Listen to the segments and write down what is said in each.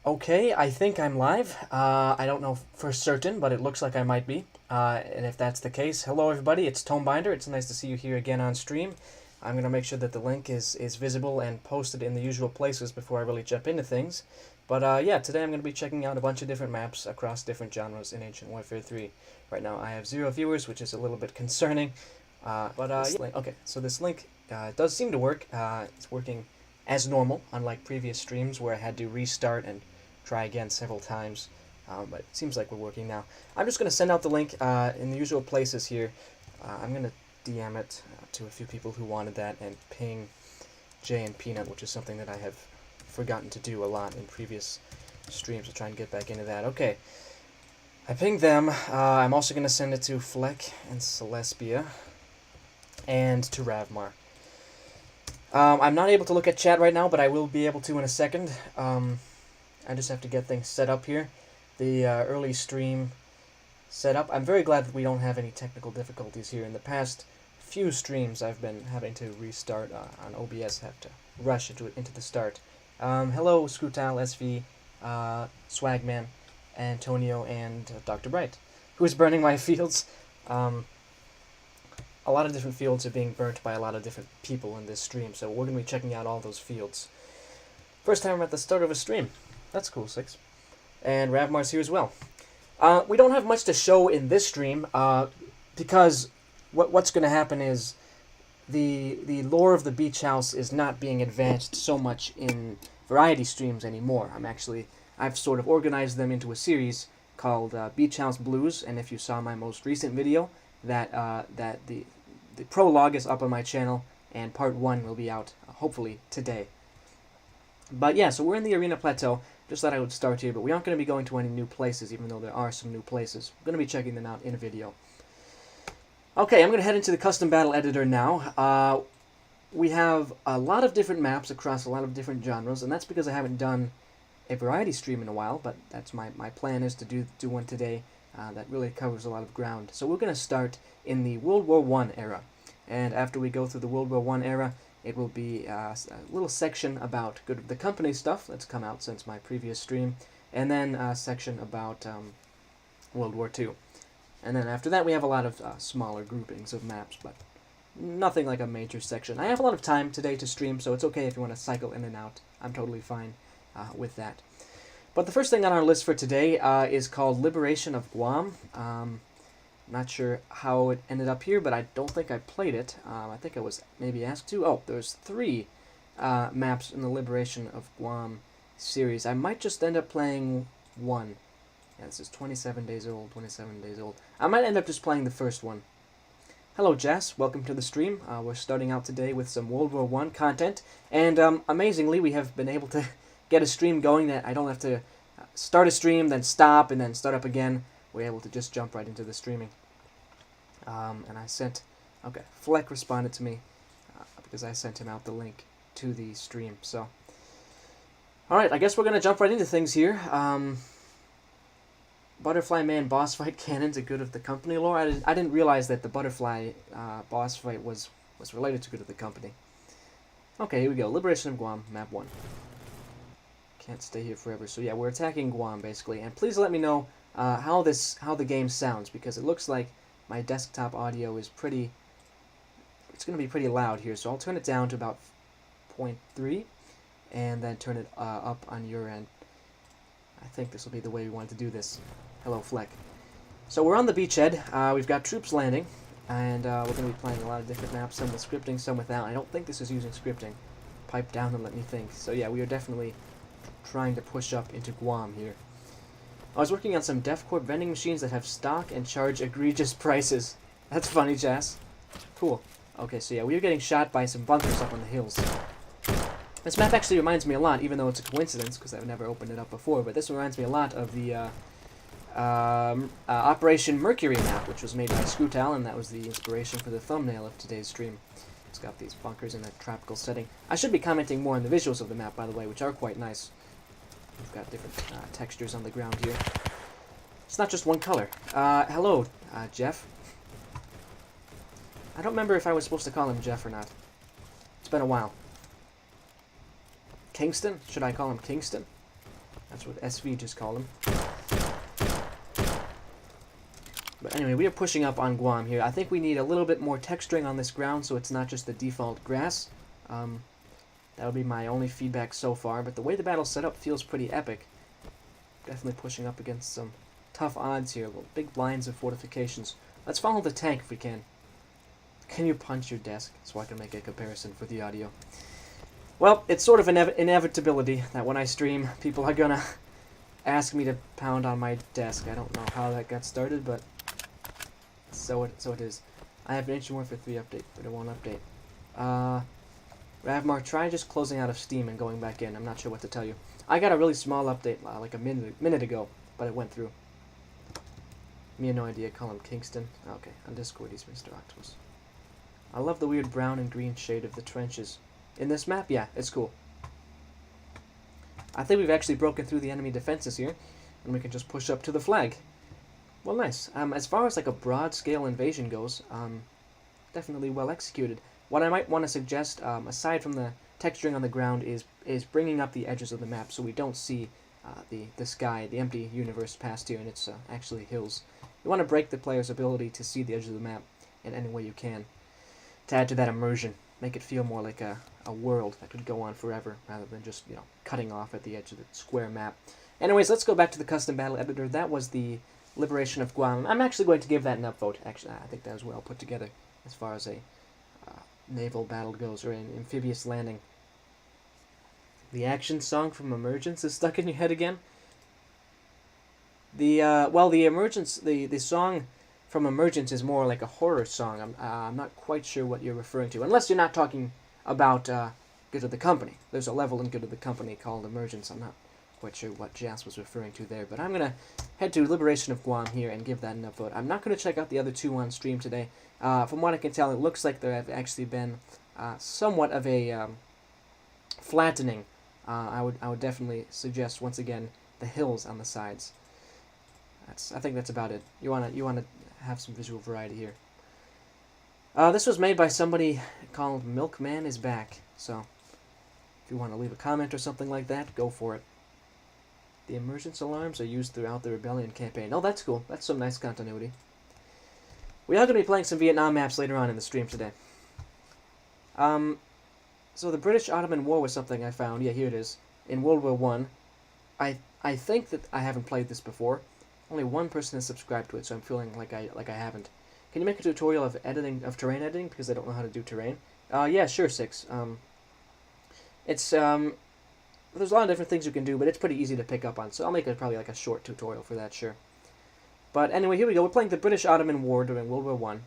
Okay, I think I'm live. I don't know for certain, but it looks like I might be. And if that's the case, hello everybody, it's Tonebinder. It's nice to see you here again on stream. I'm going to make sure that the link is visible and posted in the usual places before I really jump into things. But yeah, today I'm going to be checking out a bunch of different maps across different genres in Ancient Warfare 3. Right now I have 0 viewers, which is a little bit concerning. Yeah. Okay, so this link does seem to work. It's working as normal, unlike previous streams where I had to restart and try again several times, but it seems like we're working now. I'm just going to send out the link in the usual places here. I'm going to DM it to a few people who wanted that and ping Jay and Peanut, which is something that I have forgotten to do a lot in previous streams. I'll try and get back into that. Okay, I pinged them. I'm also going to send it to Fleck and Celespia and to Ravmar. I'm not able to look at chat right now, but I will be able to in a second. I just have to get things set up here. The early stream setup. I'm very glad that we don't have any technical difficulties here. In the past few streams, I've been having to restart on OBS, have to rush into the start. Hello, Scrutal, SV, Swagman, Antonio, and Dr. Bright, who is burning my fields. A lot of different fields are being burnt by a lot of different people in this stream, so we're going to be checking out all those fields. First time I'm at the start of a stream. That's cool, Six. And Ravmar's here as well. We don't have much to show in this stream, because what's going to happen is the lore of the beach house is not being advanced so much in variety streams anymore. I've sort of organized them into a series called Beach House Blues, and if you saw my most recent video, that the prologue is up on my channel, and part 1 will be out hopefully today. But yeah, so we're in the Arena Plateau. Just thought I would start here, but we aren't going to be going to any new places, even though there are some new places. We're going to be checking them out in a video. Okay, I'm going to head into the Custom Battle Editor now. We have a lot of different maps across a lot of different genres, and that's because I haven't done a variety stream in a while, but that's my plan is to do one today that really covers a lot of ground. So we're going to start in the World War I era, and after we go through the World War I era, it will be a little section about Good of the Company stuff that's come out since my previous stream, and then a section about World War II. And then after that we have a lot of smaller groupings of maps, but nothing like a major section. I have a lot of time today to stream, so it's okay if you want to cycle in and out. I'm totally fine with that. But the first thing on our list for today is called Liberation of Guam. Not sure how it ended up here, but I don't think I played it. I think I was maybe asked to. Oh, there's 3 maps in the Liberation of Guam series. I might just end up playing 1. Yeah, this is 27 days old, 27 days old. I might end up just playing the first one. Hello, Jess. Welcome to the stream. We're starting out today with some World War I content, and amazingly, we have been able to get a stream going that I don't have to start a stream, then stop, and then start up again. We're able to just jump right into the streaming. And I sent... Okay, Fleck responded to me because I sent him out the link to the stream. So, alright, I guess we're going to jump right into things here. Butterfly Man boss fight canon's a Good of the Company lore. I didn't realize that the Butterfly boss fight was related to Good of the Company. Okay, here we go. Liberation of Guam, map 1. Can't stay here forever. So yeah, we're attacking Guam, basically. And please let me know how the game sounds, because it looks like my desktop audio is pretty... It's going to be pretty loud here, so I'll turn it down to about 0.3, and then turn it up on your end. I think this will be the way we want to do this. Hello, Fleck. So we're on the beachhead. We've got troops landing, and we're going to be playing a lot of different maps, some with scripting, some without. I don't think this is using scripting. Pipe down and let me think. So yeah, we are definitely trying to push up into Guam here. I was working on some DefCorp vending machines that have stock and charge egregious prices. That's funny, Jazz. Cool. Okay, so yeah, we are getting shot by some bunkers up on the hills. This map actually reminds me a lot, even though it's a coincidence, because I've never opened it up before, but this reminds me a lot of the Operation Mercury map, which was made by Scrutal, and that was the inspiration for the thumbnail of today's stream. It's got these bunkers in a tropical setting. I should be commenting more on the visuals of the map, by the way, which are quite nice. We've got different textures on the ground here. It's not just one color. Hello, Jeff. I don't remember if I was supposed to call him Jeff or not. It's been a while. Kingston? Should I call him Kingston? That's what SV just called him. But anyway, we are pushing up on Guam here. I think we need a little bit more texturing on this ground so it's not just the default grass. That would be my only feedback so far, but the way the battle's set up feels pretty epic. Definitely pushing up against some tough odds here. Little big blinds of fortifications. Let's follow the tank if we can. Can you punch your desk so I can make a comparison for the audio? Well, it's sort of an inevitability that when I stream, people are gonna ask me to pound on my desk. I don't know how that got started, but so it is. I have an Ancient Warfare 3 update, but it won't update. Ravmar, try just closing out of Steam and going back in. I'm not sure what to tell you. I got a really small update like a minute ago, but it went through. Me have no idea. Call him Kingston. Okay, on Discord he's Mr. Octopus. I love the weird brown and green shade of the trenches. In this map, yeah, it's cool. I think we've actually broken through the enemy defenses here, and we can just push up to the flag. Well, nice. As far as like a broad-scale invasion goes, definitely well executed. What I might want to suggest, aside from the texturing on the ground, is bringing up the edges of the map so we don't see the sky, the empty universe past here, and it's actually hills. You want to break the player's ability to see the edge of the map in any way you can, to add to that immersion, make it feel more like a world that could go on forever, rather than just, you know, cutting off at the edge of the square map. Anyways, let's go back to the custom battle editor. That was the Liberation of Guam. I'm actually going to give that an upvote. Actually, I think that was well put together as far as a naval battle goes, or an amphibious landing. The action song from Emergence is stuck in your head again? The song from Emergence is more like a horror song. I'm not quite sure what you're referring to, unless you're not talking about Good of the Company. There's a level in Good of the Company called Emergence. I'm not quite sure what Jas was referring to there, but I'm going to head to Liberation of Guam here and give that an upvote. I'm not going to check out the other two on stream today. From what I can tell, it looks like there have actually been somewhat of a flattening. I would definitely suggest, once again, the hills on the sides. I think that's about it. You wanna have some visual variety here. This was made by somebody called Milkman is Back. So if you want to leave a comment or something like that, go for it. The emergence alarms are used throughout the Rebellion campaign. Oh, that's cool. That's some nice continuity. We are going to be playing some Vietnam maps later on in the stream today. So the British-Ottoman War was something I found. Yeah, here it is. In World War One. I think that I haven't played this before. Only one person has subscribed to it, so I'm feeling like I haven't. Can you make a tutorial of terrain editing? Because I don't know how to do terrain. Yeah, sure, Six. There's a lot of different things you can do, but it's pretty easy to pick up on. So I'll make probably like a short tutorial for that, sure. But anyway, here we go. We're playing the British-Ottoman War during World War One.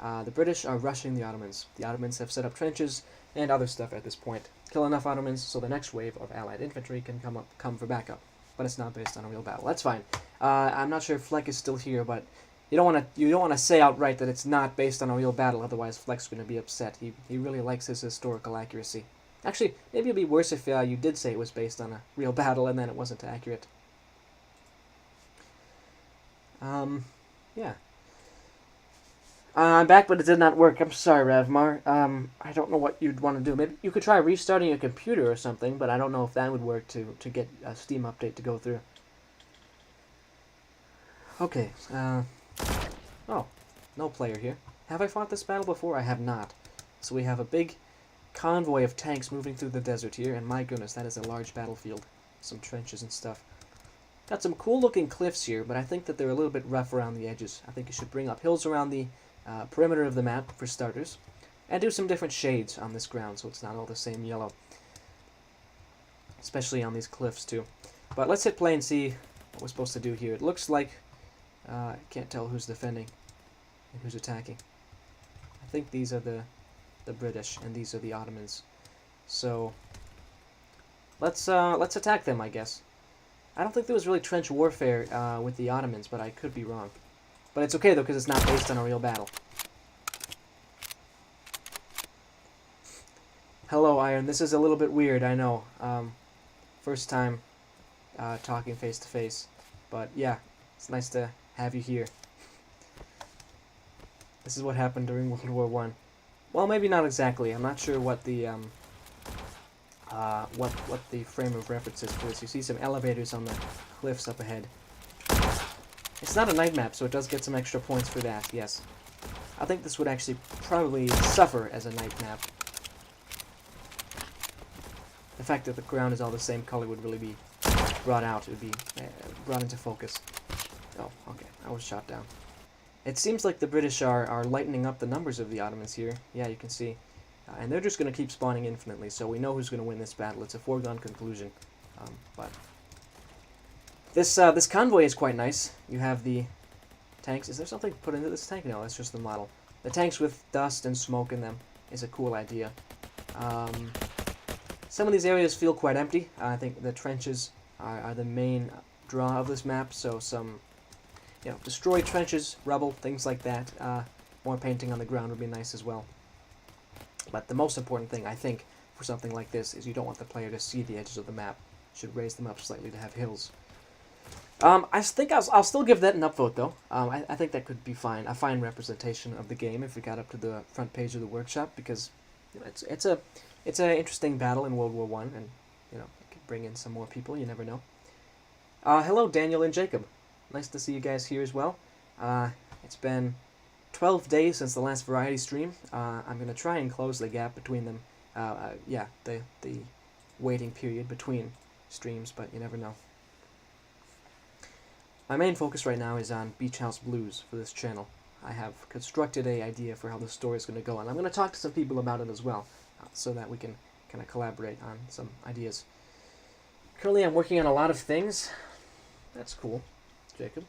The British are rushing the Ottomans. The Ottomans have set up trenches and other stuff at this point. Kill enough Ottomans so the next wave of Allied infantry can come for backup. But it's not based on a real battle. That's fine. I'm not sure if Fleck is still here, but you don't want to say outright that it's not based on a real battle. Otherwise, Fleck's going to be upset. He really likes his historical accuracy. Actually, maybe it'd be worse if you did say it was based on a real battle and then it wasn't accurate. Yeah. I'm back, but it did not work. I'm sorry, Ravmar. I don't know what you'd want to do. Maybe you could try restarting your computer or something, but I don't know if that would work to get a Steam update to go through. Okay, oh, no player here. Have I fought this battle before? I have not. So we have a big convoy of tanks moving through the desert here, and my goodness, that is a large battlefield. Some trenches and stuff. Got some cool-looking cliffs here, but I think that they're a little bit rough around the edges. I think you should bring up hills around the perimeter of the map, for starters, and do some different shades on this ground so it's not all the same yellow. Especially on these cliffs, too. But let's hit play and see what we're supposed to do here. It looks like I can't tell who's defending and who's attacking. I think these are the British and these are the Ottomans. So let's attack them, I guess. I don't think there was really trench warfare with the Ottomans, but I could be wrong. But it's okay though, because it's not based on a real battle. Hello, Iron. This is a little bit weird, I know. First time talking face to face, but yeah, it's nice to have you here. This is what happened during World War One. Well, maybe not exactly. I'm not sure what the what the frame of reference is for this. You see some elevators on the cliffs up ahead. It's not a night map, so it does get some extra points for that, yes. I think this would actually probably suffer as a night map. The fact that the ground is all the same color would really be brought out. It would be brought into focus. Oh, okay. I was shot down. It seems like the British are lightening up the numbers of the Ottomans here. Yeah, you can see. And they're just going to keep spawning infinitely, so we know who's going to win this battle. It's a foregone conclusion. But this convoy is quite nice. You have the tanks. Is there something put into this tank? No, that's just the model. The tanks with dust and smoke in them is a cool idea. Some of these areas feel quite empty. I think the trenches are the main draw of this map, so some destroyed trenches, rubble, things like that. More painting on the ground would be nice as well. But the most important thing, I think, for something like this is you don't want the player to see the edges of the map. You should raise them up slightly to have hills. I think I'll still give that an upvote, though. I think that could be fine. A fine representation of the game if we got up to the front page of the workshop, because it's an interesting battle in World War I, and it could bring in some more people. You never know. Hello, Daniel and Jacob. Nice to see you guys here as well. It's been 12 days since the last variety stream. I'm going to try and close the gap between them. The waiting period between streams, but you never know. My main focus right now is on Beach House Blues for this channel. I have constructed an idea for how the story is going to go, and I'm going to talk to some people about it as well, so that we can kind of collaborate on some ideas. Currently I'm working on a lot of things. That's cool, Jacob.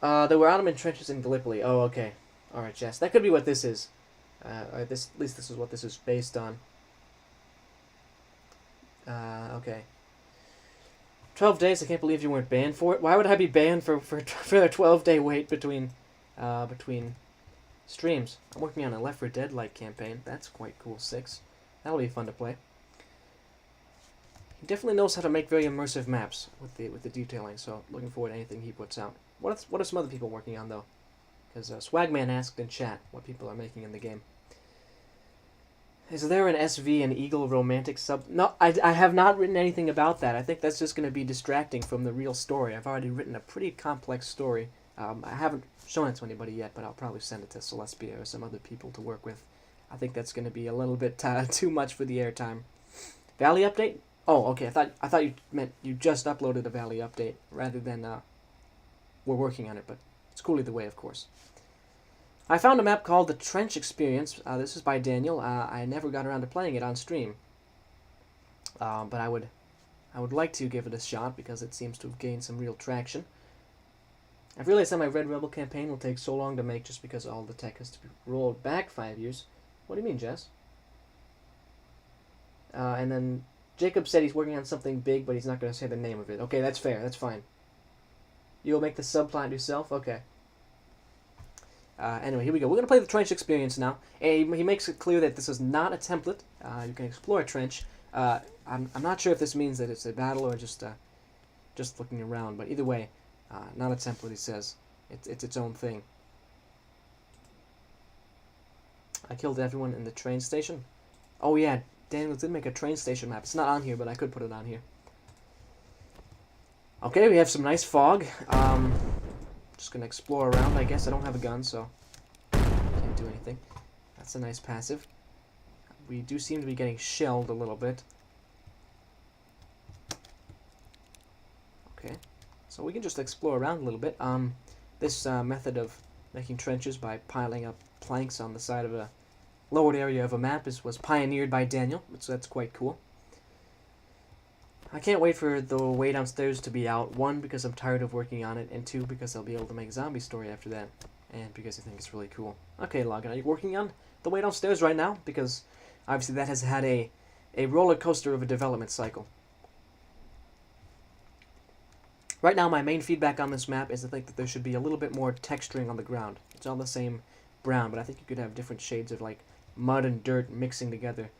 There were Ottoman trenches in Gallipoli. Oh, okay. Alright, Jess. That could be what this is. At least this is what this is based on. Okay. 12 days, I can't believe you weren't banned for it. Why would I be banned for a 12-day wait between streams? I'm working on a Left 4 Dead-like campaign. That's quite cool, 6. That'll be fun to play. He definitely knows how to make very immersive maps with the detailing, so looking forward to anything he puts out. What are some other people working on, though? Because Swagman asked in chat what people are making in the game. Is there an SV and Eagle romantic sub? No, I have not written anything about that. I think that's just going to be distracting from the real story. I've already written a pretty complex story. I haven't shown it to anybody yet, but I'll probably send it to Celestia or some other people to work with. I think that's going to be a little bit too much for the airtime. Valley update? Oh, okay. I thought you meant you just uploaded a Valley update rather than we're working on it, but it's cool either way, of course. I found a map called The Trench Experience. This is by Daniel. I never got around to playing it on stream, but I would like to give it a shot because it seems to have gained some real traction. I've realized that my Red Rebel campaign will take so long to make just because all the tech has to be rolled back 5 years. What do you mean, Jess? And then Jacob said he's working on something big, but he's not going to say the name of it. Okay, that's fair. That's fine. You'll make the subplot yourself? Okay. Anyway, here we go. We're going to play the Trench Experience now. And he makes it clear that this is not a template. You can explore a trench. I'm not sure if this means that it's a battle or just looking around, but either way, not a template, he says. It's its own thing. I killed everyone in the train station. Oh yeah, Daniel did make a train station map. It's not on here, but I could put it on here. Okay, we have some nice fog. Just gonna explore around, I guess. I don't have a gun, so can't do anything. That's a nice passive. We do seem to be getting shelled a little bit. Okay, so we can just explore around a little bit. This method of making trenches by piling up planks on the side of a lowered area of a map was pioneered by Daniel, so that's quite cool. I can't wait for the Way Downstairs to be out. 1, because I'm tired of working on it, and 2, because I'll be able to make Zombie Story after that, and because I think it's really cool. Okay, Logan, are you working on the Way Downstairs right now? Because obviously that has had a roller coaster of a development cycle. Right now, my main feedback on this map is I think that there should be a little bit more texturing on the ground. It's all the same brown, but I think you could have different shades of like mud and dirt mixing together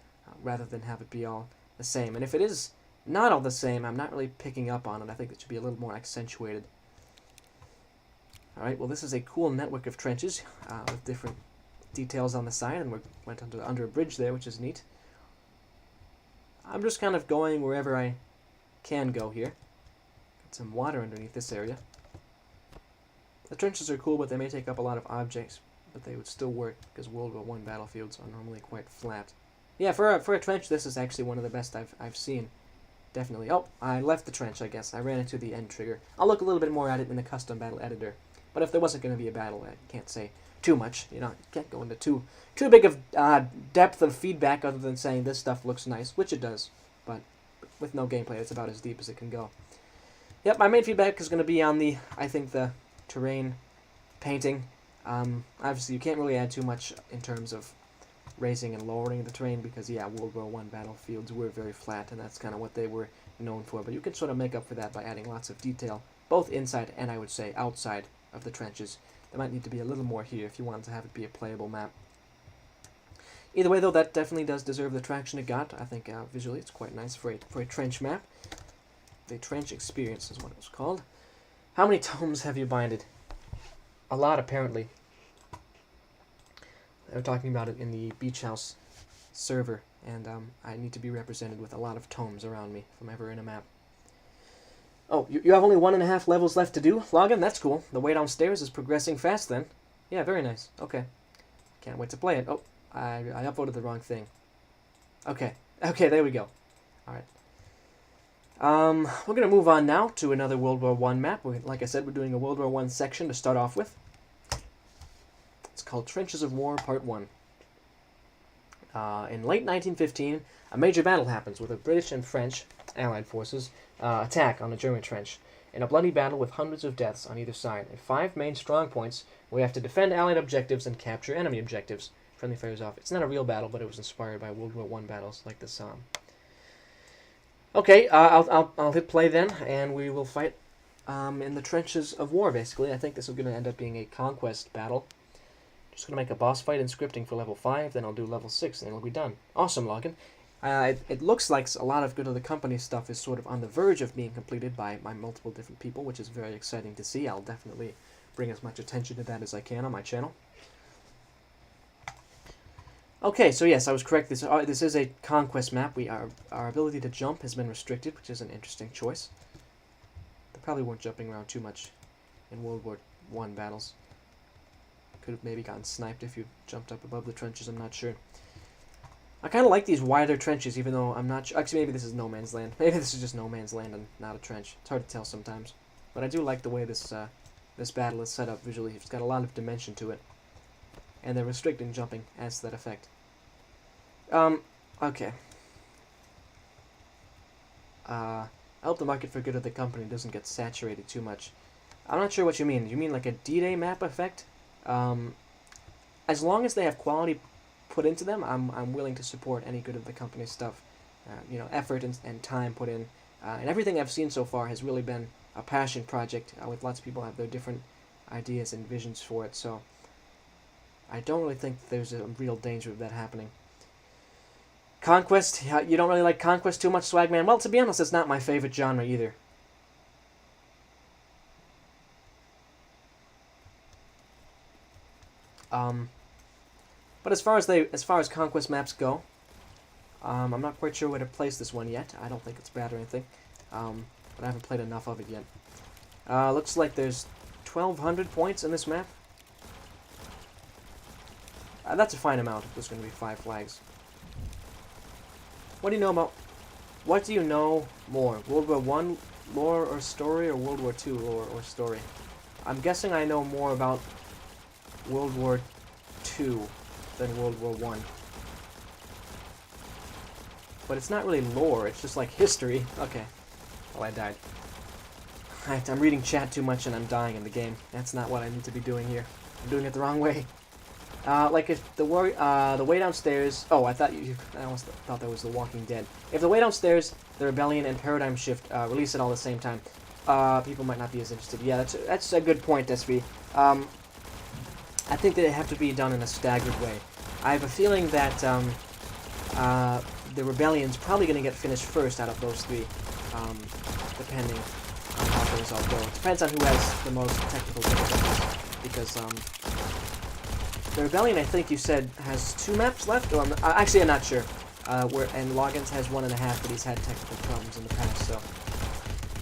rather than have it be all the same. And if it is not all the same, I'm not really picking up on it. I think it should be a little more accentuated. Alright, well this is a cool network of trenches with different details on the side, and we went under a bridge there, which is neat. I'm just kind of going wherever I can go here. Got some water underneath this area. The trenches are cool, but they may take up a lot of objects, but they would still work because World War I battlefields are normally quite flat. Yeah, for a trench, this is actually one of the best I've seen. Definitely. Oh, I left the trench, I guess. I ran into the end trigger. I'll look a little bit more at it in the custom battle editor. But if there wasn't going to be a battle, I can't say too much. You know, you can't go into too big of depth of feedback other than saying this stuff looks nice, which it does. But with no gameplay, it's about as deep as it can go. Yep, my main feedback is going to be on the terrain painting. Obviously, you can't really add too much in terms of raising and lowering the terrain because, yeah, World War I battlefields were very flat, and that's kind of what they were known for. But you can sort of make up for that by adding lots of detail, both inside and, I would say, outside of the trenches. There might need to be a little more here if you wanted to have it be a playable map. Either way, though, that definitely does deserve the traction it got. I think visually it's quite nice for a trench map. The trench experience is what it was called. How many tomes have you binded? A lot, apparently. They were talking about it in the Beach House server, and I need to be represented with a lot of tomes around me if I'm ever in a map. Oh, you have only 1.5 levels left to do, Login? That's cool. The way downstairs is progressing fast then. Yeah, very nice. Okay. Can't wait to play it. Oh, I upvoted the wrong thing. Okay. Okay, there we go. Alright. We're going to move on now to another World War I map. Like I said, we're doing a World War I section to start off with. It's called Trenches of War, Part 1. In late 1915, a major battle happens with the British and French Allied forces attack on the German trench. In a bloody battle with hundreds of deaths on either side, and 5 main strong points, we have to defend Allied objectives and capture enemy objectives. Friendly fires off. It's not a real battle, but it was inspired by World War I battles like this. Okay, I'll hit play then, and we will fight in the trenches of war, basically. I think this is going to end up being a conquest battle. Just going to make a boss fight in scripting for level 5, then I'll do level 6, and it'll be done. Awesome, Login. It looks like a lot of Good of the Company stuff is sort of on the verge of being completed by multiple different people, which is very exciting to see. I'll definitely bring as much attention to that as I can on my channel. Okay, so yes, I was correct. This is a conquest map. Our ability to jump has been restricted, which is an interesting choice. They probably weren't jumping around too much in World War I battles. Could have maybe gotten sniped if you jumped up above the trenches, I'm not sure. I kind of like these wider trenches, even though I'm not sure. Actually, maybe this is no man's land. Maybe this is just no man's land and not a trench. It's hard to tell sometimes. But I do like the way this battle is set up visually. It's got a lot of dimension to it. And they're restricting jumping adds to that effect. Okay. I hope the market for Good of the Company doesn't get saturated too much. I'm not sure what you mean. You mean like a D-Day map effect? As long as they have quality put into them, I'm willing to support any Good of the Company stuff. You know, effort and time put in. And everything I've seen so far has really been a passion project with lots of people have their different ideas and visions for it. So I don't really think there's a real danger of that happening. Conquest? You don't really like Conquest too much, Swagman? Well, to be honest, it's not my favorite genre either. But as far as Conquest maps go, I'm not quite sure where to place this one yet. I don't think it's bad or anything, but I haven't played enough of it yet. Looks like there's 1,200 points in this map. That's a fine amount if there's going to be 5 flags. What do you know about... What do you know more? World War I lore or story, or World War II lore or story? I'm guessing I know more about World War II than World War I. But it's not really lore, it's just like history. Okay. Well, I died. I'm reading chat too much and I'm dying in the game. That's not what I need to be doing here. I'm doing it the wrong way. Like if the way downstairs... Oh, I almost thought that was The Walking Dead. If the way downstairs, the Rebellion, and Paradigm Shift release it all at the same time, people might not be as interested. Yeah, that's a good point, SV. I think that they have to be done in a staggered way. I have a feeling that the Rebellion's probably going to get finished first out of those 3, depending on how those all go. It depends on who has the most technical difficulties, because the Rebellion, I think you said, has 2 maps left? Or actually, I'm not sure. and Logins has 1.5, but he's had technical problems in the past, so.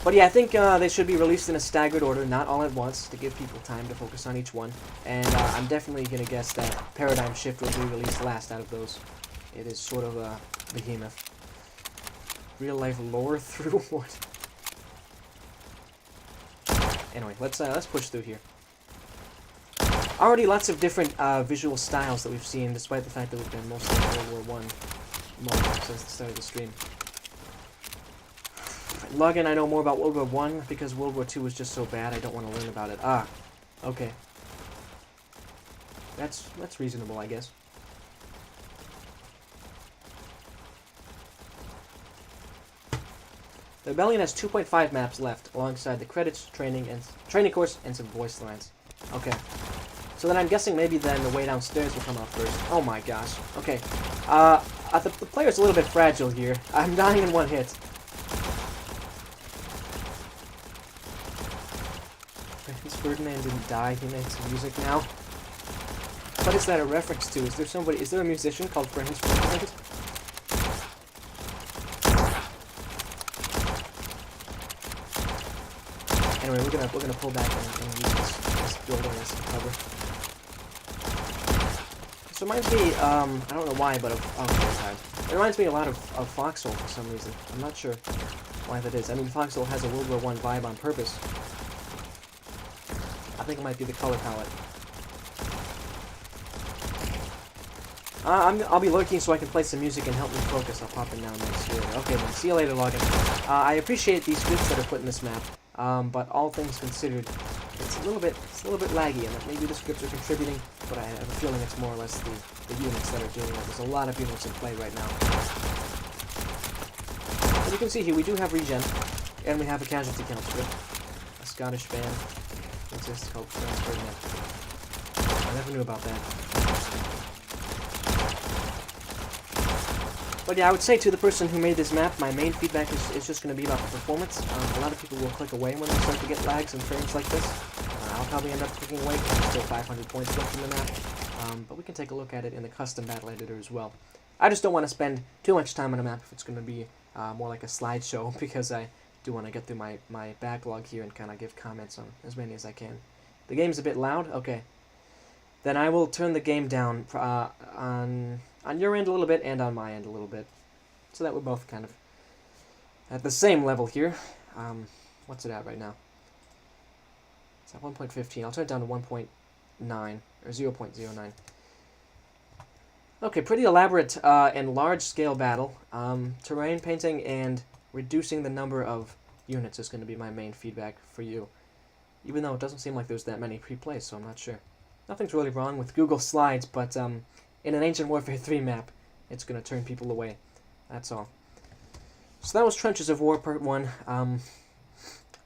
But yeah, I think they should be released in a staggered order, not all at once, to give people time to focus on each one. And I'm definitely going to guess that Paradigm Shift will be released last out of those. It is sort of a behemoth. Real life lore through what? Anyway, let's push through here. Already lots of different visual styles that we've seen, despite the fact that we've been mostly in World War I mode since the start of the stream. Login, I know more about World War I because World War II was just so bad. I don't want to learn about it. Ah, okay. That's reasonable, I guess. The Rebellion has 2.5 maps left, alongside the credits, training course, and some voice lines. Okay. So then I'm guessing maybe then the way downstairs will come out first. Oh my gosh. Okay. The player's a little bit fragile here. I'm dying in one hit. Prince Ferdinand didn't die. He makes music now. What is that a reference to? Is there a musician called Prince Ferdinand? Anyway, we're gonna pull back and use this building as cover. This reminds me, I don't know why, but it reminds me a lot of Foxhole for some reason. I'm not sure why that is. I mean, Foxhole has a World War I vibe on purpose. I think it might be the color palette. I'll be lurking so I can play some music and help me focus. I'll pop in now next year. Okay, then. See you later, Login. I appreciate these scripts that are put in this map. But all things considered, it's a little bit laggy, and maybe the scripts are contributing, but I have a feeling it's more or less the units that are doing it. There's a lot of units in play right now. As you can see here, we do have regen, and we have a casualty count script. A Scottish band exists called Prince Ferdinand. I never knew about that. But yeah, I would say to the person who made this map, my main feedback is just going to be about the performance. A lot of people will click away when they start to get lags and frames like this. I'll probably end up clicking away because there's still 500 points left in the map. But we can take a look at it in the custom battle editor as well. I just don't want to spend too much time on a map if it's going to be more like a slideshow, because I do want to get through my backlog here and kind of give comments on as many as I can. The game's a bit loud? Okay. Then I will turn the game down on your end a little bit and on my end a little bit, so that we're both kind of at the same level here. What's it at right now? It's at 1.15. I'll turn it down to 1.9 or 0.09. Okay, pretty elaborate and large-scale battle. Terrain painting and reducing the number of units is going to be my main feedback for you, even though it doesn't seem like there's that many pre-plays, so I'm not sure. Nothing's really wrong with Google Slides, but in an Ancient Warfare 3 map, it's going to turn people away. That's all. So that was Trenches of War Part 1.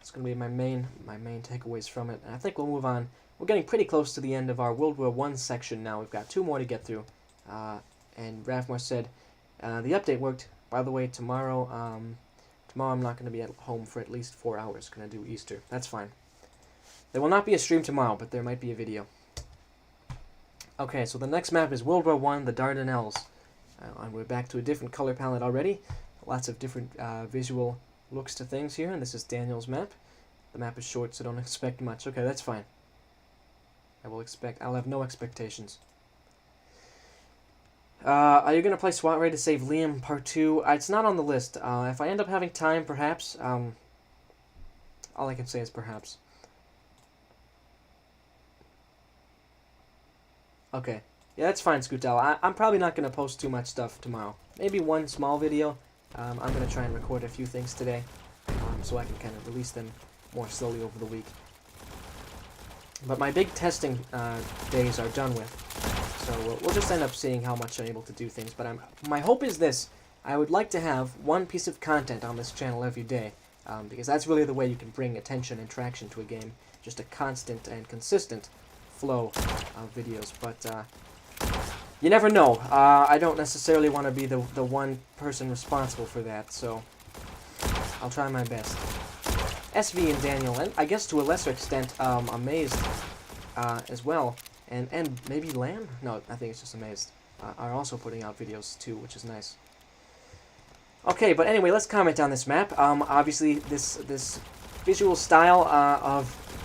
It's going to be my main takeaways from it. And I think we'll move on. We're getting pretty close to the end of our World War I section now. We've got 2 more to get through. And Ravmar said, the update worked. By the way, tomorrow I'm not going to be at home for at least 4 hours. Going to do Easter. That's fine. There will not be a stream tomorrow, but there might be a video. Okay, so the next map is World War I, the Dardanelles. And we're back to a different color palette already. Lots of different visual looks to things here, and this is Daniel's map. The map is short, so don't expect much. Okay, that's fine. I'll have no expectations. Are you going to play SWAT Raid to save Liam Part 2? It's not on the list. If I end up having time, perhaps. All I can say is perhaps. Okay. Yeah, that's fine, Scootel. I'm probably not going to post too much stuff tomorrow. Maybe one small video. I'm going to try and record a few things today, so I can kind of release them more slowly over the week. But my big testing days are done with, so we'll just end up seeing how much I'm able to do things. But my hope is this. I would like to have one piece of content on this channel every day, because that's really the way you can bring attention and traction to a game. Just a constant and consistent flow of videos, but you never know. I don't necessarily want to be the one person responsible for that, so I'll try my best. SV and Daniel, and I guess to a lesser extent, Amazed as well, and maybe Lamb? No, I think it's just Amazed, are also putting out videos too, which is nice. Okay, but anyway, let's comment on this map. Obviously, this visual style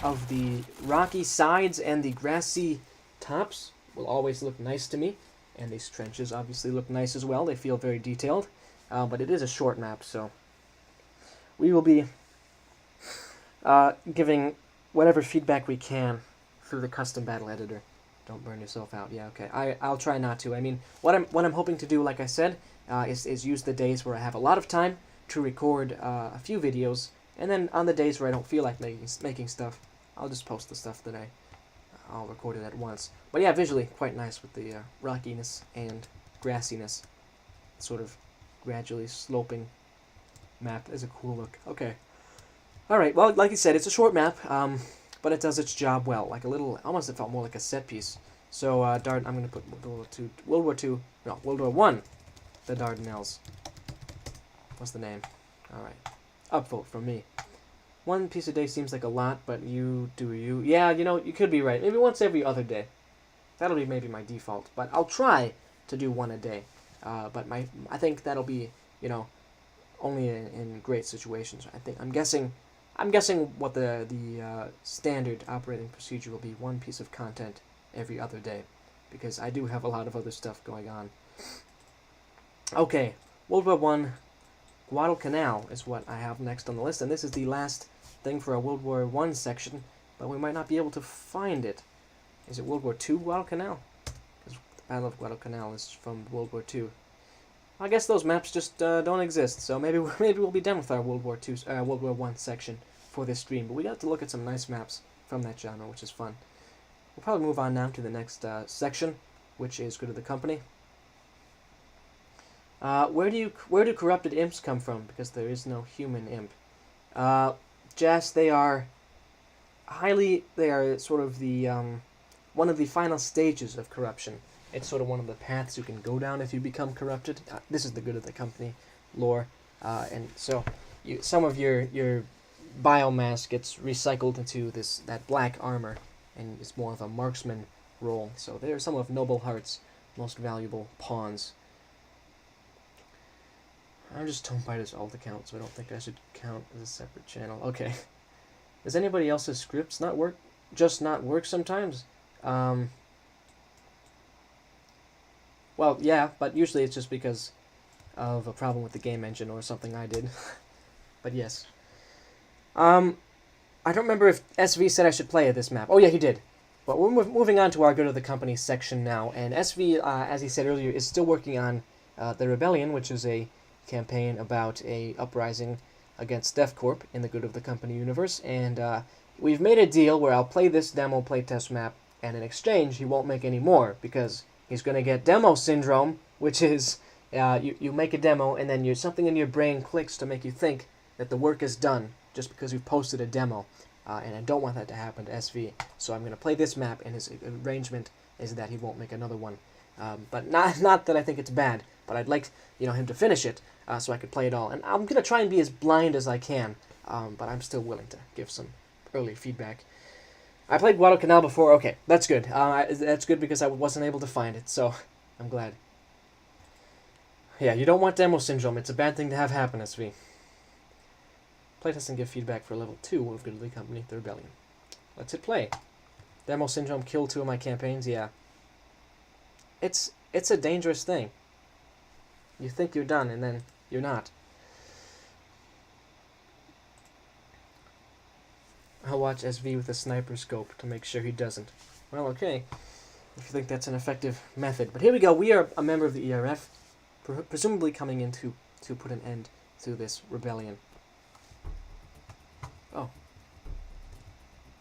of the rocky sides and the grassy tops will always look nice to me, and these trenches obviously look nice as well. They feel very detailed, but it is a short map, so we will be giving whatever feedback we can through the custom battle editor. Don't burn yourself out. Yeah, okay. I'll try not to. I mean, what I'm hoping to do, like I said, is use the days where I have a lot of time to record a few videos, and then on the days where I don't feel like making stuff, I'll just post the stuff that I'll record it at once. But yeah, visually quite nice with the rockiness and grassiness. Sort of gradually sloping map is a cool look. Okay. Alright, well, like you said, it's a short map, but it does its job well. Like a little, almost it felt more like a set piece. So, I'm going to put World War One, the Dardanelles. What's the name? Alright. Upvote from me. One piece a day seems like a lot, but you do you. Yeah, you know, you could be right. Maybe once every other day. That'll be maybe my default. But I'll try to do one a day. But I think that'll be, you know, only in great situations. I'm guessing what the standard operating procedure will be: one piece of content every other day, because I do have a lot of other stuff going on. Okay, World War One, Guadalcanal is what I have next on the list, and this is the last thing for a World War One section, but we might not be able to find it. Is it World War Two Guadalcanal? Because the Battle of Guadalcanal is from World War Two. I guess those maps just don't exist, so maybe we'll be done with our World War One section for this stream. But we got to look at some nice maps from that genre, which is fun. We'll probably move on now to the next section, which is Good of the Company. Where do corrupted imps come from? Because there is no human imp. Jess, they are sort of the one of the final stages of corruption. It's sort of one of the paths you can go down if you become corrupted. This is the Good of the Company lore, and so some of your biomass gets recycled into that black armor, and it's more of a marksman role. So they're some of Nobleheart's most valuable pawns. I'm just told by this alt account, so I don't think I should count as a separate channel. Okay. Does anybody else's scripts not work sometimes? Well, yeah, but usually it's just because of a problem with the game engine or something I did. But yes. I don't remember if SV said I should play this map. Oh yeah, he did. But we're moving on to our Good of the Company section now, and SV, as he said earlier, is still working on The Rebellion, which is a campaign about a uprising against DevCorp in the Good of the Company universe, and we've made a deal where I'll play this demo playtest map, and in exchange he won't make any more, because he's going to get demo syndrome, which is you make a demo and then something in your brain clicks to make you think that the work is done just because you've posted a demo, and I don't want that to happen to SV, so I'm going to play this map, and his arrangement is that he won't make another one. But not that I think it's bad, but I'd like him to finish it so I could play it all. And I'm going to try and be as blind as I can, but I'm still willing to give some early feedback. I played Guadalcanal before. Okay, that's good. That's good because I wasn't able to find it, so I'm glad. Yeah, you don't want demo syndrome. It's a bad thing to have happen, SV. Playtest and give feedback for level 2 of Good of the Company, The Rebellion. Let's hit play. Demo syndrome killed 2 of my campaigns, yeah. It's a dangerous thing. You think you're done, and then you're not. I'll watch SV with a sniper scope to make sure he doesn't. Well, okay, if you think that's an effective method. But here we go. We are a member of the ERF, presumably coming in to put an end to this rebellion. Oh.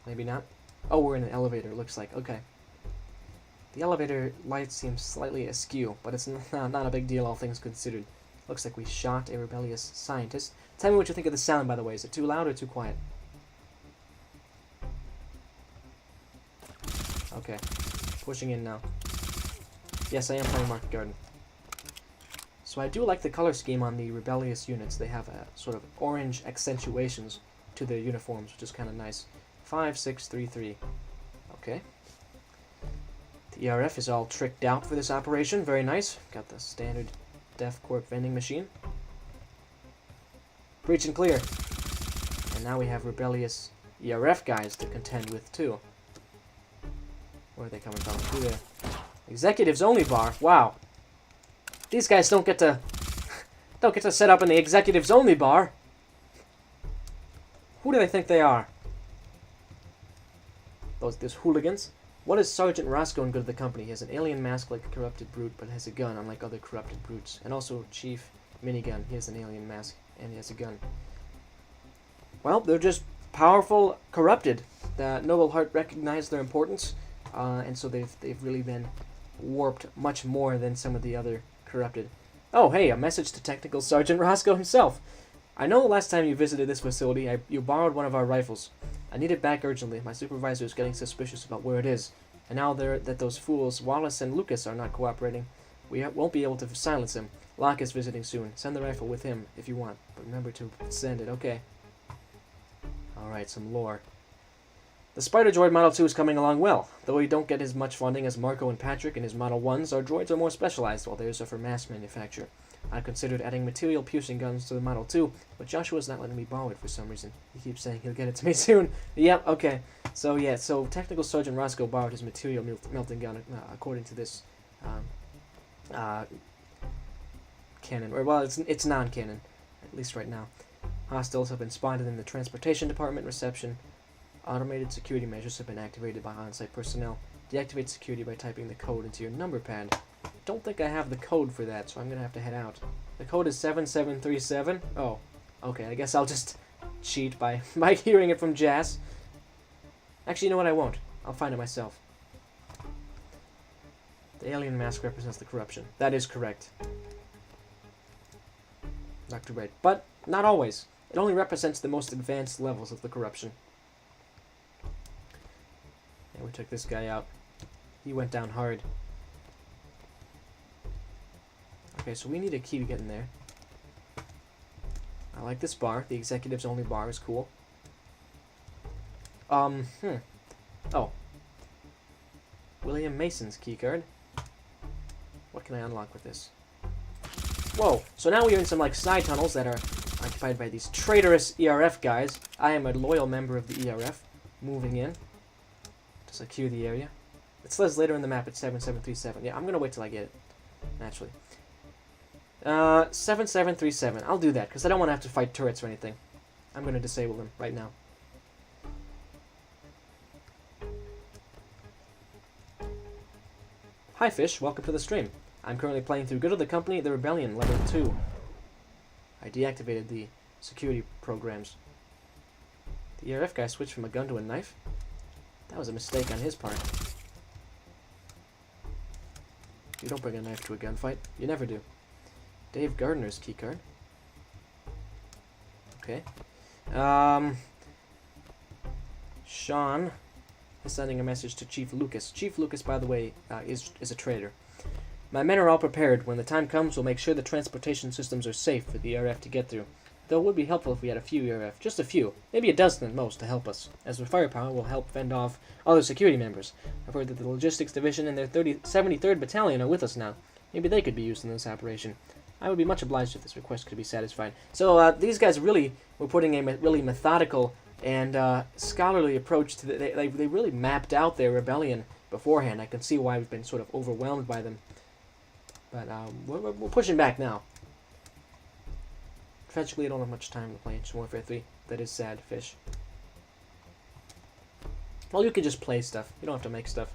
Maybe not. Oh, we're in an elevator, it looks like. Okay. The elevator light seems slightly askew, but it's not a big deal, all things considered. Looks like we shot a rebellious scientist. Tell me what you think of the sound, by the way. Is it too loud or too quiet? Okay. Pushing in now. Yes, I am playing Market Garden. So I do like the color scheme on the rebellious units. They have a sort of orange accentuations to their uniforms, which is kind of nice. 5, 6, 3, 3. Okay. The ERF is all tricked out for this operation. Very nice. Got the standard DevCorp vending machine. Breach and clear. And now we have rebellious ERF guys to contend with, too. Where are they coming from? Through there. Executives only bar. Wow. These guys don't get to set up in the executives only bar. Who do they think they are? Those hooligans? What is Sergeant Roscoe and good of the company? He has an alien mask like a corrupted brute, but has a gun, unlike other corrupted brutes. And also Chief Minigun. He has an alien mask, and he has a gun. Well, they're just powerful, corrupted. The Noble Heart recognized their importance, and so they've really been warped much more than some of the other corrupted. Oh, hey, a message to Technical Sergeant Roscoe himself. I know the last time you visited this facility, you borrowed one of our rifles. I need it back urgently. My supervisor is getting suspicious about where it is. And now that those fools, Wallace and Lucas, are not cooperating, we won't be able to silence him. Locke is visiting soon. Send the rifle with him if you want. But remember to send it, okay? Alright, some lore. The Spider Droid Model 2 is coming along well. Though we don't get as much funding as Marco and Patrick in his Model 1s, our droids are more specialized, while theirs are for mass manufacture. I considered adding material-piercing guns to the Model 2, but Joshua's not letting me borrow it for some reason. He keeps saying he'll get it to me soon. Yep, okay. So Technical Sergeant Roscoe borrowed his material-melting gun, according to this canon. Or, well, it's non-canon, at least right now. Hostiles have been spotted in the Transportation Department reception. Automated security measures have been activated by on-site personnel. Deactivate security by typing the code into your number pad. Don't think I have the code for that, so I'm gonna have to head out. The code is 7737. Oh, okay. I guess I'll just cheat by hearing it from Jazz. Actually, you know what? I won't. I'll find it myself. The alien mask represents the corruption. That is correct. Dr. Right, but not always. It only represents the most advanced levels of the corruption. And we took this guy out. He went down hard. Okay, so we need a key to get in there. I like this bar. The executives only bar is cool. Oh. William Mason's keycard. What can I unlock with this? Whoa, so now we're in some, like, side tunnels that are occupied by these traitorous ERF guys. I am a loyal member of the ERF, moving in to secure the area. It says later in the map it's 7737. Yeah, I'm gonna wait till I get it, naturally. 7737. I'll do that, because I don't want to have to fight turrets or anything. I'm going to disable them right now. Hi, Fish. Welcome to the stream. I'm currently playing through Good of the Company, The Rebellion, Level 2. I deactivated the security programs. The ERF guy switched from a gun to a knife? That was a mistake on his part. You don't bring a knife to a gunfight. You never do. Dave Gardner's keycard. Okay. Sean is sending a message to Chief Lucas. Chief Lucas, by the way, is a traitor. My men are all prepared. When the time comes, we'll make sure the transportation systems are safe for the ERF to get through. Though it would be helpful if we had a few ERF. Just a few. Maybe a dozen at most to help us. As their firepower will help fend off other security members. I've heard that the Logistics Division and their 73rd Battalion are with us now. Maybe they could be used in this operation. I would be much obliged if this request could be satisfied. So these guys really were putting a really methodical and scholarly approach to they really mapped out their rebellion beforehand. I can see why we've been sort of overwhelmed by them. But we're pushing back now. Tragically, I don't have much time to play Ancient Warfare 3. That is sad, Fish. Well, you can just play stuff. You don't have to make stuff.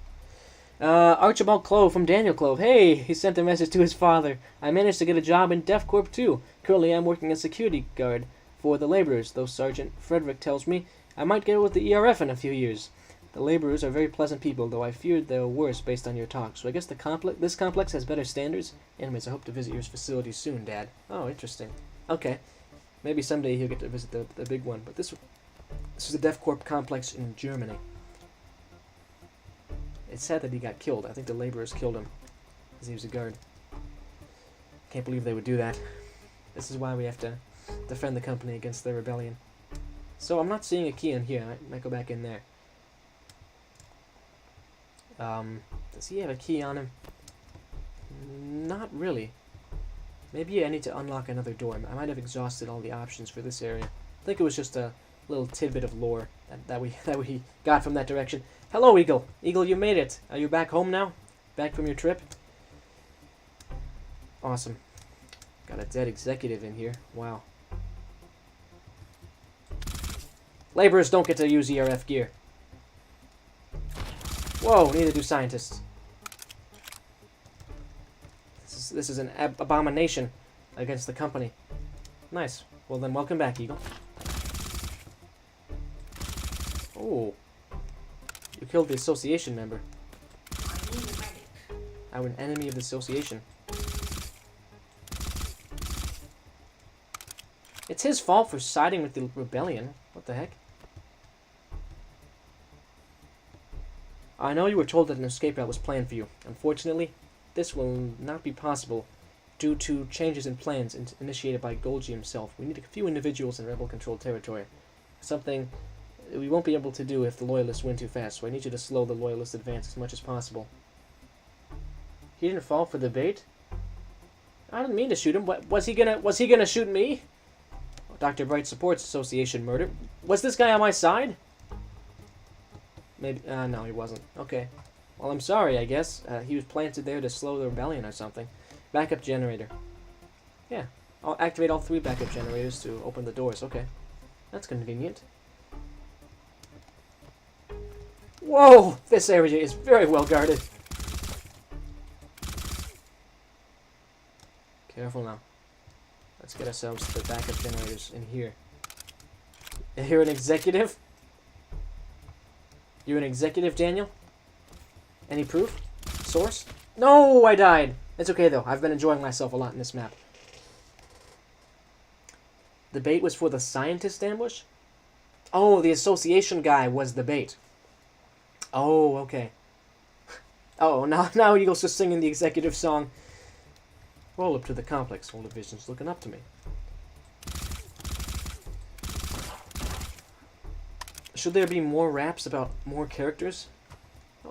Archibald Clove from Daniel Clove. Hey, he sent a message to his father. I managed to get a job in DEFCORP 2. Currently, I'm working as security guard for the laborers, though Sergeant Frederick tells me I might get with the ERF in a few years. The laborers are very pleasant people, though I feared they were worse based on your talk. So I guess this complex has better standards? Anyways, I hope to visit your facility soon, Dad. Oh, interesting. Okay. Maybe someday he'll get to visit the big one. But this is a DEFCORP complex in Germany. It's sad that he got killed. I think the laborers killed him because he was a guard. Can't believe they would do that. This is why we have to defend the company against the rebellion. So I'm not seeing a key in here. I might go back in there. Does he have a key on him? Not really. Maybe I need to unlock another door. I might have exhausted all the options for this area. I think it was just a little tidbit of lore that we got from that direction. Hello, Eagle. Eagle, you made it. Are you back home now? Back from your trip? Awesome. Got a dead executive in here. Wow. Laborers don't get to use ERF gear. Whoa, neither do scientists. This is an abomination against the company. Nice. Well then, welcome back, Eagle. Oh. You killed the association member. I'm an enemy of the association. It's his fault for siding with the rebellion. What the heck? I know you were told that an escape route was planned for you. Unfortunately, this will not be possible due to changes in plans initiated by Golgi himself. We need a few individuals in rebel-controlled territory. Something we won't be able to do if the Loyalists win too fast, so I need you to slow the Loyalist advance as much as possible. He didn't fall for the bait? I didn't mean to shoot him. Was he gonna shoot me? Dr. Bright supports Association murder. Was this guy on my side? Maybe. No, he wasn't. Okay. Well, I'm sorry, I guess. He was planted there to slow the rebellion or something. Backup generator. Yeah. I'll activate all 3 backup generators to open the doors. Okay. That's convenient. Whoa! This area is very well guarded. Careful now. Let's get ourselves the backup generators in here. You're an executive? You're an executive, Daniel? Any proof? Source? No, I died. It's okay, though. I've been enjoying myself a lot in this map. The bait was for the scientist ambush? Oh, the association guy was the bait. Oh, okay. Oh, now Eagle's just singing the executive song. Roll up to the complex. Whole division's looking up to me. Should there be more raps about more characters?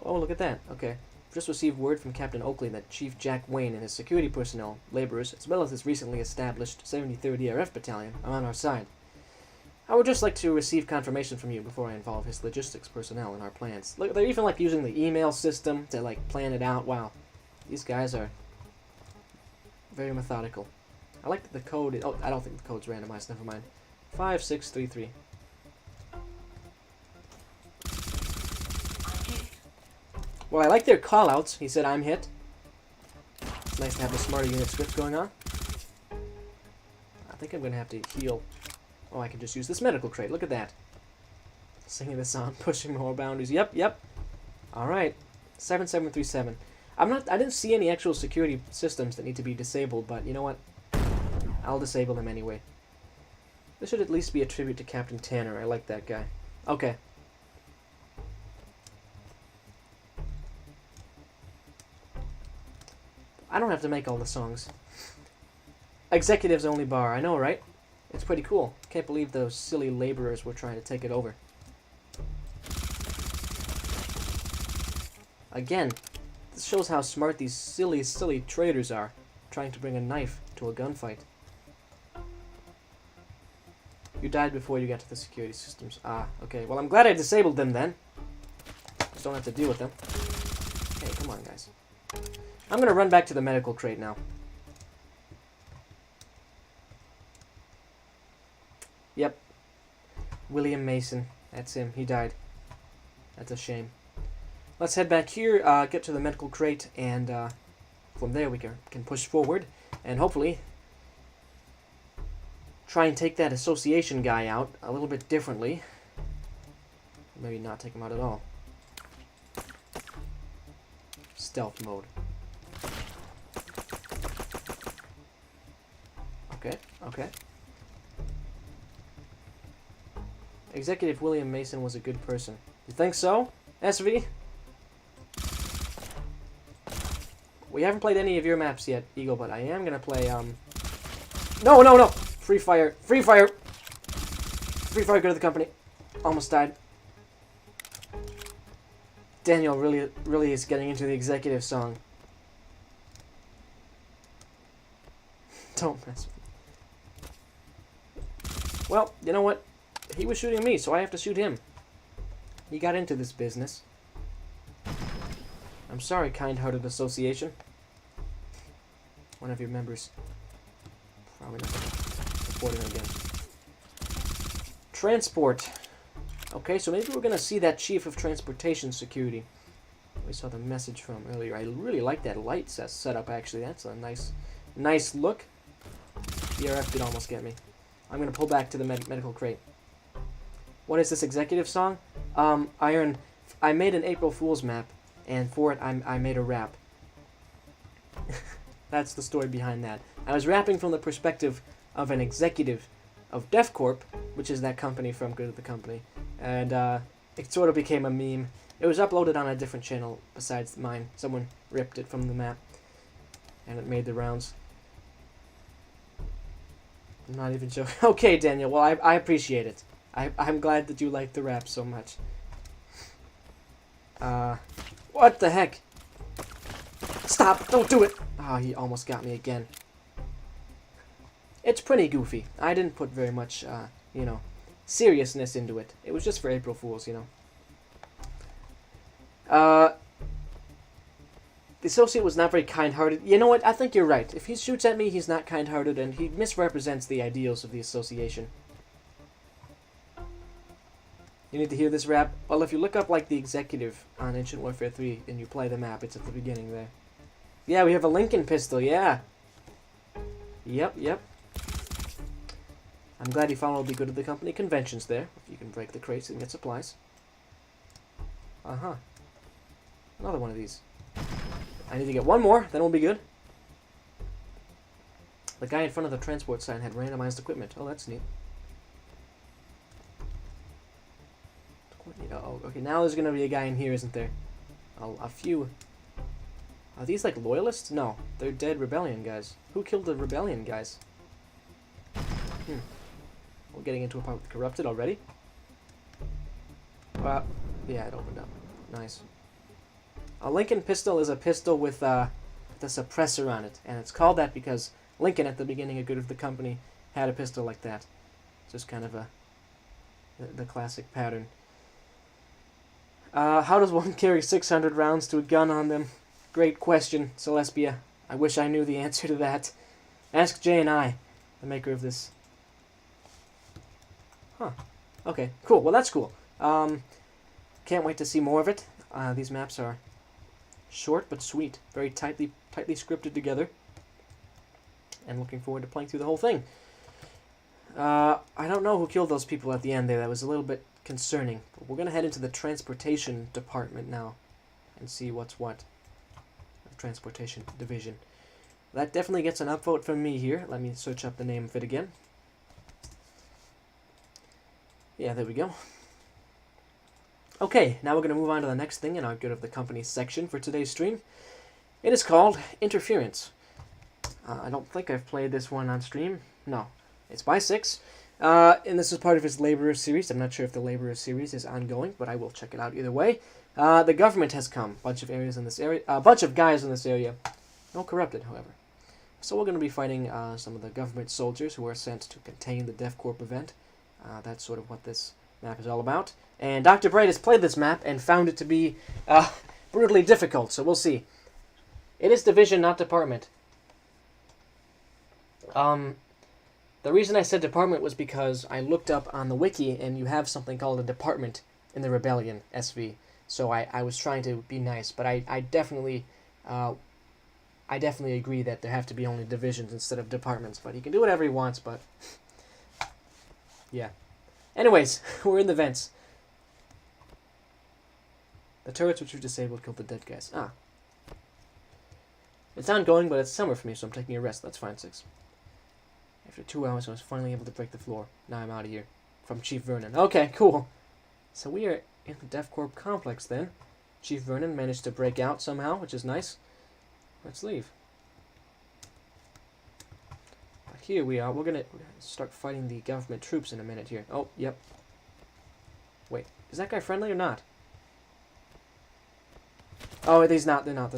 Oh, look at that. Okay. Just received word from Captain Oakley that Chief Jack Wayne and his security personnel, laborers, as well as his recently established 73rd ERF Battalion, are on our side. I would just like to receive confirmation from you before I involve his logistics personnel in our plans. Look, they're even using the email system to plan it out. Wow. These guys are very methodical. I like that the code. Oh, I don't think the code's randomized. Never mind. 5633. Well, I like their callouts. He said, "I'm hit." It's nice to have the smarter unit script going on. I think I'm gonna have to heal. Oh, I can just use this medical crate. Look at that. Singing the song, pushing more boundaries. Yep. All right. 7737. I didn't see any actual security systems that need to be disabled, but you know what? I'll disable them anyway. This should at least be a tribute to Captain Tanner. I like that guy. Okay. I don't have to make all the songs. Executives only bar. I know, right? It's pretty cool. Can't believe those silly laborers were trying to take it over. Again, this shows how smart these silly traitors are, trying to bring a knife to a gunfight. You died before you got to the security systems. Ah, okay. Well, I'm glad I disabled them then. Just don't have to deal with them. Hey, come on, guys. I'm gonna run back to the medical crate now. Yep. William Mason. That's him. He died. That's a shame. Let's head back here, get to the medical crate, and from there we can push forward and hopefully try and take that association guy out a little bit differently. Maybe not take him out at all. Stealth mode. Okay. Executive William Mason was a good person. You think so, SV? We haven't played any of your maps yet, Eagle, but I am gonna play, No! Free fire! Free fire, go to the company. Almost died. Daniel really is getting into the executive song. Don't mess with me. Well, you know what? He was shooting me, so I have to shoot him. He got into this business. I'm sorry, kind-hearted association. One of your members. Probably not supporting again. Transport. Okay, so maybe we're going to see that Chief of Transportation Security. We saw the message from earlier. I really like that light setup, actually. That's a nice look. BRF did almost get me. I'm going to pull back to the medical crate. What is this executive song? Iron. I made an April Fool's map, and for it, I made a rap. That's the story behind that. I was rapping from the perspective of an executive of Def Corp, which is that company from Good of the Company, and it sort of became a meme. It was uploaded on a different channel besides mine. Someone ripped it from the map, and it made the rounds. I'm not even joking. Okay, Daniel, well, I appreciate it. I'm glad that you like the rap so much. What the heck? Stop! Don't do it! Oh, he almost got me again. It's pretty goofy. I didn't put very much, you know, seriousness into it. It was just for April Fools, you know. The associate was not very kind-hearted. You know what? I think you're right. If he shoots at me, he's not kind-hearted, and he misrepresents the ideals of the association. You need to hear this rap? Well, if you look up, like, the executive on Ancient Warfare 3 and you play the map, it's at the beginning there. Yeah, we have a Lincoln pistol, yeah. Yep. I'm glad you followed the Good of the Company conventions there. You can break the crates and get supplies. Uh-huh. Another one of these. I need to get one more, then we'll be good. The guy in front of the transport sign had randomized equipment. Oh, that's neat. Oh, okay, now there's gonna be a guy in here, isn't there? A few. Are these like loyalists? No, they're dead rebellion guys. Who killed the rebellion guys? We're getting into a part with corrupted already. Well, yeah, it opened up. Nice. A Lincoln pistol is a pistol with the suppressor on it, and it's called that because Lincoln, at the beginning of Good of the Company, had a pistol like that. Just kind of the classic pattern. How does one carry 600 rounds to a gun on them? Great question, Celespia. I wish I knew the answer to that. Ask J&I, the maker of this. Huh. Okay, cool. Well, that's cool. Can't wait to see more of it. These maps are short but sweet. Very tightly scripted together. And looking forward to playing through the whole thing. I don't know who killed those people at the end there. That was a little bit concerning. But we're going to head into the transportation department now and see what's what. The transportation division. That definitely gets an upvote from me here. Let me search up the name of it again. Yeah, there we go. Okay, now we're going to move on to the next thing in our Good of the Company section for today's stream. It is called Interference. I don't think I've played this one on stream. No. It's by Six. And this is part of his Laborer series. I'm not sure if the Laborer series is ongoing, but I will check it out either way. The government has come. Bunch of areas in this area. A bunch of guys in this area. No corrupted, however. So we're going to be fighting some of the government soldiers who are sent to contain the Def Corp event. That's sort of what this map is all about. And Dr. Bright has played this map and found it to be brutally difficult, so we'll see. It is division, not department. The reason I said department was because I looked up on the wiki, and you have something called a department in the Rebellion SV. So I was trying to be nice, but I definitely agree that there have to be only divisions instead of departments. But he can do whatever he wants, but yeah. Anyways, we're in the vents. The turrets which we disabled killed the dead guys. Ah. It's ongoing, but it's summer for me, so I'm taking a rest. That's fine, Six. After 2 hours, I was finally able to break the floor. Now I'm out of here. From Chief Vernon. Okay, cool. So we are in the Def Corp complex then. Chief Vernon managed to break out somehow, which is nice. Let's leave. But here we are. We're gonna start fighting the government troops in a minute here. Oh, yep. Wait, is that guy friendly or not? Oh, he's not. They're not.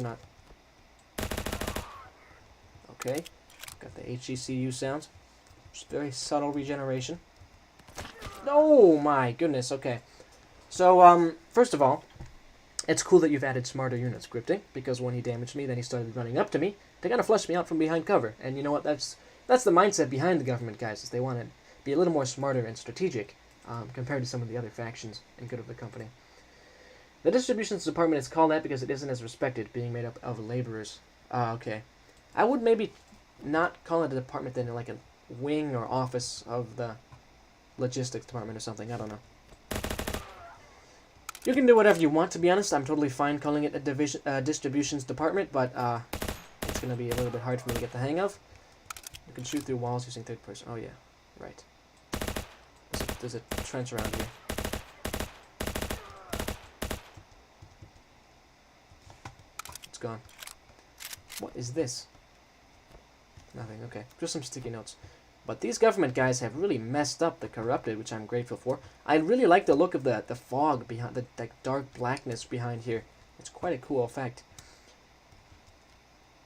Okay. Got the HECU sounds. Just very subtle regeneration. Oh my goodness, okay. So, first of all, it's cool that you've added smarter unit scripting, because when he damaged me, then he started running up to me to kind of flush me out from behind cover. And you know what, that's the mindset behind the government, guys, is they want to be a little more smarter and strategic compared to some of the other factions in Good of the Company. The distributions department is called that because it isn't as respected, being made up of laborers. Okay. I would maybe not call it a department then, like a wing or office of the logistics department or something. I don't know. You can do whatever you want, to be honest. I'm totally fine calling it a distributions department, but it's going to be a little bit hard for me to get the hang of. You can shoot through walls using third person. Oh, yeah. Right. There's a trench around here. It's gone. What is this? Nothing. Okay. Just some sticky notes. But these government guys have really messed up the corrupted, which I'm grateful for. I really like the look of the fog behind, the dark blackness behind here. It's quite a cool effect.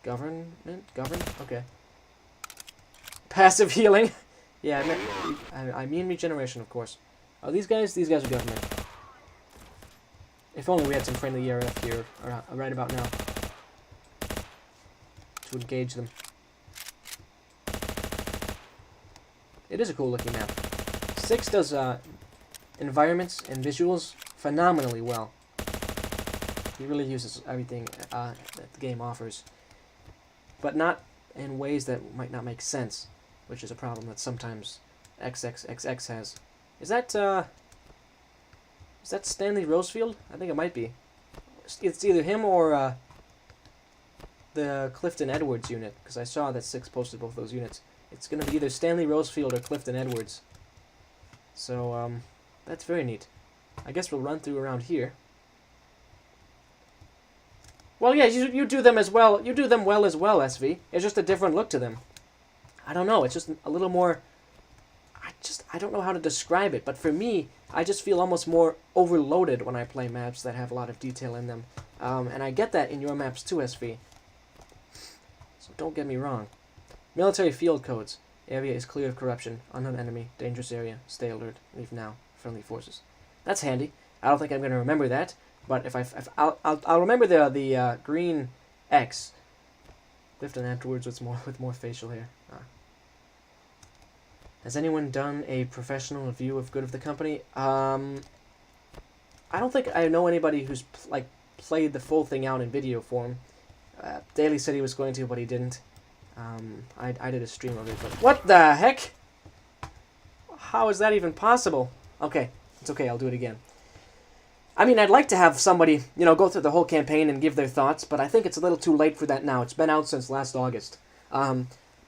Govern? Okay. Passive healing. Yeah, I mean regeneration, of course. Oh, these guys are government. If only we had some friendly ERF here, right about now, to engage them. It is a cool looking map. 6 does environments and visuals phenomenally well. He really uses everything that the game offers, but not in ways that might not make sense, which is a problem that sometimes XXXX has. Is that Stanley Rosefield? I think it might be. It's either him or the Clifton Edwards unit, because I saw that 6 posted both those units. It's going to be either Stanley Rosefield or Clifton Edwards. So, that's very neat. I guess we'll run through around here. Well, yeah, you do them as well. You do them well as well, SV. It's just a different look to them. I don't know. It's just a little more... I don't know how to describe it, but for me, I just feel almost more overloaded when I play maps that have a lot of detail in them. And I get that in your maps too, SV. So don't get me wrong. Military field codes. Area is clear of corruption. Unknown enemy. Dangerous area. Stay alert. Leave now. Friendly forces. That's handy. I don't think I'm going to remember that, but if I'll remember the green X. Clifton afterwards with more facial hair. Has anyone done a professional review of Good of the Company? I don't think I know anybody who's played the full thing out in video form. Daly said he was going to, but he didn't. I did a stream of it, but what the heck? How is that even possible? Okay, it's okay, I'll do it again. I mean, I'd like to have somebody, go through the whole campaign and give their thoughts, but I think it's a little too late for that now. It's been out since last August.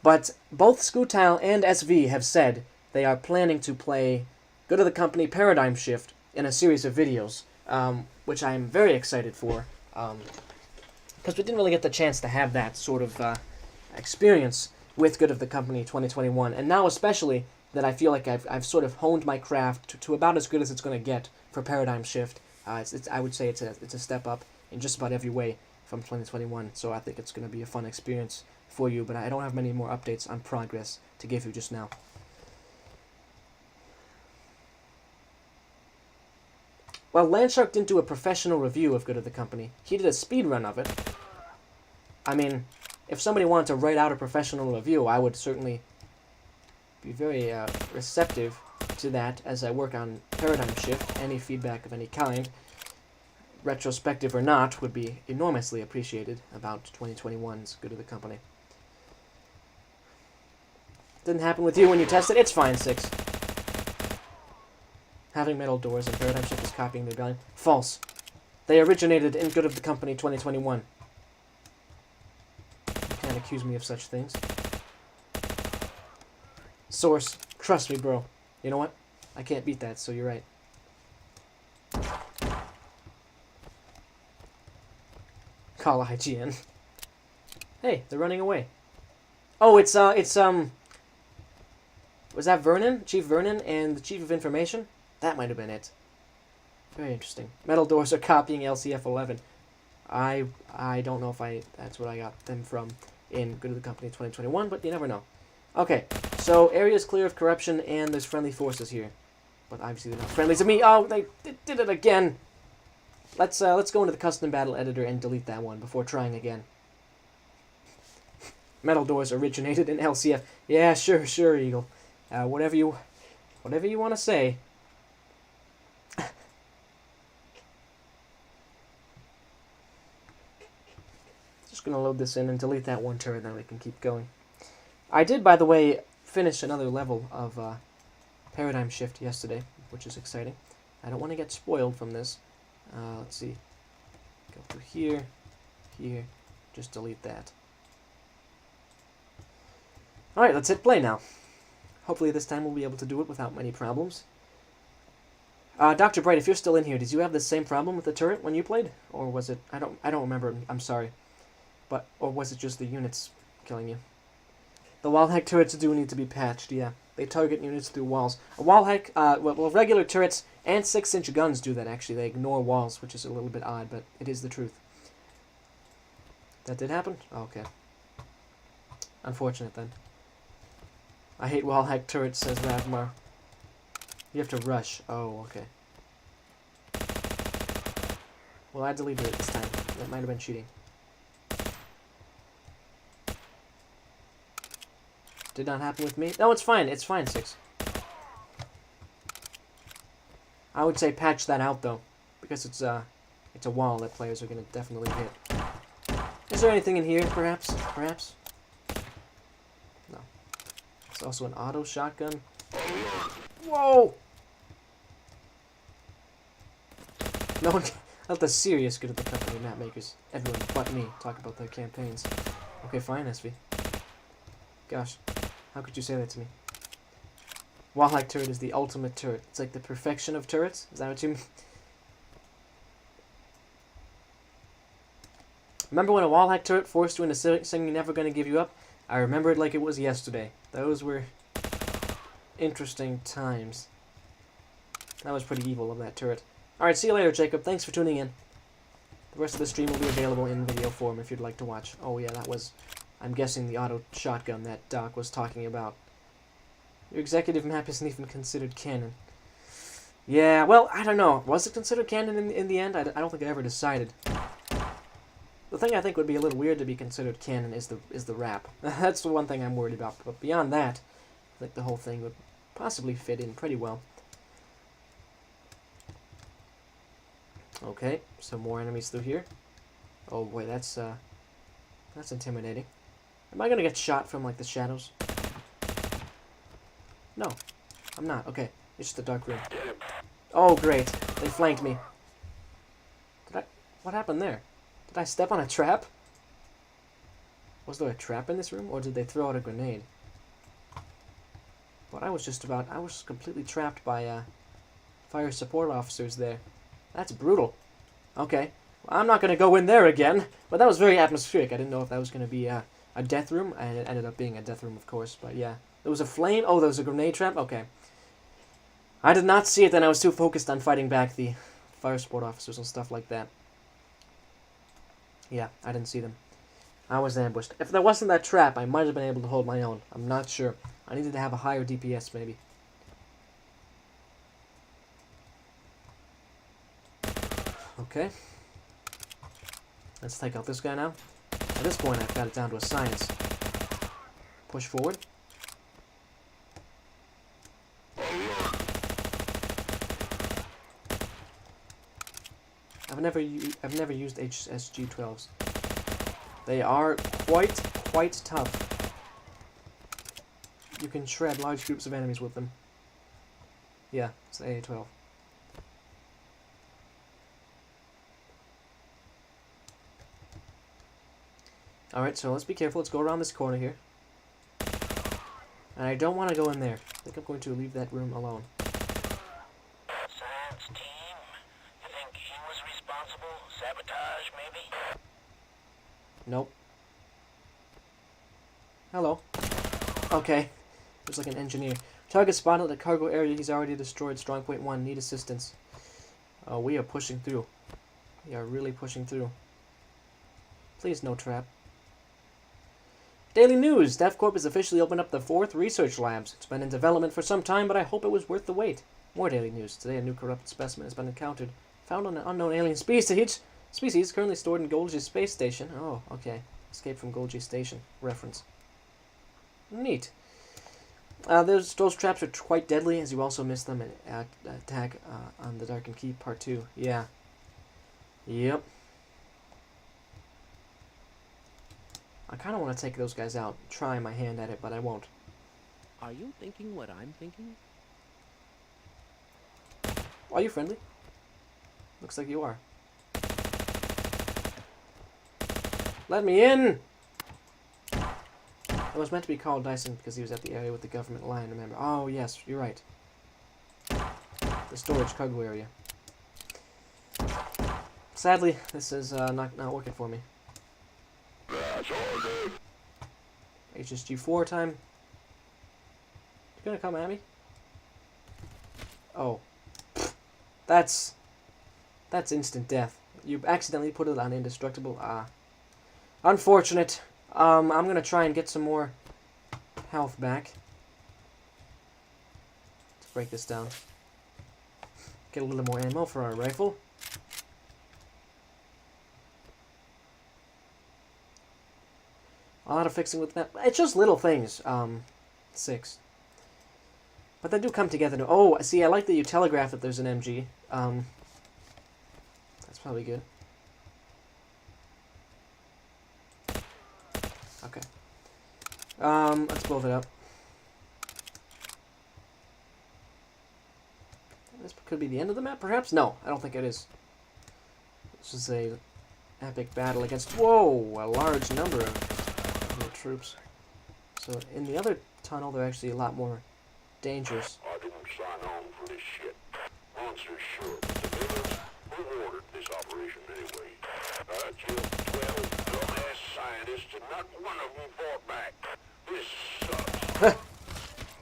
But both Scutile and SV have said they are planning to play Good of the Company Paradigm Shift in a series of videos, which I'm very excited for, because we didn't really get the chance to have that sort of experience with Good of the Company 2021, and now especially that I feel like I've sort of honed my craft to about as good as it's going to get for Paradigm Shift. I would say it's a step up in just about every way from 2021, so I think it's going to be a fun experience for you, but I don't have many more updates on progress to give you just now. Well, Landshark didn't do a professional review of Good of the Company. He did a speed run of it. I mean, if somebody wanted to write out a professional review, I would certainly be very receptive to that as I work on Paradigm Shift. Any feedback of any kind, retrospective or not, would be enormously appreciated about 2021's Good of the Company. Didn't happen with you when you tested. It's fine, 6. Having metal doors and Paradigm Shift is copying the rebellion. False. They originated in Good of the Company 2021. You can't accuse me of such things. Source. Trust me, bro. You know what? I can't beat that, so you're right. Call IGN. Hey, they're running away. Oh, it's was that Vernon? Chief Vernon and the Chief of Information? That might have been it. Very interesting. Metal doors are copying LCF 11. I don't know if that's what I got them from. in Good of the Company 2021, but you never know. Okay, so area is clear of corruption, and there's friendly forces here. But obviously they're not friendly to me. Oh, they did it again! Let's go into the custom battle editor and delete that one before trying again. Metal doors originated in LCF. Yeah, sure, Eagle. Whatever you want to say. Just gonna load this in and delete that one turret, then we can keep going. I did, by the way, finish another level of Paradigm Shift yesterday, which is exciting. I don't want to get spoiled from this. Let's see. Go through here, here. Just delete that. Alright, let's hit play now. Hopefully this time we'll be able to do it without many problems. Dr. Bright, if you're still in here, did you have the same problem with the turret when you played? Or was it... I don't remember, I'm sorry. Or was it just the units killing you? The wall hack turrets do need to be patched, yeah. They target units through walls. A wall hack, well, regular turrets and 6-inch guns do that, actually. They ignore walls, which is a little bit odd, but it is the truth. That did happen? Oh, okay. Unfortunate, then. I hate wall hack turrets, says Ravmar. You have to rush. Oh, okay. Well, I deleted it this time. That might have been cheating. Did not happen with me. No, it's fine. It's fine, 6. I would say patch that out, though. Because it's a wall that players are going to definitely hit. Is there anything in here, perhaps? Perhaps? No. It's also an auto shotgun. Whoa! No one... Let the serious Good of the Company map makers, everyone but me, talk about their campaigns. Okay, fine, SV. Gosh, how could you say that to me? Wallhack turret is the ultimate turret. It's like the perfection of turrets? Is that what you mean? Remember when a wallhack turret forced you into singing Never Gonna Give You Up? I remember it like it was yesterday. Those were interesting times. That was pretty evil of that turret. Alright, see you later, Jacob. Thanks for tuning in. The rest of the stream will be available in video form if you'd like to watch. Oh yeah, that was, I'm guessing, the auto shotgun that Doc was talking about. Your executive map isn't even considered canon. Yeah, well, I don't know. Was it considered canon in the end? I don't think I ever decided. The thing I think would be a little weird to be considered canon is the rap. That's the one thing I'm worried about. But beyond that, I think the whole thing would possibly fit in pretty well. Okay, some more enemies through here. Oh boy, that's intimidating. Am I gonna get shot from, like, the shadows? No, I'm not. Okay, it's just a dark room. Oh, great. They flanked me. What happened there? Did I step on a trap? Was there a trap in this room, or did they throw out a grenade? But I was completely trapped by, fire support officers there. That's brutal. Okay. Well, I'm not going to go in there again. But that was very atmospheric. I didn't know if that was going to be a death room. And it ended up being a death room, of course. But yeah. There was a flame. Oh, there was a grenade trap? Okay. I did not see it then. I was too focused on fighting back the fire support officers and stuff like that. Yeah, I didn't see them. I was ambushed. If there wasn't that trap, I might have been able to hold my own. I'm not sure. I needed to have a higher DPS, maybe. Okay. Let's take out this guy now. At this point, I've got it down to a science. Push forward. I've never used HSG-12s. They are quite tough. You can shred large groups of enemies with them. Yeah, it's the AA-12. Alright, so let's be careful. Let's go around this corner here. And I don't want to go in there. I think I'm going to leave that room alone. Science team? You think he was responsible? Sabotage, maybe? Nope. Hello. Okay. Looks like an engineer. Target spotted at the cargo area. He's already destroyed. Strong point 1. Need assistance. Oh, we are pushing through. We are really pushing through. Please, no trap. Daily News. DevCorp has officially opened up the 4th research labs. It's been in development for some time, but I hope it was worth the wait. More Daily News. Today, a new corrupted specimen has been encountered. Found on an unknown alien species. Currently stored in Golgi Space Station. Oh, okay. Escape from Golgi Station. Reference. Neat. Those traps are quite deadly, as you also miss them in Attack on the Darkened Keep Part 2. Yeah. Yep. I kind of want to take those guys out, try my hand at it, but I won't. Are you thinking what I'm thinking? Are you friendly? Looks like you are. Let me in! It was meant to be Carl Dyson because he was at the area with the government line, remember? Oh, yes, you're right. The storage cargo area. Sadly, this is not working for me. HSG4 time. You gonna come at me? Oh. That's instant death. You accidentally put it on indestructible. Unfortunate. I'm gonna try and get some more health back. Let's break this down. Get a little more ammo for our rifle. A lot of fixing with that. It's just little things. 6. But they do come together. Oh, see, I like that you telegraph that there's an MG. That's probably good. Okay. Let's blow that up. This could be the end of the map, perhaps? No, I don't think it is. This is a epic battle against, whoa, a large number of troops. So in the other tunnel, they're actually a lot more dangerous. I didn't sign on for this shit. Monster's sure. Who ordered this operation anyway? I killed 12 dumbass scientists and not one of them fought back. This sucks.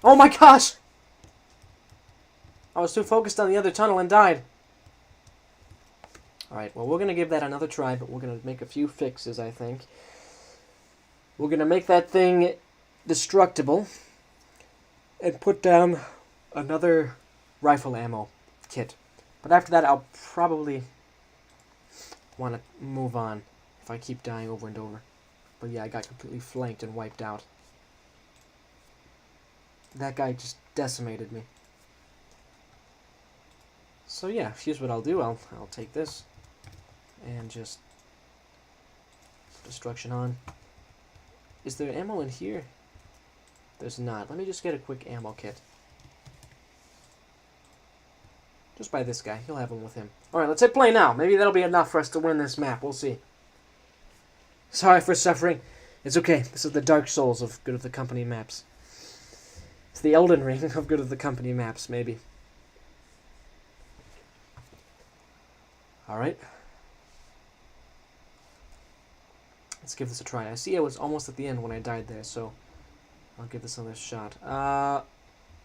Oh my gosh! I was too focused on the other tunnel and died. Alright, well, we're going to give that another try, but we're going to make a few fixes, I think. We're going to make that thing destructible and put down another rifle ammo kit. But after that, I'll probably want to move on if I keep dying over and over. But yeah, I got completely flanked and wiped out. That guy just decimated me. So yeah, here's what I'll do. I'll take this and just destruction on. Is there ammo in here? There's not. Let me just get a quick ammo kit. Just by this guy. He'll have one with him. Alright, let's hit play now. Maybe that'll be enough for us to win this map. We'll see. Sorry for suffering. It's okay. This is the Dark Souls of Good of the Company maps. It's the Elden Ring of Good of the Company maps, maybe. Alright. Let's give this a try. I see I was almost at the end when I died there, so I'll give this another shot. I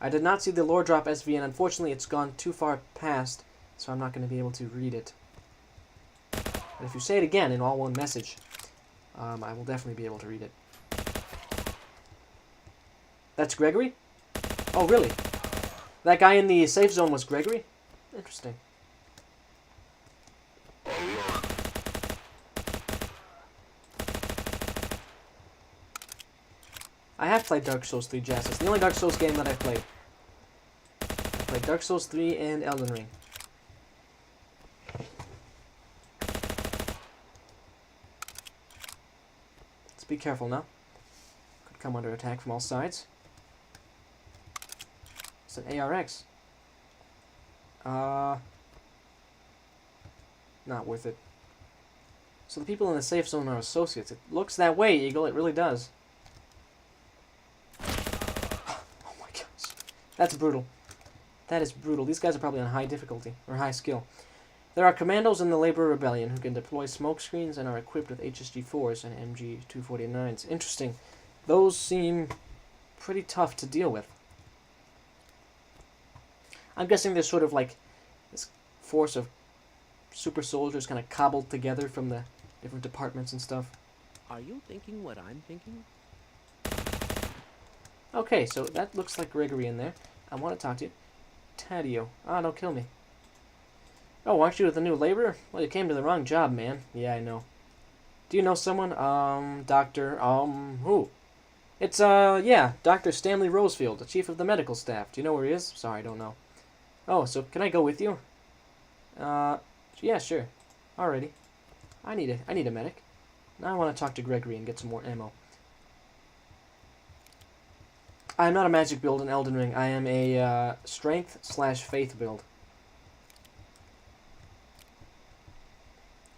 did not see the lore drop SVN. Unfortunately, it's gone too far past, so I'm not going to be able to read it. But if you say it again in all one message, I will definitely be able to read it. That's Gregory? Oh, really? That guy in the safe zone was Gregory? Interesting. I have played Dark Souls 3, Jazz. It's the only Dark Souls game that I've played. I played Dark Souls 3 and Elden Ring. Let's be careful now. Could come under attack from all sides. It's an ARX. Not worth it. So the people in the safe zone are associates. It looks that way, Eagle. It really does. Oh my gosh. That's brutal. That is brutal. These guys are probably on high difficulty, or high skill. There are commandos in the Labor Rebellion who can deploy smoke screens and are equipped with HSG-4s and MG-249s. Interesting. Those seem pretty tough to deal with. I'm guessing there's sort of like this force of super soldiers kind of cobbled together from the different departments and stuff. Are you thinking what I'm thinking? Okay, so that looks like Gregory in there. I want to talk to you. Taddeo. Ah, don't kill me. Oh, aren't you the new laborer? Well, you came to the wrong job, man. Yeah, I know. Do you know someone? Doctor, who? It's, yeah, Dr. Stanley Rosefield, the chief of the medical staff. Do you know where he is? Sorry, I don't know. Oh, so can I go with you? Yeah, sure. Alrighty. I need a medic. Now I want to talk to Gregory and get some more ammo. I'm not a magic build in Elden Ring. I am a, strength/faith build.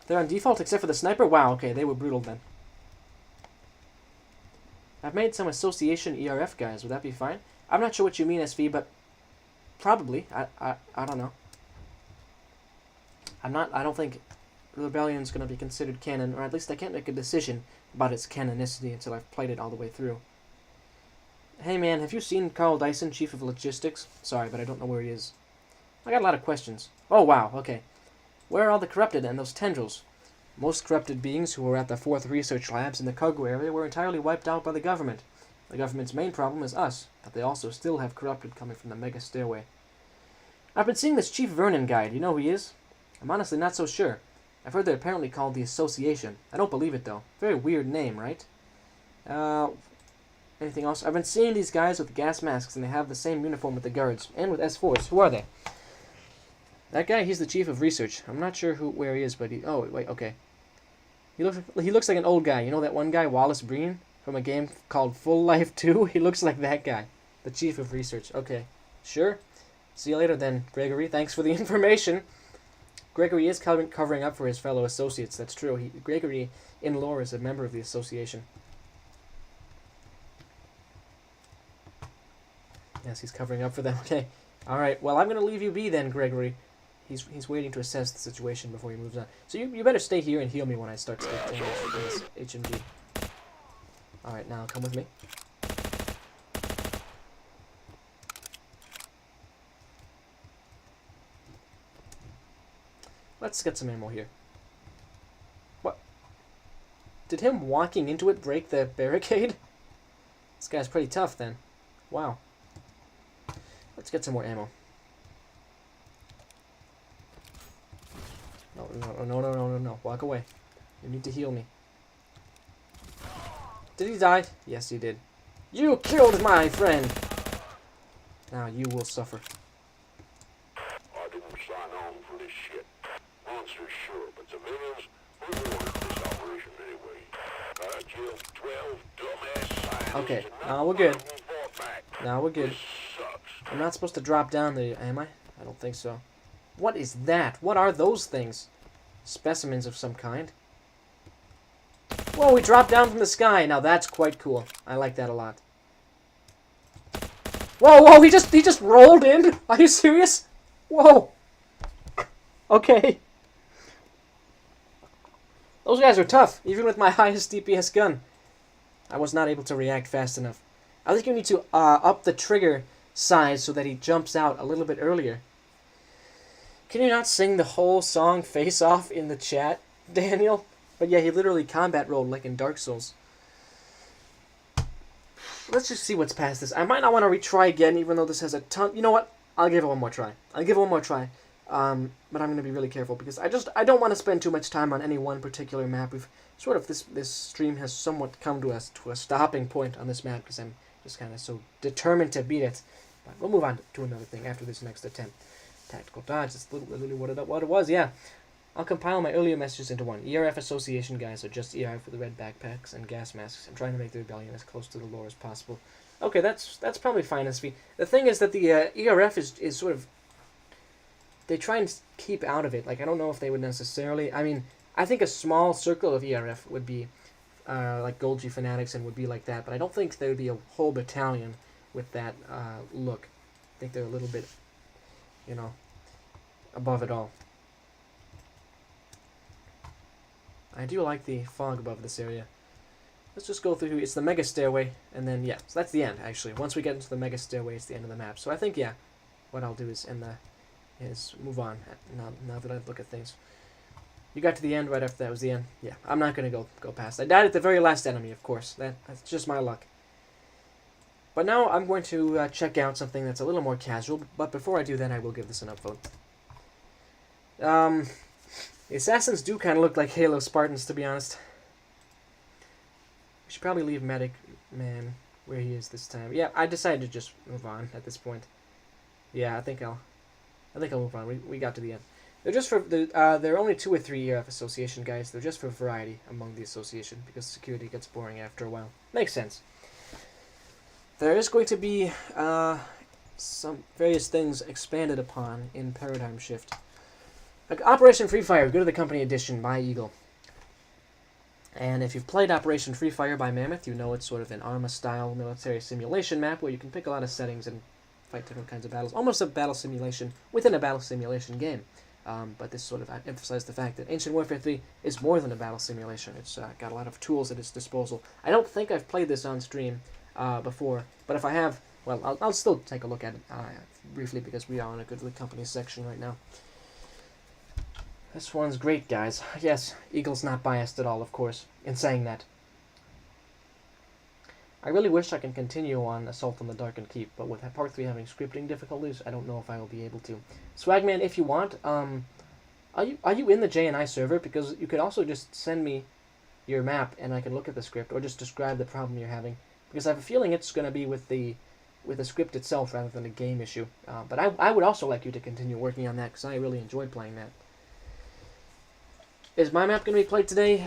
They're on default except for the sniper? Wow, okay, they were brutal then. I've made some association ERF guys. Would that be fine? I'm not sure what you mean, SV, but probably. I don't know. I don't think Rebellion's going to be considered canon, or at least I can't make a decision about its canonicity until I've played it all the way through. Hey man, have you seen Carl Dyson, Chief of Logistics? Sorry, but I don't know where he is. I got a lot of questions. Oh wow, okay. Where are all the corrupted and those tendrils? Most corrupted beings who were at the 4th Research Labs in the cargo area were entirely wiped out by the government. The government's main problem is us, but they also still have corrupted coming from the Mega Stairway. I've been seeing this Chief Vernon guy. Do you know who he is? I'm honestly not so sure. I've heard they're apparently called the Association. I don't believe it, though. Very weird name, right? Anything else? I've been seeing these guys with gas masks, and they have the same uniform with the guards, and with S4s. Who are they? That guy, he's the Chief of Research. I'm not sure where he is, but he... Oh, wait, okay. He looks like an old guy. You know that one guy, Wallace Breen, from a game called Full Life 2? He looks like that guy. The Chief of Research. Okay. Sure. See you later then, Gregory. Thanks for the information. Gregory is covering up for his fellow associates. That's true. Gregory, in lore, is a member of the association. Yes, he's covering up for them. Okay. Alright, well, I'm going to leave you be then, Gregory. He's waiting to assess the situation before he moves on. So you better stay here and heal me when I start to take damage from this HMG. Alright, now come with me. Let's get some ammo here. What? Did him walking into it break the barricade? This guy's pretty tough then. Wow. Let's get some more ammo. No. Walk away. You need to heal me. Did he die? Yes, he did. You killed my friend! Now you will suffer. I didn't sign on for this shit. Monsters, sure, but civilians, we ordered this operation anyway. I killed 12 dumbass scientists. Okay, now we're good. Now we're good. This sucks. I'm not supposed to drop down there, am I? I don't think so. What is that? What are those things? Specimens of some kind. Whoa, we dropped down from the sky. Now that's quite cool. I like that a lot. Whoa, he just rolled in? Are you serious? Whoa. Okay. Those guys are tough, even with my highest DPS gun. I was not able to react fast enough. I think you need to up the trigger size so that he jumps out a little bit earlier. Can you not sing the whole song Face Off in the chat, Daniel? But yeah, he literally combat rolled like in Dark Souls. Let's just see what's past this. I might not want to retry again, even though this has a ton... You know what? I'll give it one more try. But I'm going to be really careful, because I don't want to spend too much time on any one particular map. We've sort of... This stream has somewhat come to a stopping point on this map, because I'm just kind of so determined to beat it. But we'll move on to another thing after this next attempt. Tactical dodge, that's literally what it was, yeah. I'll compile my earlier messages into one. ERF Association guys are just ER for the red backpacks and gas masks. I'm trying to make the rebellion as close to the lore as possible. Okay, that's probably fine, SV. The thing is that the ERF is sort of... They try and keep out of it. Like, I don't know if they would necessarily... I mean, I think a small circle of ERF would be like Golgi Fanatics and would be like that, but I don't think there would be a whole battalion with that look. I think they're a little bit... you know, above it all. I do like the fog above this area. Let's just go through. It's the Mega Stairway, and then, yeah, so that's the end, actually. Once we get into the Mega Stairway, it's the end of the map. So I think, yeah, what I'll do is move on, now that I look at things. You got to the end right after that was the end? Yeah, I'm not going to go past. I died at the very last enemy, of course. That's just my luck. But now I'm going to check out something that's a little more casual, but before I do that, I will give this an upvote. The assassins do kind of look like Halo Spartans, to be honest. We should probably leave Medic Man where he is this time. Yeah, I decided to just move on at this point. Yeah, I think I'll move on. We got to the end. They're just for there are only 2 or 3 ERF association guys. They're just for variety among the association because security gets boring after a while. Makes sense. There is going to be some various things expanded upon in Paradigm Shift. Like Operation Free Fire, go to the Company Edition by Eagle. And if you've played Operation Free Fire by Mammoth, you know it's sort of an ARMA-style military simulation map where you can pick a lot of settings and fight different kinds of battles. Almost a battle simulation within a battle simulation game. But this sort of emphasized the fact that Ancient Warfare 3 is more than a battle simulation. It's got a lot of tools at its disposal. I don't think I've played this on stream before, but if I have, well, I'll still take a look at it briefly because we are on a Good Company section right now. This one's great, guys. Yes, Eagle's not biased at all, of course, in saying that. I really wish I can continue on Assault on the Darkened Keep, but with Part 3 having scripting difficulties, I don't know if I will be able to. Swagman, if you want, are you in the JNI server? Because you could also just send me your map and I can look at the script, or just describe the problem you're having. Because I have a feeling it's going to be with the script itself rather than a game issue. But I would also like you to continue working on that because I really enjoyed playing that. Is my map going to be played today?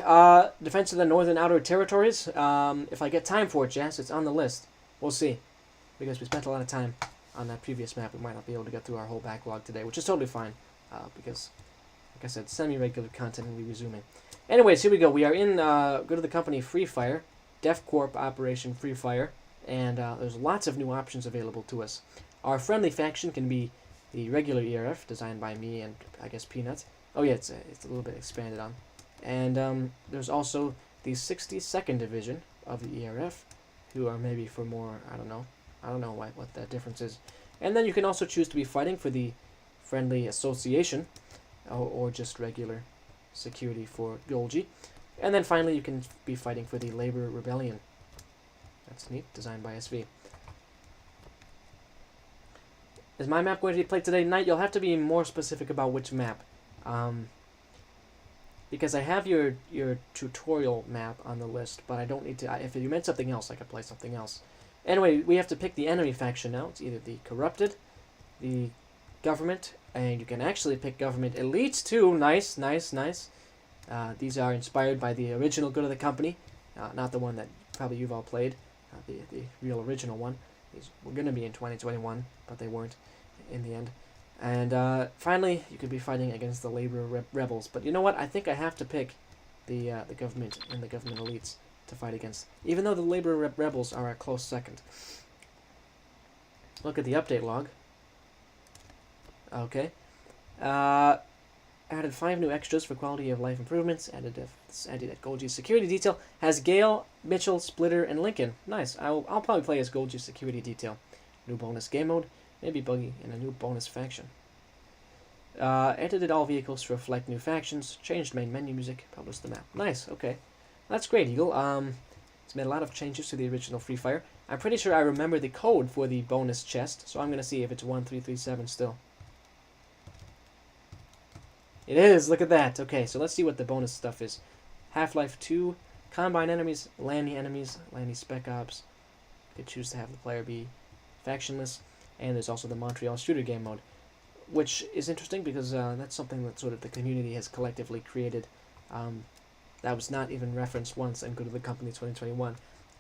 Defense of the Northern Outer Territories. If I get time for it, Jess, it's on the list. We'll see. Because we spent a lot of time on that previous map. We might not be able to get through our whole backlog today, which is totally fine. Because, like I said, semi-regular content will be resuming. Anyways, here we go. We are in, go to the company Free Fire. Def Corp Operation Free Fire. And there's lots of new options available to us. Our friendly faction can be the regular ERF, designed by me and, I guess, Peanut. Oh yeah, it's a little bit expanded on. And there's also the 62nd Division of the ERF, who are maybe for more, I don't know what that difference is. And then you can also choose to be fighting for the Friendly Association, or just regular security for Golgi. And then finally you can be fighting for the Labor Rebellion. That's neat, designed by SV. Is my map going to be played today night? You'll have to be more specific about which map. Because I have your tutorial map on the list, but I don't need to. If you meant something else, I could play something else. Anyway, we have to pick the enemy faction now. It's either the Corrupted, the Government, and you can actually pick Government Elites too. Nice, nice, nice. These are inspired by the original Good of the Company, not the one that probably you've all played, the real original one. These were going to be in 2021, but they weren't in the end. And finally, you could be fighting against the Labor Rebels. But you know what? I think I have to pick the Government and the Government Elites to fight against, even though the Labor Rebels are a close second. Look at the update log. Okay. Added 5 new extras for quality of life improvements. Added that Golgi security detail. Has Gale, Mitchell, Splitter, and Lincoln. Nice. I'll probably play as Golgi security detail. New bonus game mode. Maybe Buggy in a new bonus faction. Edited all vehicles to reflect new factions. Changed main menu music. Published the map. Nice. Okay. That's great, Eagle. It's made a lot of changes to the original Free Fire. I'm pretty sure I remember the code for the bonus chest, so I'm going to see if it's 1337 still. It is! Look at that! Okay, so let's see what the bonus stuff is. Half-Life 2, Combine enemies, Lanny Spec Ops. You could choose to have the player be factionless. And there's also the Montreal Shooter game mode, which is interesting because that's something that sort of the community has collectively created. That was not even referenced once in Good of the Company 2021.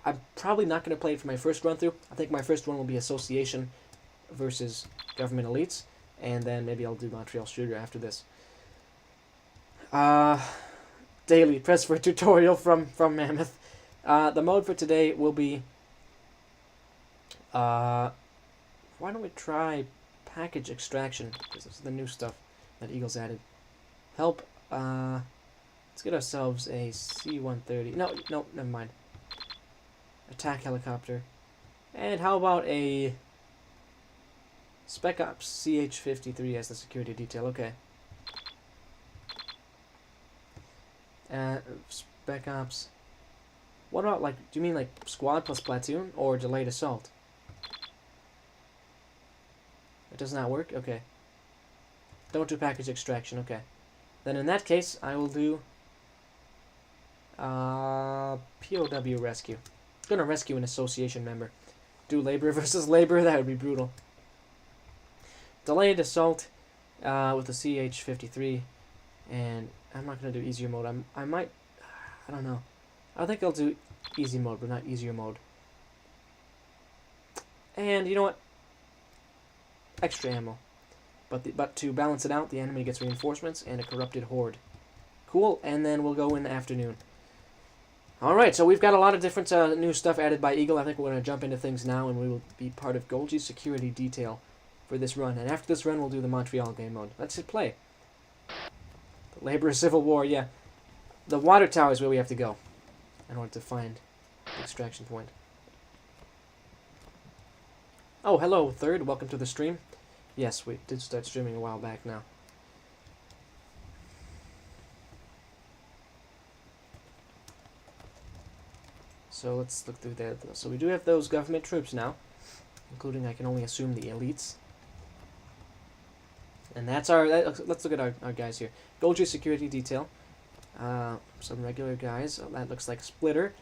I'm probably not going to play it for my first run-through. I think my first one will be Association versus Government Elites, and then maybe I'll do Montreal Shooter after this. Daily, press for a tutorial from Mammoth. The mode for today will be... why don't we try package extraction, because this is the new stuff that Eagle's added. Help, let's get ourselves a C-130. No, never mind. Attack helicopter. And how about a Spec Ops CH-53 as the security detail? Okay. Spec Ops. What about, like, do you mean like squad plus platoon or delayed assault? It does not work? Okay. Don't do package extraction, okay. Then in that case, I will do POW rescue. Gonna rescue an association member. Do labor versus labor, that would be brutal. Delayed assault with the CH-53, and I'm not gonna do easier mode. I might, I don't know. I think I'll do easy mode, but not easier mode. And you know what? Extra ammo. But to balance it out, the enemy gets reinforcements and a corrupted horde. Cool, and then we'll go in the afternoon. Alright, so we've got a lot of different new stuff added by Eagle. I think we're going to jump into things now, and we will be part of Golgi's security detail for this run. And after this run, we'll do the Montreal game mode. Let's hit play. The Labor Civil War, yeah. The water tower is where we have to go in order to find the extraction point. Oh, hello, Third. Welcome to the stream. Yes, we did start streaming a while back now. So let's look through there. So we do have those government troops now, including, I can only assume, the elites. And that's our... let's look at our guys here. Golgi security detail. Some regular guys. That looks like Splitter.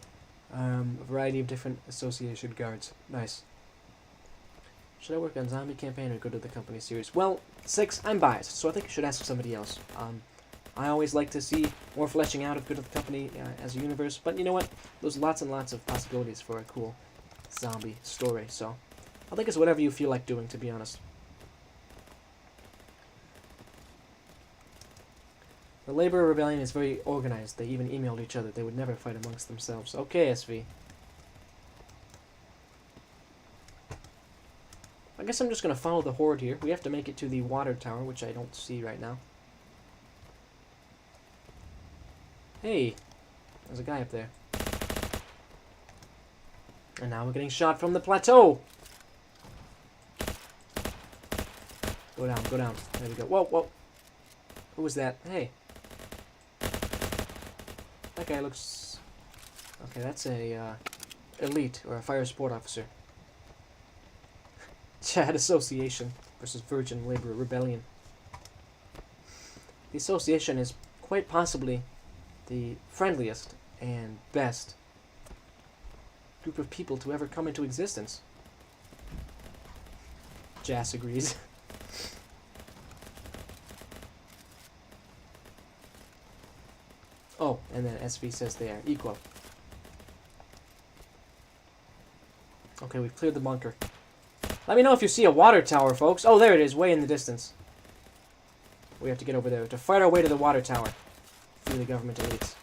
A variety of different association guards. Nice. Should I work on zombie campaign or go to the company series? Well, 6, I'm biased, so I think you should ask somebody else. I always like to see more fleshing out of Good of the Company as a universe, but you know what? There's lots and lots of possibilities for a cool zombie story, so I think it's whatever you feel like doing, to be honest. The Labor Rebellion is very organized. They even emailed each other. They would never fight amongst themselves. Okay, SV. I guess I'm just going to follow the horde here. We have to make it to the water tower, which I don't see right now. Hey, there's a guy up there. And now we're getting shot from the plateau. Go down, go down. There we go. Whoa, whoa. Who was that? Hey. That guy looks... Okay, that's a elite, or a fire support officer. Chad Association versus Virgin Labor Rebellion. The Association is quite possibly the friendliest and best group of people to ever come into existence. Jas agrees. Oh, and then SV says they are equal. Okay, we've cleared the bunker. Let me know if you see a water tower, folks. Oh, there it is, way in the distance. We have to get over there to fight our way to the water tower through the government elites.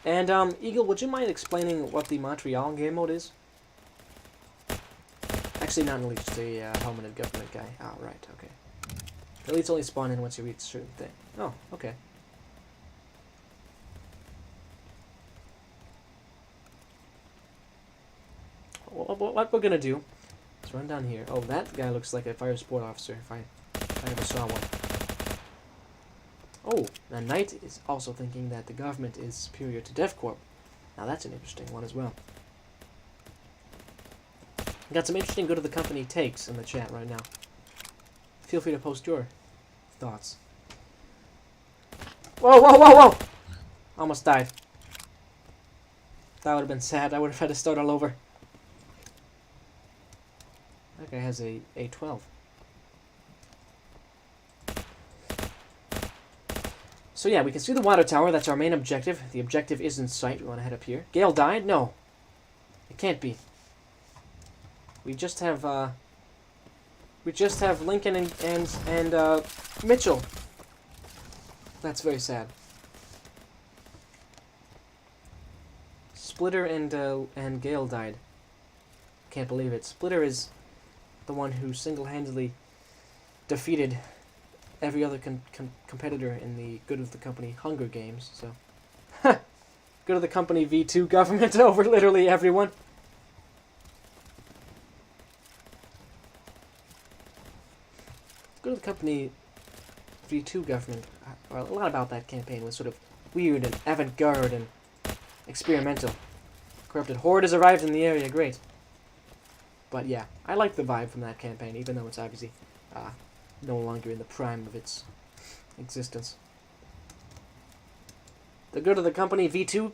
And, Eagle, would you mind explaining what the Montreal game mode is? Actually, not an elite, just a helmeted government guy. Oh, right, okay. Elites only spawn in once you reach a certain thing. Oh, okay. What we're gonna do is run down here. Oh, that guy looks like a fire support officer, if I ever saw one. Oh, the Knight is also thinking that the government is superior to DevCorp. Now that's an interesting one as well. Got some interesting Good of the Company takes in the chat right now. Feel free to post your thoughts. Whoa, whoa, whoa, whoa! Almost died. That would have been sad. I would have had to start all over. That guy has a A12. So yeah, we can see the water tower. That's our main objective. The objective is in sight. We want to head up here. Gale died? No. It can't be. We just have Lincoln and Mitchell. That's very sad. Splitter and Gale died. Can't believe it. Splitter is the one who single-handedly defeated every other competitor in the Good of the Company Hunger Games. So, Good of the Company V2 government over literally everyone. Good of the Company V2 government. Well, a lot about that campaign was sort of weird and avant-garde and experimental. Corrupted horde has arrived in the area. Great. But yeah, I like the vibe from that campaign, even though it's obviously no longer in the prime of its existence. The good of the company V2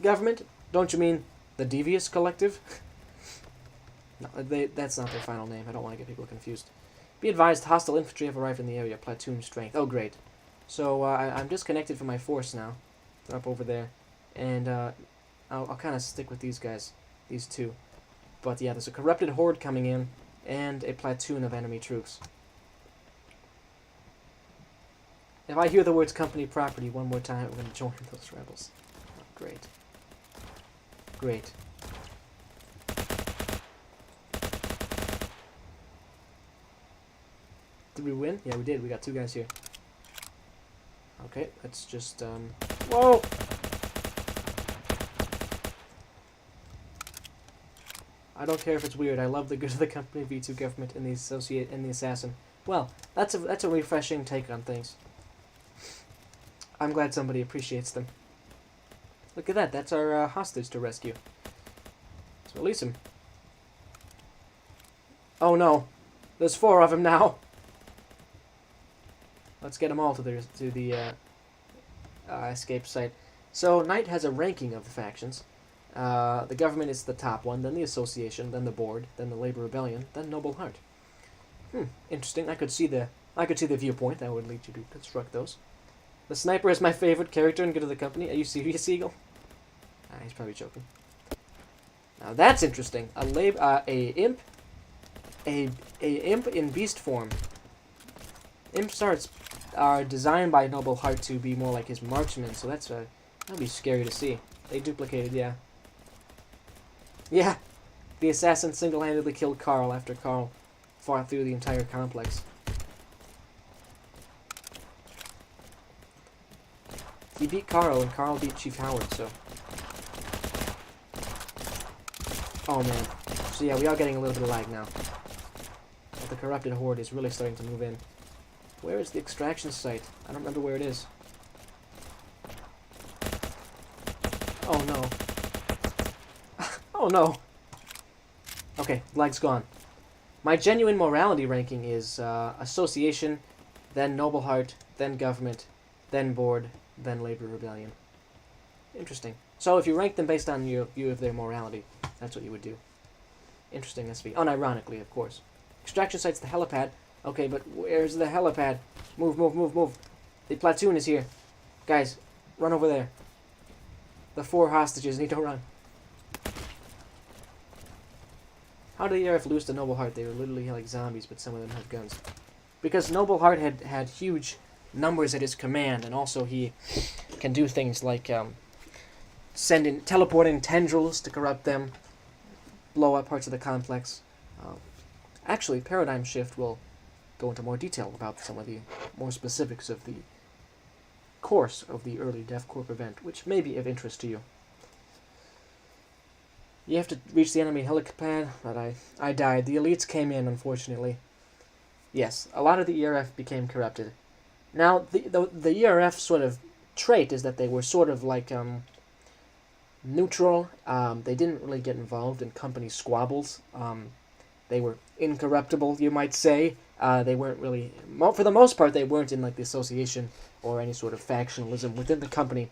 government? Don't you mean the Devious Collective? No, that's not their final name. I don't want to get people confused. Be advised, hostile infantry have arrived in the area. Platoon strength. Oh, great. So I'm disconnected from my force now. They're up over there. And I'll kind of stick with these guys. These two. But yeah, there's a corrupted horde coming in. And a platoon of enemy troops. If I hear the words company property one more time, I'm going to join those rebels. Oh, great. Great. Did we win? Yeah, we did. We got 2 guys here. Okay, let's just, whoa! I don't care if it's weird. I love the good of the company V2 government and the associate and the assassin. Well, that's a refreshing take on things. I'm glad somebody appreciates them. Look at that. That's our hostage to rescue. Let's release him. Oh no, there's 4 of them now. Let's get them all to the escape site. So Knight has a ranking of the factions. The government is the top one, then the association, then the board, then the labor rebellion, then Noble Heart. Interesting. I could see the viewpoint that would lead you to construct those. The sniper is my favorite character and good of the company. Are you serious, Eagle? He's probably joking. Now that's interesting. A imp in beast form. Imps are designed by Noble Heart to be more like his marksmen, so that'd be scary to see. They duplicated, yeah. Yeah, the assassin single-handedly killed Carl after Carl fought through the entire complex. He beat Carl, and Carl beat Chief Howard, so... Oh, man. So yeah, we are getting a little bit of lag now. But the corrupted horde is really starting to move in. Where is the extraction site? I don't remember where it is. Oh, no. Oh, no. Okay, lag's gone. My genuine morality ranking is association, then Noble Heart, then government, then board, then labor rebellion. Interesting. So if you rank them based on your view of their morality, that's what you would do. Interesting, SV. Unironically, of course. Extraction site's the helipad. Okay, but where's the helipad? Move, move, move, move. The platoon is here. Guys, run over there. The 4 hostages need to run. How did the ERF lose to Noble Heart? They were literally like zombies, but some of them had guns. Because Noble Heart had huge numbers at his command, and also he can do things like teleporting tendrils to corrupt them, blow up parts of the complex. Actually, Paradigm Shift will go into more detail about some of the more specifics of the course of the early Death Corp event, which may be of interest to you. You have to reach the enemy helipad, but I died. The elites came in, unfortunately. Yes, a lot of the ERF became corrupted. Now, the ERF sort of trait is that they were sort of like neutral. They didn't really get involved in company squabbles. They were incorruptible, you might say. They weren't really, for the most part, they weren't in like the association or any sort of factionalism within the company.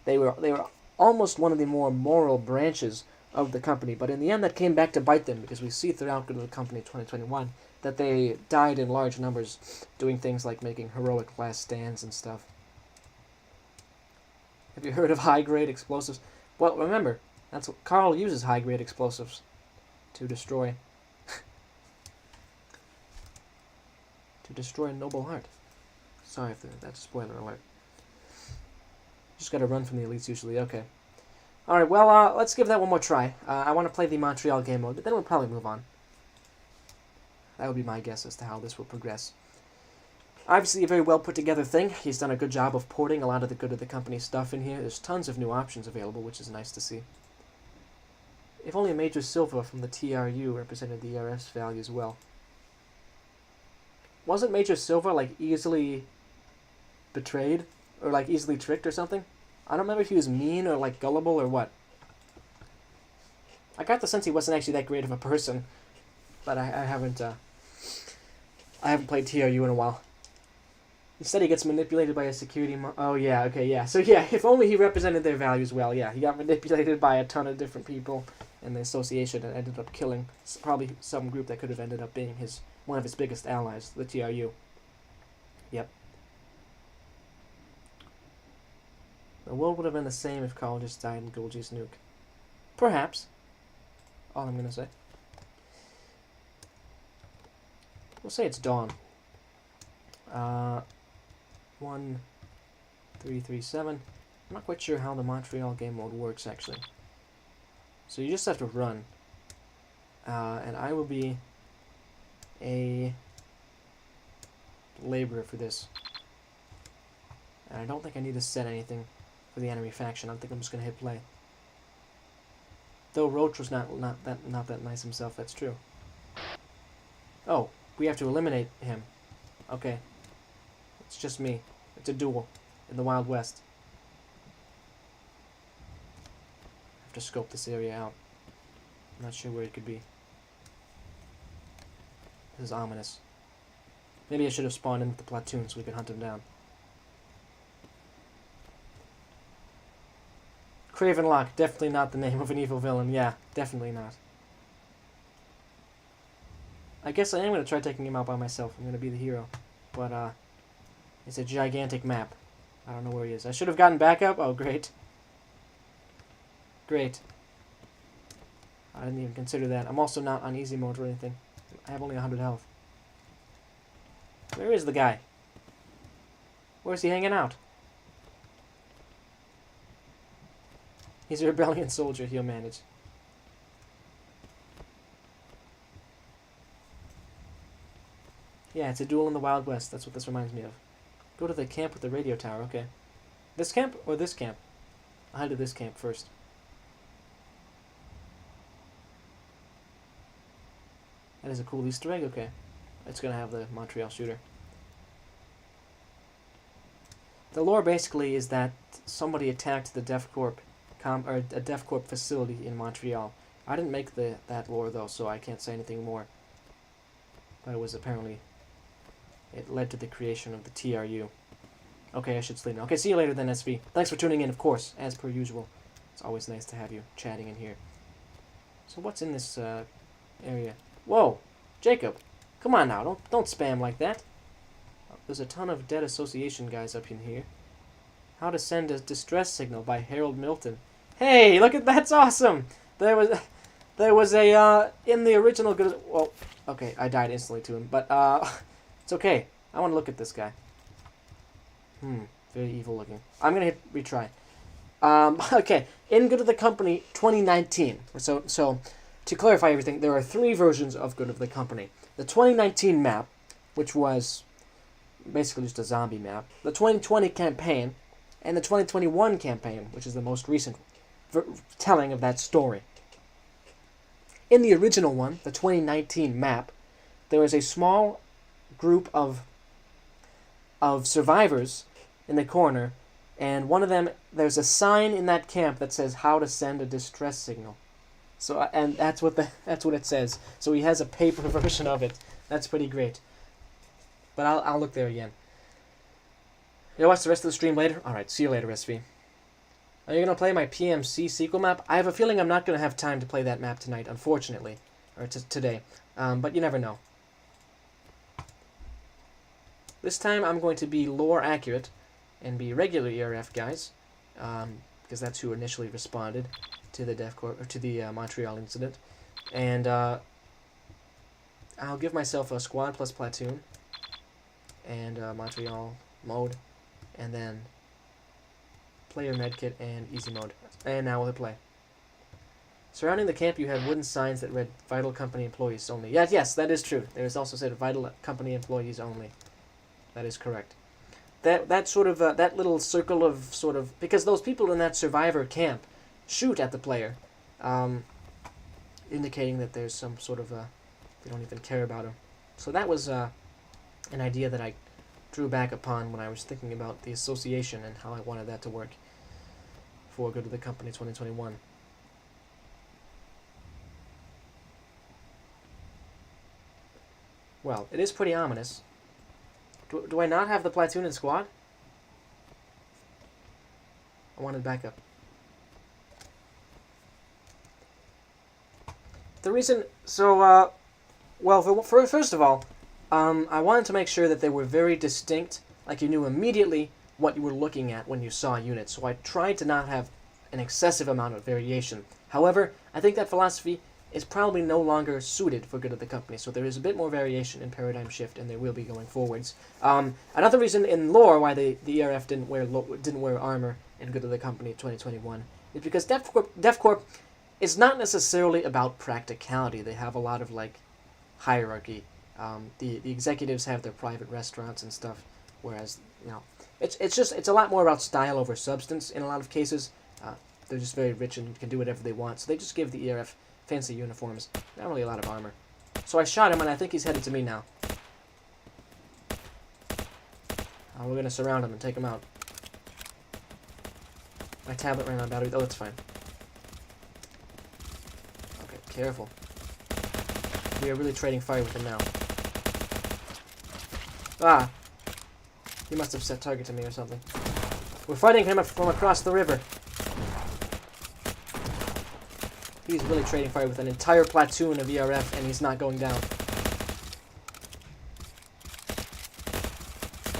They were almost one of the more moral branches of the company, but in the end that came back to bite them, because we see throughout Good of the Company 2021 that they died in large numbers doing things like making heroic last stands and stuff. Have you heard of high-grade explosives? Well, remember, that's what Carl uses, high-grade explosives to destroy Noble Heart. Sorry if that's a spoiler alert. Just gotta run from the elites usually. Okay. Alright, well, let's give that one more try. I want to play the Montreal game mode, but then we'll probably move on. That would be my guess as to how this will progress. Obviously a very well put together thing. He's done a good job of porting a lot of the Good of the Company stuff in here. There's tons of new options available, which is nice to see. If only Major Silva from the TRU represented the ERS value as well. Wasn't Major Silva, like, easily betrayed? Or, like, easily tricked or something? I don't remember if he was mean or, like, gullible or what. I got the sense he wasn't actually that great of a person, but I haven't played TRU in a while. Instead, he gets manipulated by a security oh, yeah, okay, yeah. So, yeah, if only he represented their values well, yeah. He got manipulated by a ton of different people in the association and ended up killing probably some group that could have ended up being one of his biggest allies, the TRU. Yep. The world would have been the same if Carl just died in Golgi's nuke. Perhaps. All I'm going to say. We'll say it's dawn. 1337. I'm not quite sure how the Montreal game mode works, actually. So you just have to run. And I will be a laborer for this. And I don't think I need to set anything for the enemy faction. I think I'm just going to hit play. Though Roach was not that nice himself, that's true. Oh, we have to eliminate him. Okay. It's just me. It's a duel in the Wild West. I have to scope this area out. I'm not sure where it could be. This is ominous. Maybe I should have spawned in with the platoon so we could hunt him down. Craven Lock, definitely not the name of an evil villain. Yeah, definitely not. I guess I am going to try taking him out by myself. I'm going to be the hero. But, it's a gigantic map. I don't know where he is. I should have gotten backup. Oh, great. Great. I didn't even consider that. I'm also not on easy mode or anything. I have only 100 health. Where is the guy? Where's he hanging out? He's a rebellion soldier. He'll manage. Yeah, it's a duel in the Wild West. That's what this reminds me of. Go to the camp with the radio tower. Okay. This camp or this camp? I'll head to this camp first. That is a cool Easter egg. Okay. It's going to have the Montreal shooter. The lore basically is that somebody attacked the DevCorp or a DevCorp facility in Montreal. I didn't make that lore though, so I can't say anything more. But it was apparently it led to the creation of the TRU. Okay, I should sleep now. Okay, see you later then, SV. Thanks for tuning in, of course, as per usual. It's always nice to have you chatting in here. So what's in this area? Whoa, Jacob, come on now, don't spam like that. There's a ton of dead association guys up in here. How to send a distress signal by Harold Milton. Hey, look at that's awesome. There was a in the original good. Well, okay, I died instantly to him, but it's okay. I want to look at this guy. Very evil looking. I'm gonna hit retry. Okay, in Good of the Company 2019. So to clarify everything, there are 3 versions of Good of the Company. The 2019 map, which was basically just a zombie map. The 2020 campaign, and the 2021 campaign, which is the most recent telling of that story. In the original one, the 2019 map, there is a small group of survivors in the corner, and one of them, there's a sign in that camp that says how to send a distress signal. So, and that's what it says. So he has a paper version of it. That's pretty great. But I'll look there again. You'll watch the rest of the stream later? Alright, see you later, SV. Are you going to play my PMC sequel map? I have a feeling I'm not going to have time to play that map tonight, unfortunately. Or today. But you never know. This time I'm going to be lore accurate and be regular ERF guys. Because that's who initially responded to the DevCorp, or to the Montreal incident. And I'll give myself a squad plus platoon. And Montreal mode. And then player medkit and easy mode. And now we'll hit play. Surrounding the camp you had wooden signs that read Vital Company Employees Only. Yes, that is true. There is also said Vital Company Employees Only. That is correct. That sort of that little circle of sort of, because those people in that survivor camp shoot at the player, indicating that there's some sort of they don't even care about him. So that was an idea that I drew back upon when I was thinking about the association and how I wanted that to work for Good of the Company 2021. Well, it is pretty ominous. Do I not have the platoon and squad? I wanted backup. The reason... So, well, first of all, I wanted to make sure that they were very distinct, like you knew immediately what you were looking at when you saw units, so I tried to not have an excessive amount of variation. However, I think that philosophy is probably no longer suited for good of the company, so there is a bit more variation in paradigm shift, and there will be going forwards. Another reason in lore why the ERF didn't wear armor in good of the company 2021 is because DevCorp is not necessarily about practicality. They have a lot of like hierarchy. The executives have their private restaurants and stuff, whereas it's a lot more about style over substance in a lot of cases. They're just very rich and can do whatever they want, so they just give the ERF fancy uniforms, not really a lot of armor. So I shot him, and I think he's headed to me now. We're gonna surround him and take him out. My tablet ran out of battery. Oh, that's fine. Okay, careful. We are really trading fire with him now. Ah! He must have set target to me or something. We're fighting him from across the river. He's really trading fire with an entire platoon of ERF, and he's not going down.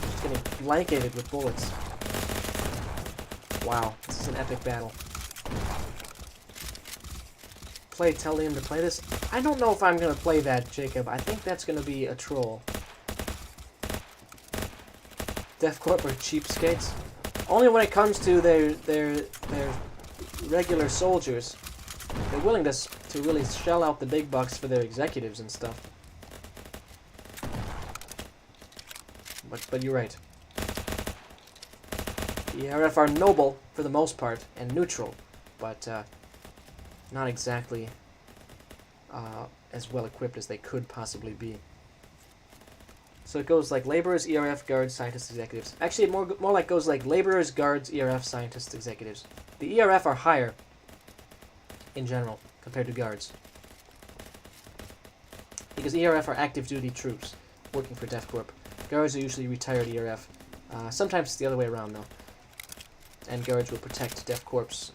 He's getting blanketed with bullets. Wow, this is an epic battle. Tell him to play this? I don't know if I'm going to play that, Jacob. I think that's going to be a troll. DevCorp are cheapskates. Only when it comes to their regular soldiers. They're willing to really shell out the big bucks for their executives and stuff. But you're right. The ERF are noble for the most part and neutral, but not exactly as well equipped as they could possibly be. So it goes like laborers, ERF, guards, scientists, executives. Actually, it more like goes like laborers, guards, ERF, scientists, executives. The ERF are higher in general compared to guards, because ERF are active duty troops working for DevCorp. Guards are usually retired ERF. Sometimes it's the other way around though. And guards will protect DevCorp's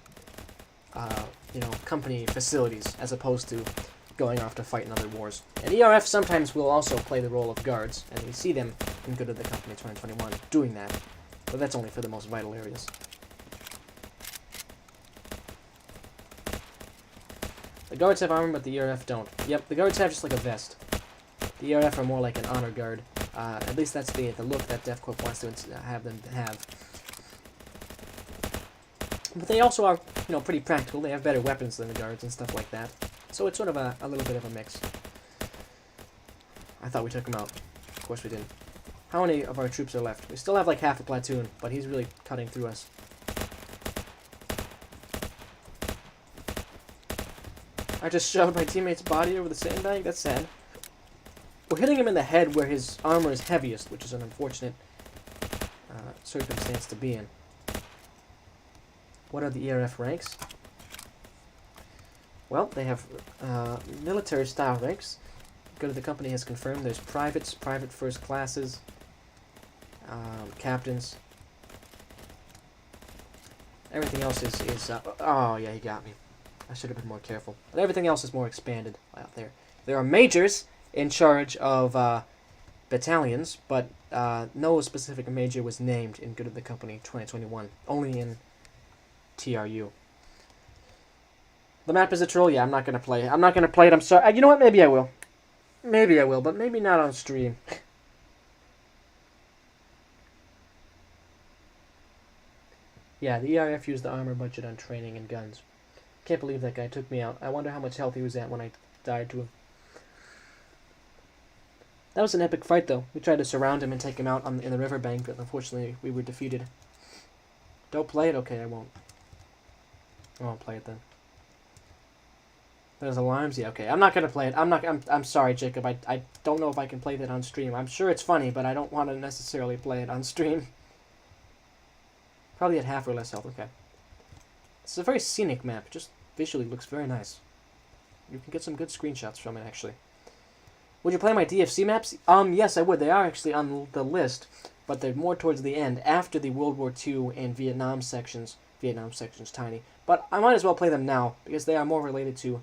company facilities as opposed to going off to fight in other wars. And ERF sometimes will also play the role of guards, and we see them in Good of the Company 2021 doing that, but that's only for the most vital areas. The guards have armor, but the ERF don't. Yep, the guards have just like a vest. The ERF are more like an honor guard. At least that's the look that DevCorp wants to have them have. But they also are, pretty practical. They have better weapons than the guards and stuff like that. So it's sort of a little bit of a mix. I thought we took him out. Of course we didn't. How many of our troops are left? We still have like half a platoon, but he's really cutting through us. I just shoved my teammate's body over the sandbag? That's sad. We're hitting him in the head where his armor is heaviest, which is an unfortunate circumstance to be in. What are the ERF ranks? Well, they have military-style ranks. Good of the Company has confirmed there's privates, private first classes, captains. Everything else is oh, yeah, he got me. I should have been more careful. But everything else is more expanded out there. There are majors in charge of battalions, but no specific major was named in Good of the Company 2021. Only in TRU. The map is a troll? Yeah, I'm not going to play it. I'm not going to play it. I'm sorry. You know what? Maybe I will. Maybe I will, but maybe not on stream. Yeah, the ERF used the armor budget on training and guns. Can't believe that guy took me out. I wonder how much health he was at when I died to him. That was an epic fight, though. We tried to surround him and take him out in the riverbank, but unfortunately we were defeated. Don't play it? Okay, I won't. I won't play it then. There's alarms? Yeah, okay. I'm not going to play it. I'm sorry, Jacob. I don't know if I can play that on stream. I'm sure it's funny, but I don't want to necessarily play it on stream. Probably at half or less health. Okay. It's a very scenic map. Just visually looks very nice. You can get some good screenshots from it, actually. Would you play my DFC maps? Yes, I would. They are actually on the list, but they're more towards the end, after the World War II and Vietnam sections. Vietnam section's tiny. But I might as well play them now, because they are more related to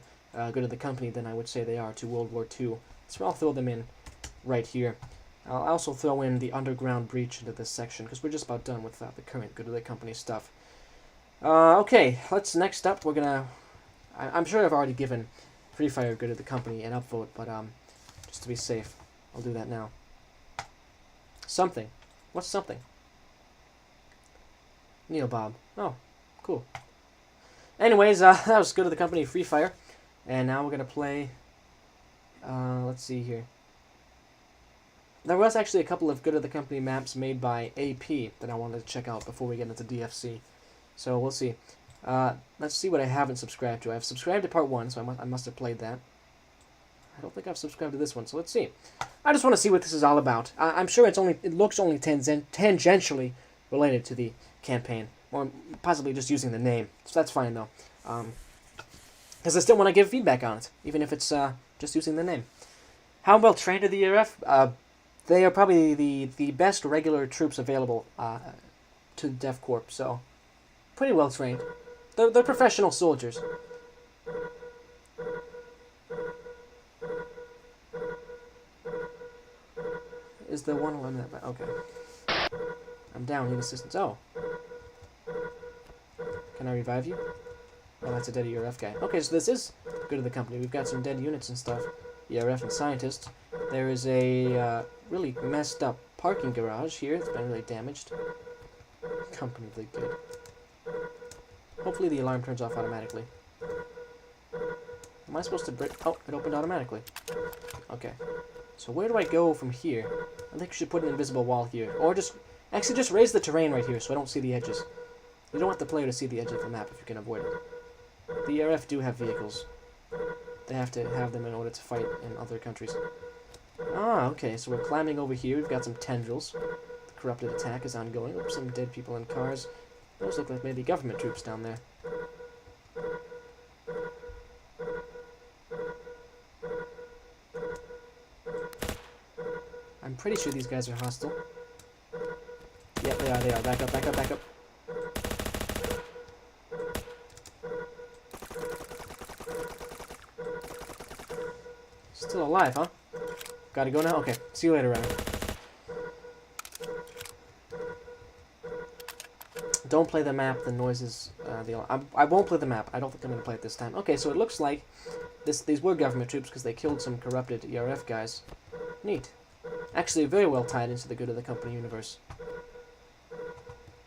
Good of the Company than I would say they are to World War II. So I'll throw them in right here. I'll also throw in the Underground Breach into this section, because we're just about done with the current Good of the Company stuff. Okay, next up, we're gonna... I'm sure I've already given Free Fire Good of the Company an upvote, but just to be safe, I'll do that now. Something. What's something? Neil Bob. Oh, cool. Anyways, that was Good of the Company Free Fire. And now we're going to play... let's see here. There was actually a couple of Good of the Company maps made by AP that I wanted to check out before we get into DFC. So we'll see. Let's see what I haven't subscribed to. I've subscribed to Part 1, so I must have played that. I don't think I've subscribed to this one, so let's see. I just want to see what this is all about. I'm sure it looks only tangentially related to the campaign, or possibly just using the name. So that's fine, though. Because I still want to give feedback on it, even if it's just using the name. How well trained are the ERF? They are probably the best regular troops available to the Dev Corp, so pretty well trained. They're professional soldiers. Is the one on that? Okay. I'm down. Need assistance. Oh. Can I revive you? Oh, that's a dead ERF guy. Okay, so this is Good of the Company. We've got some dead units and stuff. ERF and scientists. There is a really messed up parking garage here. It's been really damaged. Company really good. Hopefully the alarm turns off automatically. Am I supposed to break? Oh, it opened automatically. Okay. So where do I go from here? I think you should put an invisible wall here. Or just raise the terrain right here so I don't see the edges. You don't want the player to see the edge of the map if you can avoid it. The ERF do have vehicles. They have to have them in order to fight in other countries. Ah, okay, so we're climbing over here. We've got some tendrils. The corrupted attack is ongoing. Oops, some dead people in cars. Those look like maybe government troops down there. I'm pretty sure these guys are hostile. Yeah, they are. Back up, back up, back up. Still alive, huh? Gotta go now? Okay. See you later, Ryan. Don't play the map, the noises, I won't play the map. I don't think I'm going to play it this time. Okay, so it looks like these were government troops because they killed some corrupted ERF guys. Neat. Actually, very well tied into the Good of the Company universe.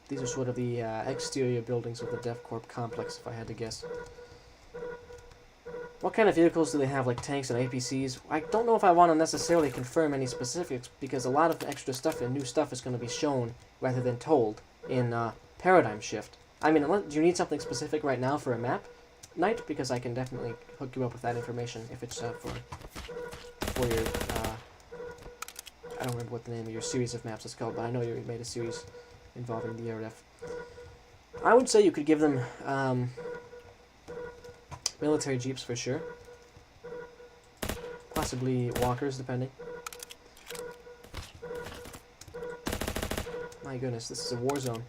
These are sort of the exterior buildings of the DevCorp complex, if I had to guess. What kind of vehicles do they have, like tanks and APCs? I don't know if I want to necessarily confirm any specifics, because a lot of extra stuff and new stuff is going to be shown rather than told in Paradigm Shift. I mean, do you need something specific right now for a map, Knight? Because I can definitely hook you up with that information if it's for your, I don't remember what the name of your series of maps is called, but I know you made a series involving the ERF. I would say you could give them military jeeps for sure. Possibly walkers, depending. My goodness, this is a war zone.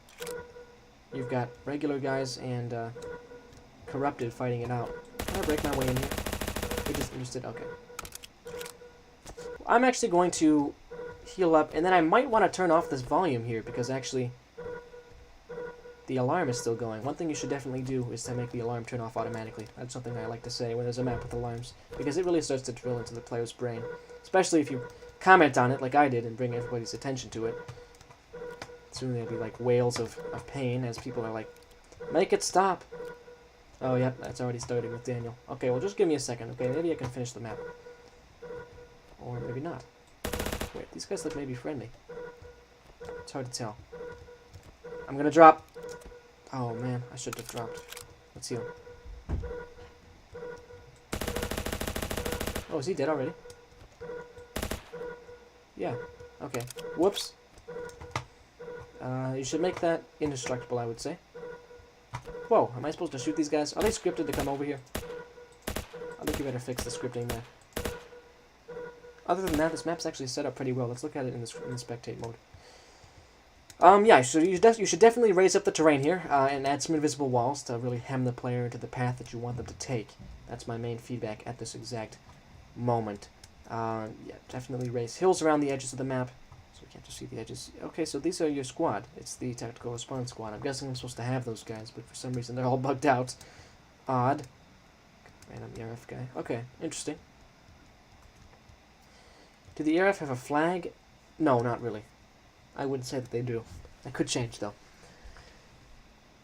You've got regular guys and corrupted fighting it out. Can I break my way in here? You're just interested? Okay. I'm actually going to heal up, and then I might want to turn off this volume here, because actually the alarm is still going. One thing you should definitely do is to make the alarm turn off automatically. That's something I like to say when there's a map with alarms, because it really starts to drill into the player's brain. Especially if you comment on it like I did and bring everybody's attention to it. Soon there'll be like wails of pain as people are like, make it stop! Oh, yep, that's already starting with Daniel. Okay, well, just give me a second, okay? Maybe I can finish the map. Or maybe not. Wait, these guys look maybe friendly. It's hard to tell. I'm gonna drop. Oh, man, I should have dropped. Let's heal. Oh, is he dead already? Yeah, okay. Whoops. You should make that indestructible, I would say. Whoa, am I supposed to shoot these guys? Are they scripted to come over here? I think you better fix the scripting there. other than that, this map's actually set up pretty well. Let's look at it in the spectate mode. Yeah, so you should definitely raise up the terrain here and add some invisible walls to really hem the player into the path that you want them to take. That's my main feedback at this exact moment. Yeah, definitely raise hills around the edges of the map, so we can't just see the edges. Okay, so these are your squad. It's the tactical response squad. I'm guessing I'm supposed to have those guys, but for some reason they're all bugged out. Odd. Random ERF guy. Okay, interesting. Do the ERF have a flag? No, not really. I wouldn't say that they do. That could change, though.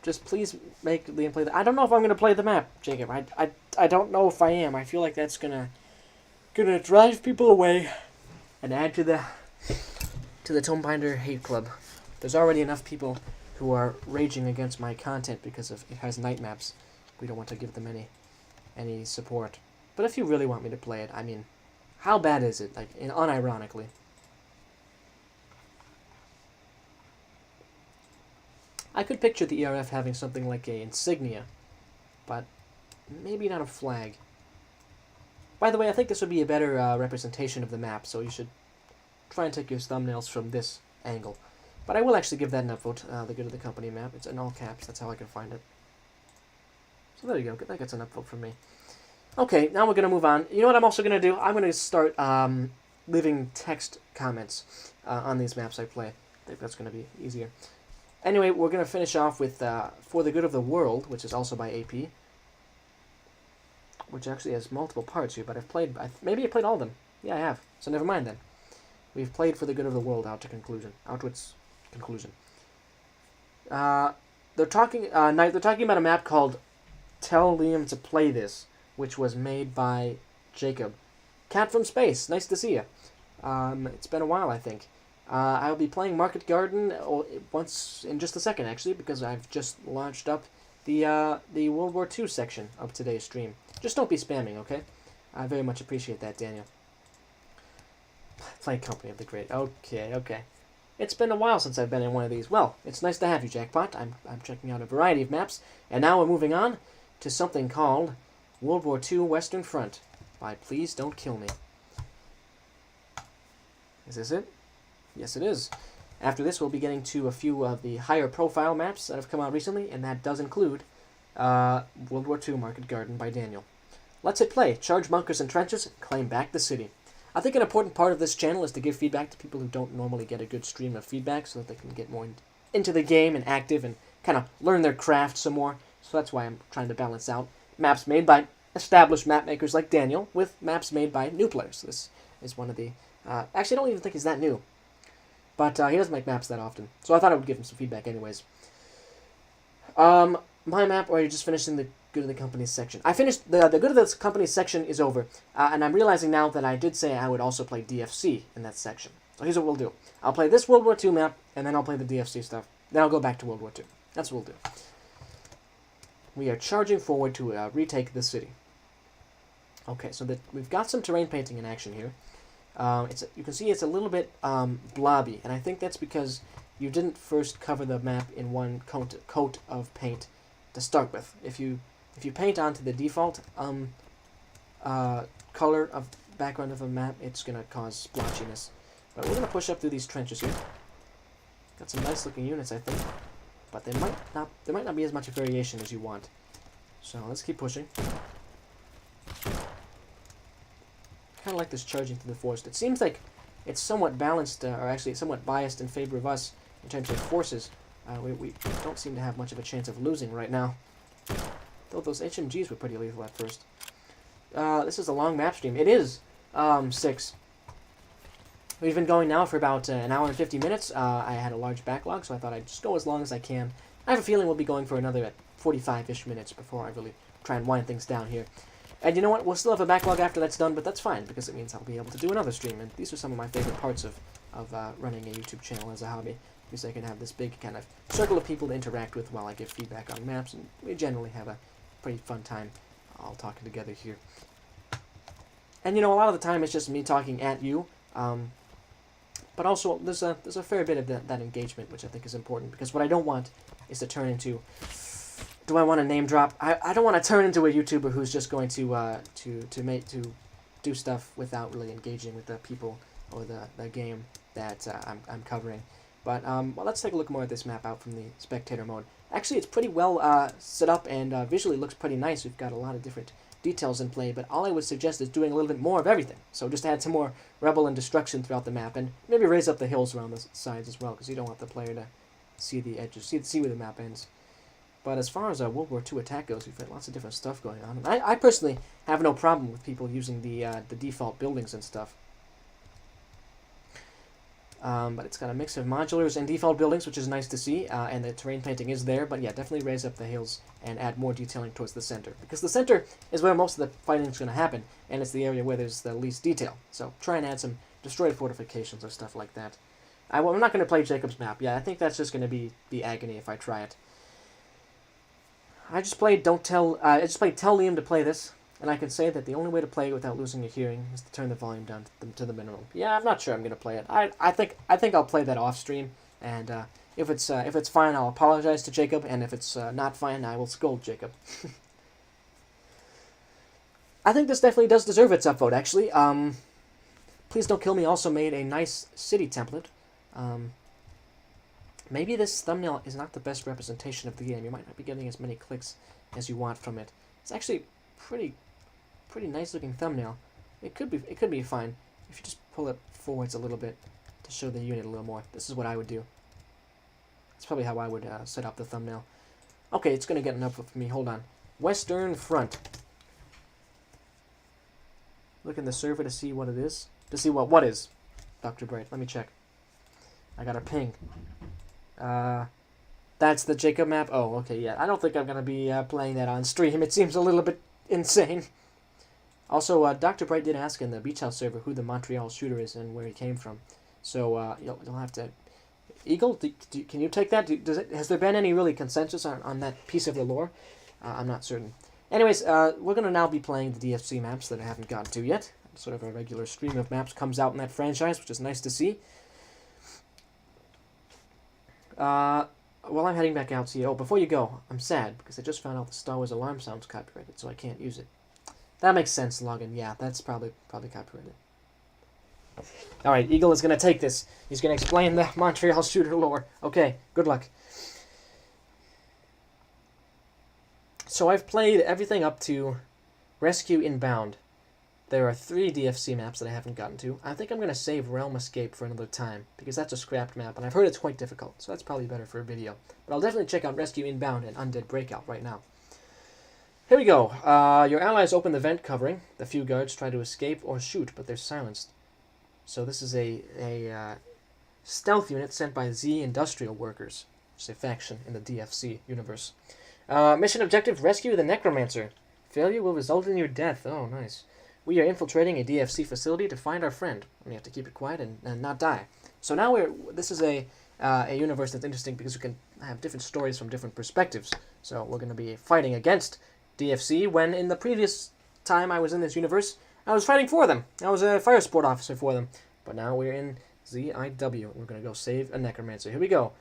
Just please make Liam play the... I don't know if I'm going to play the map, Jacob. I don't know if I am. I feel like that's gonna drive people away and add to the Tonebinder hate club. There's already enough people who are raging against my content because of it has night maps. We don't want to give them any support. But if you really want me to play it, I mean, how bad is it? Like, unironically. I could picture the ERF having something like a insignia, but maybe not a flag. By the way, I think this would be a better representation of the map, so you should try and take your thumbnails from this angle. But I will actually give that an upvote, the Good of the Company map. It's in all caps, that's how I can find it. So there you go, that gets an upvote from me. Okay, now we're going to move on. You know what I'm also going to do? I'm going to start leaving text comments on these maps I play. I think that's going to be easier. Anyway, we're going to finish off with For the Good of the World, which is also by AP. Which actually has multiple parts here, but maybe I played all of them. Yeah, I have. So never mind then. We've played For the Good of the World out to its conclusion. They're talking about a map called Tell Liam to Play This, which was made by Jacob. Cat from Space, nice to see you. It's been a while, I think. I'll be playing Market Garden once in just a second, actually, because I've just launched up the World War II section of today's stream. Just don't be spamming, okay? I very much appreciate that, Daniel. Playing Company of the Great. Okay. It's been a while since I've been in one of these. Well, it's nice to have you, Jackpot. I'm checking out a variety of maps, and now we're moving on to something called World War II Western Front by Please Don't Kill Me. Is this it? Yes, it is. After this, we'll be getting to a few of the higher profile maps that have come out recently, and that does include World War II Market Garden by Daniel. Let's hit play. Charge bunkers and trenches, claim back the city. I think an important part of this channel is to give feedback to people who don't normally get a good stream of feedback so that they can get more into the game and active and kind of learn their craft some more. So that's why I'm trying to balance out maps made by established map makers like Daniel with maps made by new players. This is one of the... actually, I don't even think he's that new. But he doesn't make maps that often. So I thought I would give him some feedback anyways. My map, or are you just finishing the Good of the Company section? I finished... The Good of the Company section is over. And I'm realizing now that I did say I would also play DFC in that section. So here's what we'll do. I'll play this World War II map, and then I'll play the DFC stuff. Then I'll go back to World War II. That's what we'll do. We are charging forward to retake the city. Okay, so we've got some terrain painting in action here. You can see it's a little bit blobby, and I think that's because you didn't first cover the map in one coat of paint to start with. If you paint onto the default color of background of a map, it's going to cause splotchiness. But we're going to push up through these trenches here. Got some nice looking units, I think, but there might not be as much variation as you want. So let's keep pushing. Kind of like this charging through the forest. It seems like it's somewhat balanced, or actually somewhat biased in favor of us in terms of forces. We don't seem to have much of a chance of losing right now. Though those HMGs were pretty lethal at first. This is a long map stream. It is 6. We've been going now for about an hour and 50 minutes. I had a large backlog, so I thought I'd just go as long as I can. I have a feeling we'll be going for another 45-ish minutes before I really try and wind things down here. And you know what? We'll still have a backlog after that's done, but that's fine, because it means I'll be able to do another stream. And these are some of my favorite parts of running a YouTube channel as a hobby, because I can have this big kind of circle of people to interact with while I give feedback on maps, and we generally have a pretty fun time all talking together here. And you know, a lot of the time it's just me talking at you, but also there's a fair bit of that engagement, which I think is important, because what I don't want is to turn into... Do I want to name drop? I don't want to turn into a YouTuber who's just going to do stuff without really engaging with the people or the game that I'm covering. But well, let's take a look more at this map out from the spectator mode. Actually, it's pretty well set up and visually looks pretty nice. We've got a lot of different details in play, but all I would suggest is doing a little bit more of everything. So just add some more rebel and destruction throughout the map, and maybe raise up the hills around the sides as well, because you don't want the player to see the edges, see where the map ends. But as far as World War II attack goes, we've got lots of different stuff going on. And I personally have no problem with people using the default buildings and stuff. But it's got a mix of modulars and default buildings, which is nice to see, and the terrain painting is there, but yeah, definitely raise up the hills and add more detailing towards the center, because the center is where most of the fighting is going to happen, and it's the area where there's the least detail. So try and add some destroyed fortifications or stuff like that. I'm not going to play Jacob's map. Yeah, I think that's just going to be agony if I try it. I just played Tell Liam to play this, and I can say that the only way to play it without losing your hearing is to turn the volume down to the minimum. Yeah, I'm not sure I'm gonna play it. I think I'll play that off stream, and if it's fine, I'll apologize to Jacob, and if it's not fine, I will scold Jacob. I think this definitely does deserve its upvote, actually. Please Don't Kill Me also made a nice city template. Maybe this thumbnail is not the best representation of the game. You might not be getting as many clicks as you want from it. It's actually pretty nice looking thumbnail. It could be fine if you just pull it forwards a little bit to show the unit a little more. This is what I would do. That's probably how I would set up the thumbnail. Okay, it's gonna get an upvote for me. Hold on. Western Front. Look in the server to see what it is. To see what is. Dr. Bright. Let me check. I got a ping. That's the Jacob map. Oh, okay, yeah. I don't think I'm gonna be playing that on stream. It seems a little bit insane. Also, Dr. Bright did ask in the Beach House server who the Montreal shooter is and where he came from. So you'll have to... Eagle, can you take that? Has there been any really consensus on that piece of the lore? I'm not certain. Anyways, we're going to now be playing the DFC maps that I haven't gotten to yet. Sort of a regular stream of maps comes out in that franchise, which is nice to see. While I'm heading back out, see, before you go, I'm sad because I just found out the Star Wars alarm sound's copyrighted, so I can't use it. That makes sense, Logan. Yeah, that's probably copyrighted. Alright, Eagle is going to take this. He's going to explain the Montreal shooter lore. Okay, good luck. So I've played everything up to Rescue Inbound. There are 3 DFC maps that I haven't gotten to. I think I'm going to save Realm Escape for another time, because that's a scrapped map, and I've heard it's quite difficult, so that's probably better for a video. But I'll definitely check out Rescue Inbound and Undead Breakout right now. Here we go. Your allies open the vent covering. The few guards try to escape or shoot, but they're silenced. So this is a stealth unit sent by Z Industrial Workers, which is a faction in the DFC universe. Mission objective, rescue the Necromancer. Failure will result in your death. Oh, nice. We are infiltrating a DFC facility to find our friend. We have to keep it quiet and not die. So now this is a universe that's interesting because we can have different stories from different perspectives. So we're going to be fighting against DFC when in the previous time I was in this universe, I was fighting for them. I was a fire sport officer for them. But now we're in ZIW. We're going to go save a Necromancer. Here we go.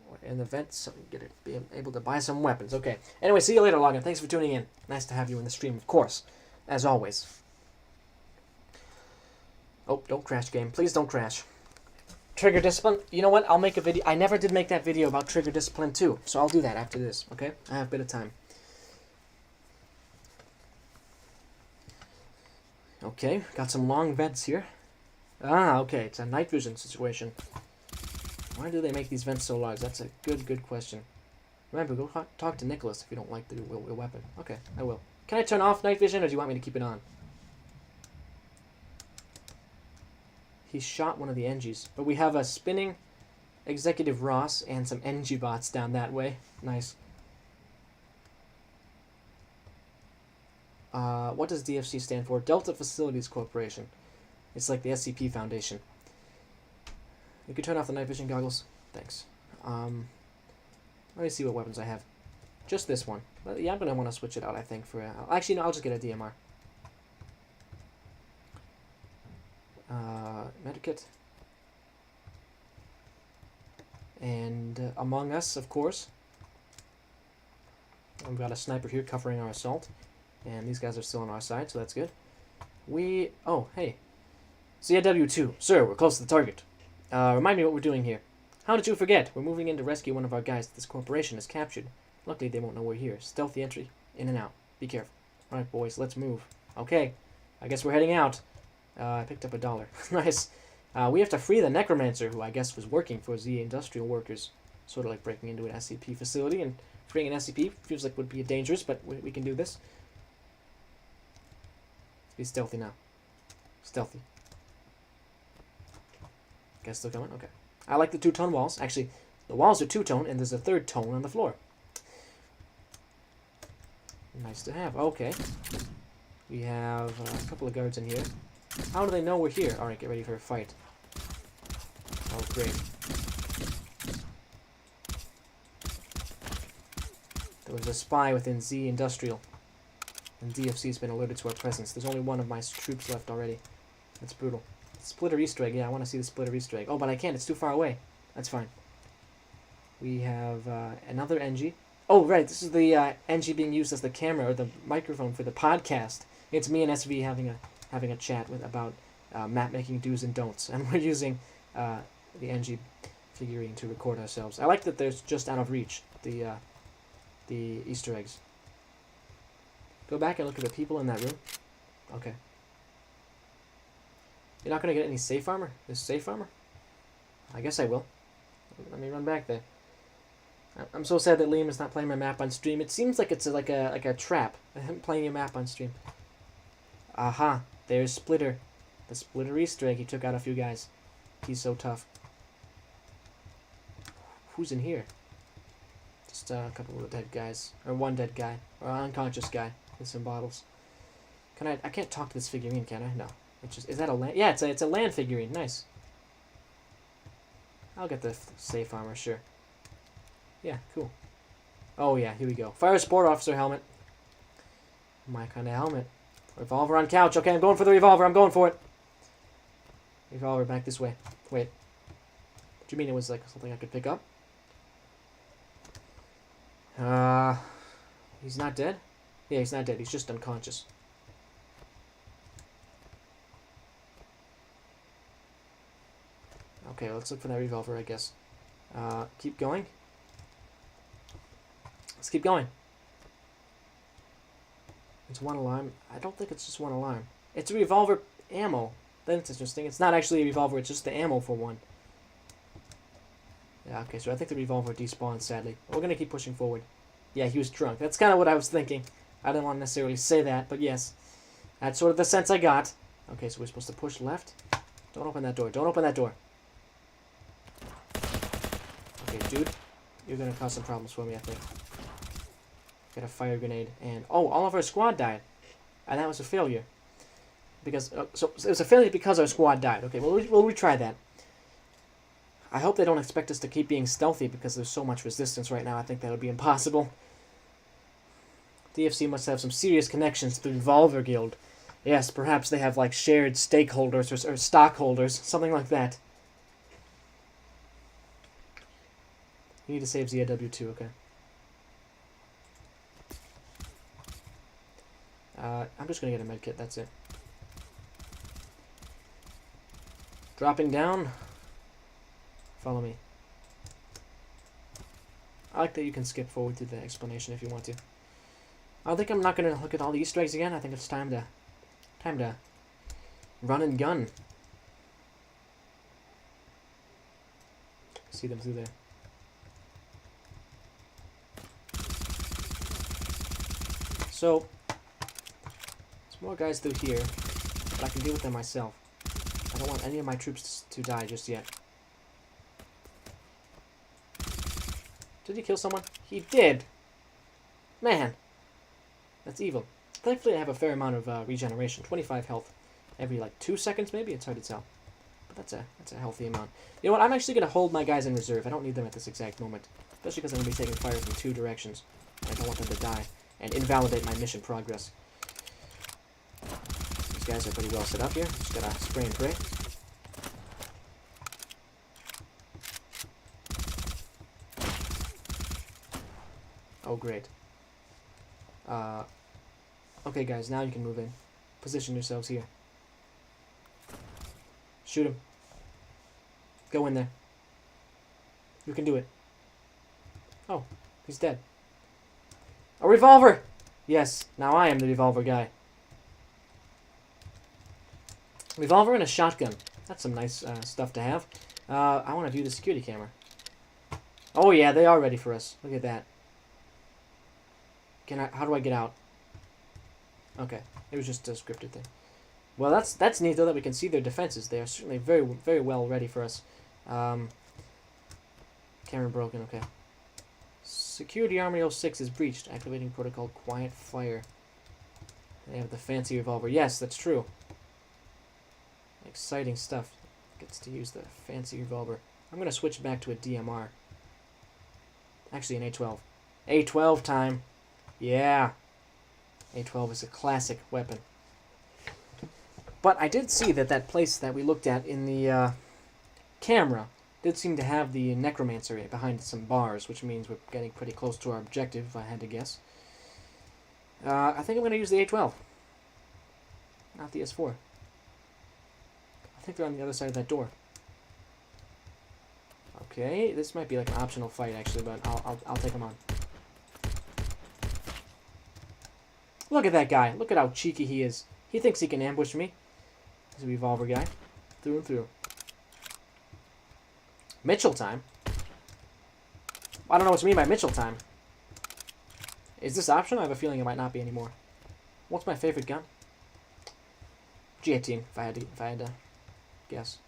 We're in the vent, so we get be able to buy some weapons. Okay. Anyway, see you later, Logan. Thanks for tuning in. Nice to have you in the stream, of course. As always. Oh, don't crash, game. Please don't crash. Trigger discipline. You know what? I'll make a video. I never did make that video about trigger discipline too, so I'll do that after this, okay? I have a bit of time. Okay, got some long vents here. Ah, okay, it's a night vision situation. Why do they make these vents so large? That's a good question. Remember, go talk to Nicholas if you don't like the weapon. Okay, I will. Can I turn off night vision, or do you want me to keep it on? He shot one of the NGs. But we have a spinning Executive Ross and some NG bots down that way. Nice. What does DFC stand for? Delta Facilities Corporation. It's like the SCP Foundation. You can turn off the night vision goggles. Thanks. Let me see what weapons I have. Just this one. But yeah, I'm going to want to switch it out, I think. Actually, no, I'll just get a DMR. Medikit. And Among Us, of course. We've got a sniper here covering our assault. And these guys are still on our side, so that's good. Oh, hey. CIW2. Sir, we're close to the target. Remind me what we're doing here. How did you forget? We're moving in to rescue one of our guys that this corporation has captured. Luckily, they won't know we're here. Stealthy entry. In and out. Be careful. Alright, boys, let's move. Okay. I guess we're heading out. I picked up $1. Nice. We have to free the Necromancer, who I guess was working for Z Industrial Workers. Sort of like breaking into an SCP facility, and freeing an SCP feels like would be dangerous, but we can do this. Let's be stealthy now. Stealthy. Guys still coming? Okay. I like the two-tone walls. Actually, the walls are two-tone, and there's a third tone on the floor. Nice to have. Okay. We have a couple of guards in here. How do they know we're here? Alright, get ready for a fight. Oh, great. There was a spy within Z Industrial. And DFC's been alerted to our presence. There's only one of my troops left already. That's brutal. Splitter Easter egg. Yeah, I want to see the Splitter Easter egg. Oh, but I can't. It's too far away. That's fine. We have another NG. Oh, right. This is the NG being used as the camera or the microphone for the podcast. It's me and SV having a chat about map making do's and don'ts, and we're using the NG figurine to record ourselves. I like that there's just out of reach the Easter eggs. Go back and look at the people in that room. Okay. You're not gonna get any safe armor? This safe armor? I guess I will. Let me run back there. I'm so sad that Liam is not playing my map on stream. It seems like it's like a trap. Him playing your map on stream. Aha! There's Splitter. The Splitter Easter egg. He took out a few guys. He's so tough. Who's in here? Just a couple of dead guys. Or one dead guy. Or an unconscious guy with some bottles. I can't talk to this figurine, can I? No. It's just, is that a land? Yeah, it's a land figurine. Nice. I'll get the safe armor, sure. Yeah, cool. Oh yeah, here we go. Fire Sport Officer helmet. My kind of helmet. Revolver on couch. Okay, I'm going for the revolver. I'm going for it. Revolver back this way. Wait. What do you mean it was like something I could pick up? He's not dead? Yeah, he's not dead. He's just unconscious. Okay, let's look for that revolver, I guess. Keep going. Let's keep going. It's one alarm. I don't think it's just one alarm. It's a revolver ammo. That's interesting. It's not actually a revolver, it's just the ammo for one. Yeah, okay, so I think the revolver despawned, sadly. We're going to keep pushing forward. Yeah, he was drunk. That's kind of what I was thinking. I didn't want to necessarily say that, but yes. That's sort of the sense I got. Okay, so we're supposed to push left. Don't open that door. Don't open that door. Okay, dude. You're going to cause some problems for me, I think. Got a fire grenade. And, oh, all of our squad died. And that was a failure. Because, so it was a failure because our squad died. Okay, we'll retry that. I hope they don't expect us to keep being stealthy because there's so much resistance right now. I think that would be impossible. DFC must have some serious connections to the Revolver Guild. Yes, perhaps they have like shared stakeholders or stockholders, something like that. You need to save ZIW2, okay. I'm just going to get a medkit, that's it. Dropping down. Follow me. I like that you can skip forward to the explanation if you want to. I think I'm not going to look at all the Easter eggs again. I think it's time to run and gun. See them through there. So, there's more guys through here, but I can deal with them myself. I don't want any of my troops to die just yet. Did he kill someone? He did! Man! That's evil. Thankfully I have a fair amount of regeneration. 25 health every like 2 seconds maybe? It's hard to tell. But that's a healthy amount. You know what? I'm actually going to hold my guys in reserve. I don't need them at this exact moment. Especially because I'm going to be taking fire from 2 directions. And I don't want them to die and invalidate my mission progress. These guys are pretty well set up here. Just gotta spray and pray. Oh, great. Okay, guys, now you can move in. Position yourselves here. Shoot him. Go in there. You can do it. Oh, he's dead. A revolver! Yes, now I am the revolver guy. Revolver and a shotgun. That's some nice stuff to have. I want to view the security camera. Oh yeah, they are ready for us. Look at that. How do I get out? Okay, it was just a scripted thing. Well, that's neat though that we can see their defenses. They are certainly very, very well ready for us. Camera broken. Okay. Security Armory 06 is breached. Activating protocol Quiet Fire. They have the fancy revolver. Yes, that's true. Exciting stuff. Gets to use the fancy revolver. I'm going to switch back to a DMR. Actually, an A12. A12 time. Yeah. A12 is a classic weapon. But I did see that place that we looked at in the camera did seem to have the Necromancer behind some bars, which means we're getting pretty close to our objective, if I had to guess. I think I'm going to use the A12. Not the S4. I think they're on the other side of that door. Okay, this might be like an optional fight, actually, but I'll take them on. Look at that guy. Look at how cheeky he is. He thinks he can ambush me. He's a revolver guy. Through and through. Mitchell time? I don't know what you mean by Mitchell time. Is this optional? I have a feeling it might not be anymore. What's my favorite gun? G18, if I had to guess.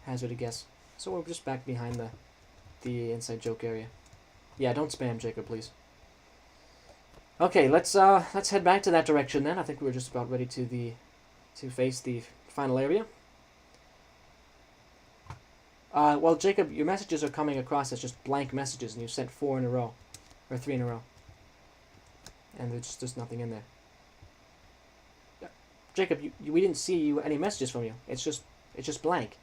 Hazard a guess. So we're just back behind the inside joke area. Yeah, don't spam Jacob, please. Okay, let's head back to that direction then. I think we're just about ready to face the final area. Well, Jacob, your messages are coming across as just blank messages, and you sent 4 in a row, or 3 in a row, and there's just nothing in there. Jacob, we didn't see any messages from you. It's just blank.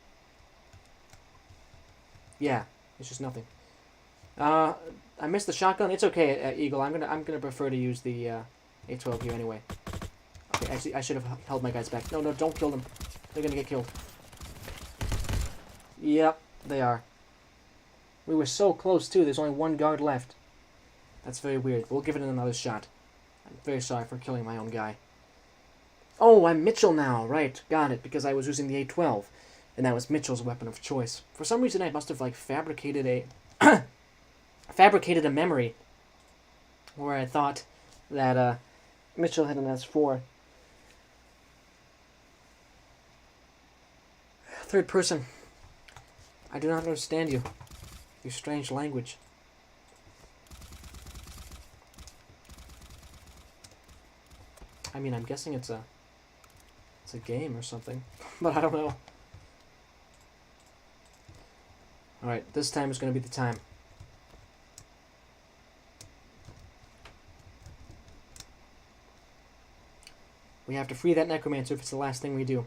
Yeah, it's just nothing. I missed the shotgun. It's okay, Eagle. I'm gonna prefer to use the A12 here anyway. Okay, actually, I should have held my guys back. No, don't kill them. They're gonna get killed. Yep, they are. We were so close too. There's only 1 guard left. That's very weird. We'll give it another shot. I'm very sorry for killing my own guy. Oh, I'm Mitchell now. Right, got it. Because I was using the A12, and that was Mitchell's weapon of choice. For some reason, I must have fabricated a memory where I thought that Mitchell had an S4. Third person. I do not understand you. Your strange language. I mean, I'm guessing it's a game or something, but I don't know. Alright, this time is going to be the time. We have to free that Necromancer if it's the last thing we do.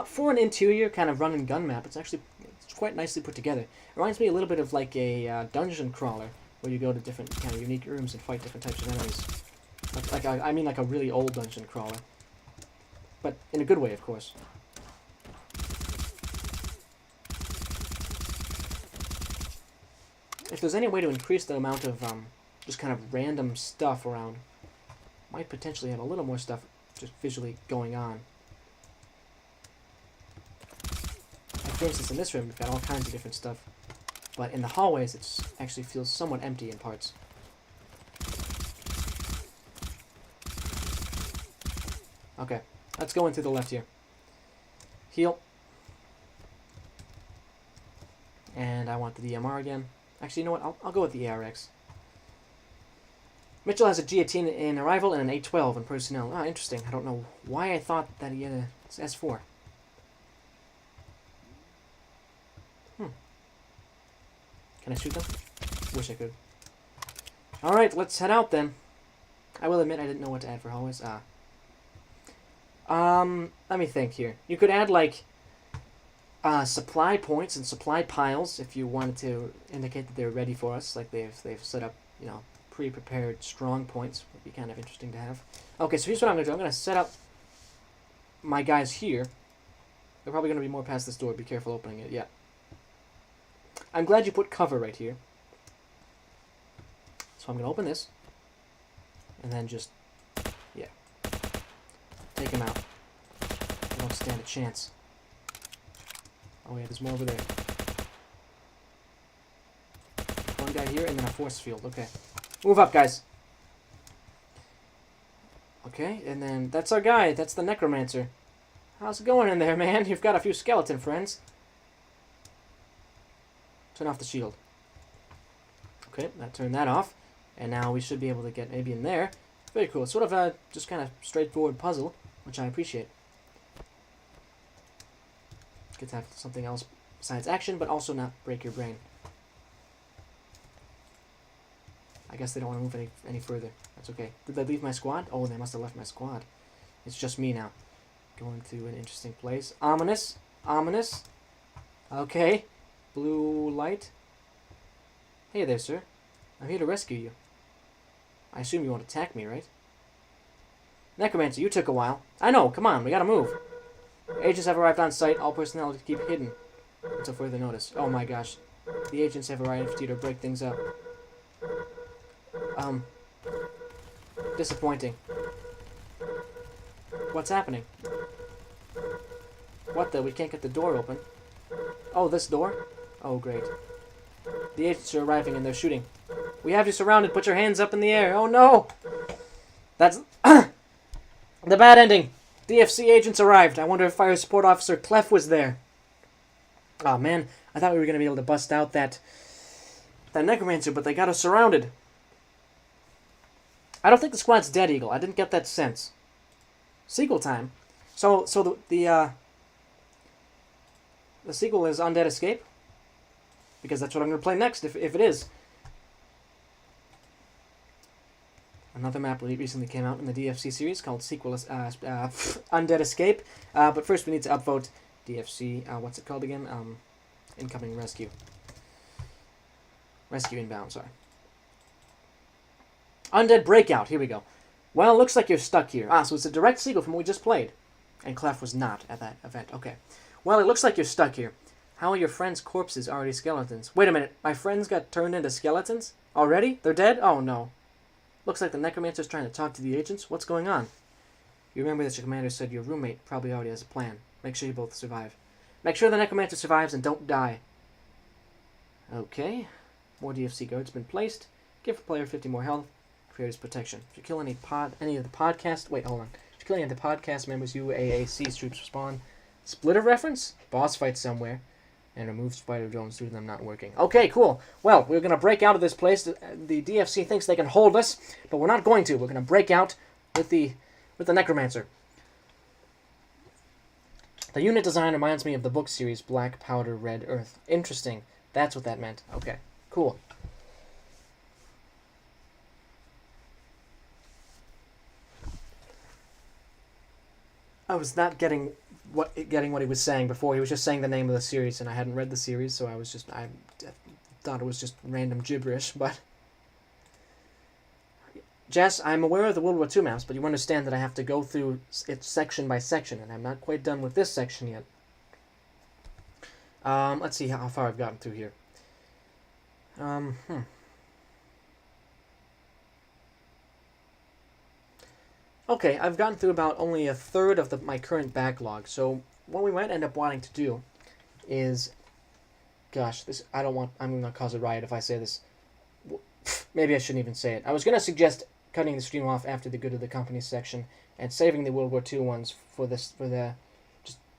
For an interior kind of run and gun map, it's quite nicely put together. It reminds me a little bit of like a dungeon crawler, where you go to different kind of unique rooms and fight different types of enemies. I mean like a really old dungeon crawler. But in a good way, of course. If there's any way to increase the amount of just kind of random stuff around, might potentially have a little more stuff just visually going on. Like for instance, in this room, we've got all kinds of different stuff. But in the hallways, it actually feels somewhat empty in parts. Okay, let's go in through the left here. Heal. And I want the DMR again. Actually, you know what? I'll go with the ARX. Mitchell has a G18 in arrival and an A12 in personnel. Ah, interesting. I don't know why I thought that he had a S4. Can I shoot them? Wish I could. Alright, let's head out then. I will admit I didn't know what to add for hallways. Let me think here. You could add, like, supply points and supply piles if you wanted to indicate that they're ready for us. Like, they've set up, you know, pre-prepared strong points. Would be kind of interesting to have. Okay, so here's what I'm going to do. I'm going to set up my guys here. They're probably going to be more past this door. Be careful opening it. Yeah. I'm glad you put cover right here. So I'm going to open this. And then just, yeah. Take him out. They don't stand a chance. Oh yeah, there's more over there. One guy here and then a force field. Okay. Move up, guys. Okay, and then that's our guy. That's the Necromancer. How's it going in there, man? You've got a few skeleton friends. Turn off the shield. Okay, that turned that off. And now we should be able to get maybe in there. Very cool. It's sort of a just kind of straightforward puzzle, which I appreciate. Good to have something else besides action, but also not break your brain. I guess they don't want to move any further. That's okay. Did they leave my squad? Oh, they must have left my squad. It's just me now. Going to an interesting place. Ominous. Ominous. Okay. Blue light. Hey there, sir. I'm here to rescue you. I assume you won't attack me, right? Necromancer, you took a while. I know, come on, we gotta move. Agents have arrived on site. All personnel to keep hidden until further notice. Oh my gosh. The agents have arrived here to break things up. Disappointing. What's happening? What the? We can't get the door open. Oh, this door? Oh, great. The agents are arriving and they're shooting. We have you surrounded. Put your hands up in the air. Oh no! That's the bad ending. DFC agents arrived. I wonder if Fire Support Officer Clef was there. Oh man, I thought we were going to be able to bust out that Necromancer, but they got us surrounded. I don't think the squad's dead, Eagle. I didn't get that sense. Sequel time. So the sequel is Undead Escape? Because that's what I'm going to play next, if it is. Another map recently came out in the DFC series called Undead Escape. But first we need to upvote DFC, what's it called again? Incoming Rescue. Rescue Inbound, sorry. Undead Breakout, here we go. Well, looks like you're stuck here. So it's a direct sequel from what we just played. And Clef was not at that event, okay. Well, it looks like you're stuck here. How are your friends' corpses already skeletons? Wait a minute, my friends got turned into skeletons? Already? They're dead? Oh no. Looks like the Necromancer's trying to talk to the agents. What's going on? You remember that your commander said your roommate probably already has a plan. Make sure you both survive. Make sure the Necromancer survives and don't die. Okay. More DFC guards been placed. Give the player 50 more health. Creators protection. If you kill any of the podcast... Wait, hold on. If you kill any of the podcast members, UAAC troops spawn. Splitter reference? Boss fight somewhere. And remove spider drones due to them not working. Okay, cool. Well, we're going to break out of this place. The DFC thinks they can hold us, but we're not going to. We're going to break out with the Necromancer. The unit design reminds me of the book series Black Powder Red Earth. Interesting. That's what that meant. Okay, cool. I was not getting what he was saying before. He was just saying the name of the series, and I hadn't read the series, so I thought it was just random gibberish. But Jess, I'm aware of the World War II maps, but you understand that I have to go through it section by section, and I'm not quite done with this section yet. Let's see how far I've gotten through here. Okay, I've gotten through about only a third of my current backlog, so what we might end up wanting to do is... Gosh, I'm going to cause a riot if I say this. Maybe I shouldn't even say it. I was going to suggest cutting the stream off after the Good of the Company section and saving the World War II ones just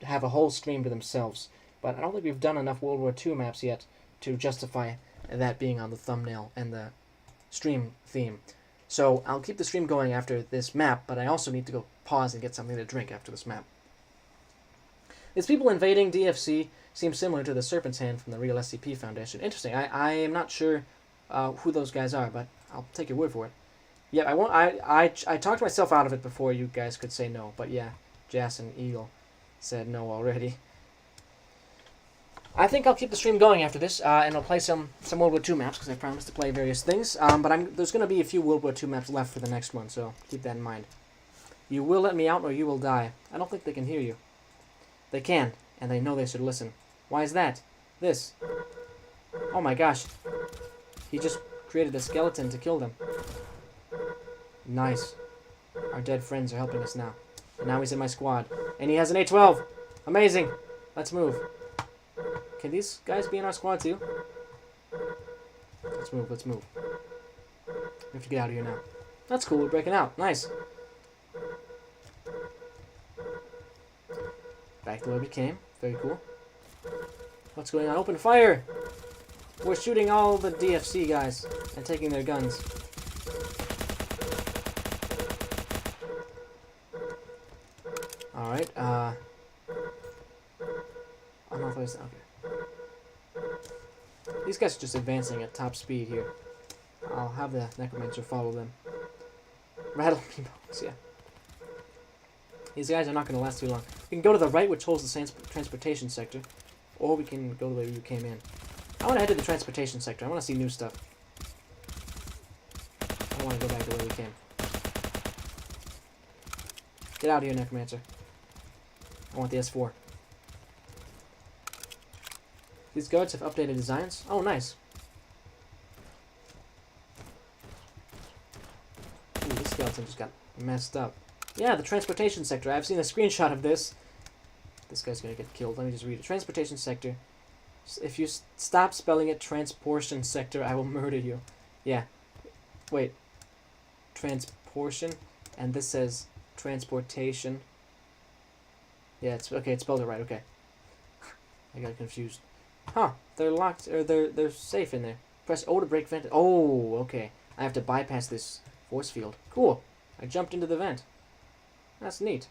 have a whole stream to themselves. But I don't think we've done enough World War II maps yet to justify that being on the thumbnail and the stream theme. So I'll keep the stream going after this map, but I also need to go pause and get something to drink after this map. These people invading DFC seem similar to the Serpent's Hand from the Real SCP Foundation. Interesting. I am not sure who those guys are, but I'll take your word for it. Yeah, I talked myself out of it before you guys could say no, but yeah, Jas and Eagle said no already. I think I'll keep the stream going after this, and I'll play some World War II maps, because I promised to play various things. But there's going to be a few World War II maps left for the next one, so keep that in mind. You will let me out, or you will die. I don't think they can hear you. They can, and they know they should listen. Why is that? This. Oh my gosh. He just created a skeleton to kill them. Nice. Our dead friends are helping us now. And now he's in my squad. And he has an A12! Amazing! Let's move. Can these guys be in our squad too? Let's move, let's move. We have to get out of here now. That's cool, we're breaking out. Nice. Back the way we came. Very cool. What's going on? Open fire! We're shooting all the DFC guys and taking their guns. Alright, unauthorized, okay. These guys are just advancing at top speed here. I'll have the Necromancer follow them. Rattle me bones, yeah. These guys are not going to last too long. We can go to the right, which holds the transportation sector, or we can go the way we came in. I want to head to the transportation sector. I want to see new stuff. I don't want to go back the way we came. Get out of here, Necromancer. I want the S4. These guards have updated designs. Oh, nice. Ooh, this skeleton just got messed up. Yeah, the transportation sector. I've seen a screenshot of this. This guy's gonna get killed. Let me just read it. Transportation sector. If you stop spelling it transportation sector, I will murder you. Yeah. Wait. Transportation. And this says transportation. Yeah, it's okay. It spelled it right. Okay. I got confused. Huh? They're locked, or they're safe in there. Press O to break vent. Oh, okay. I have to bypass this force field. Cool. I jumped into the vent. That's neat.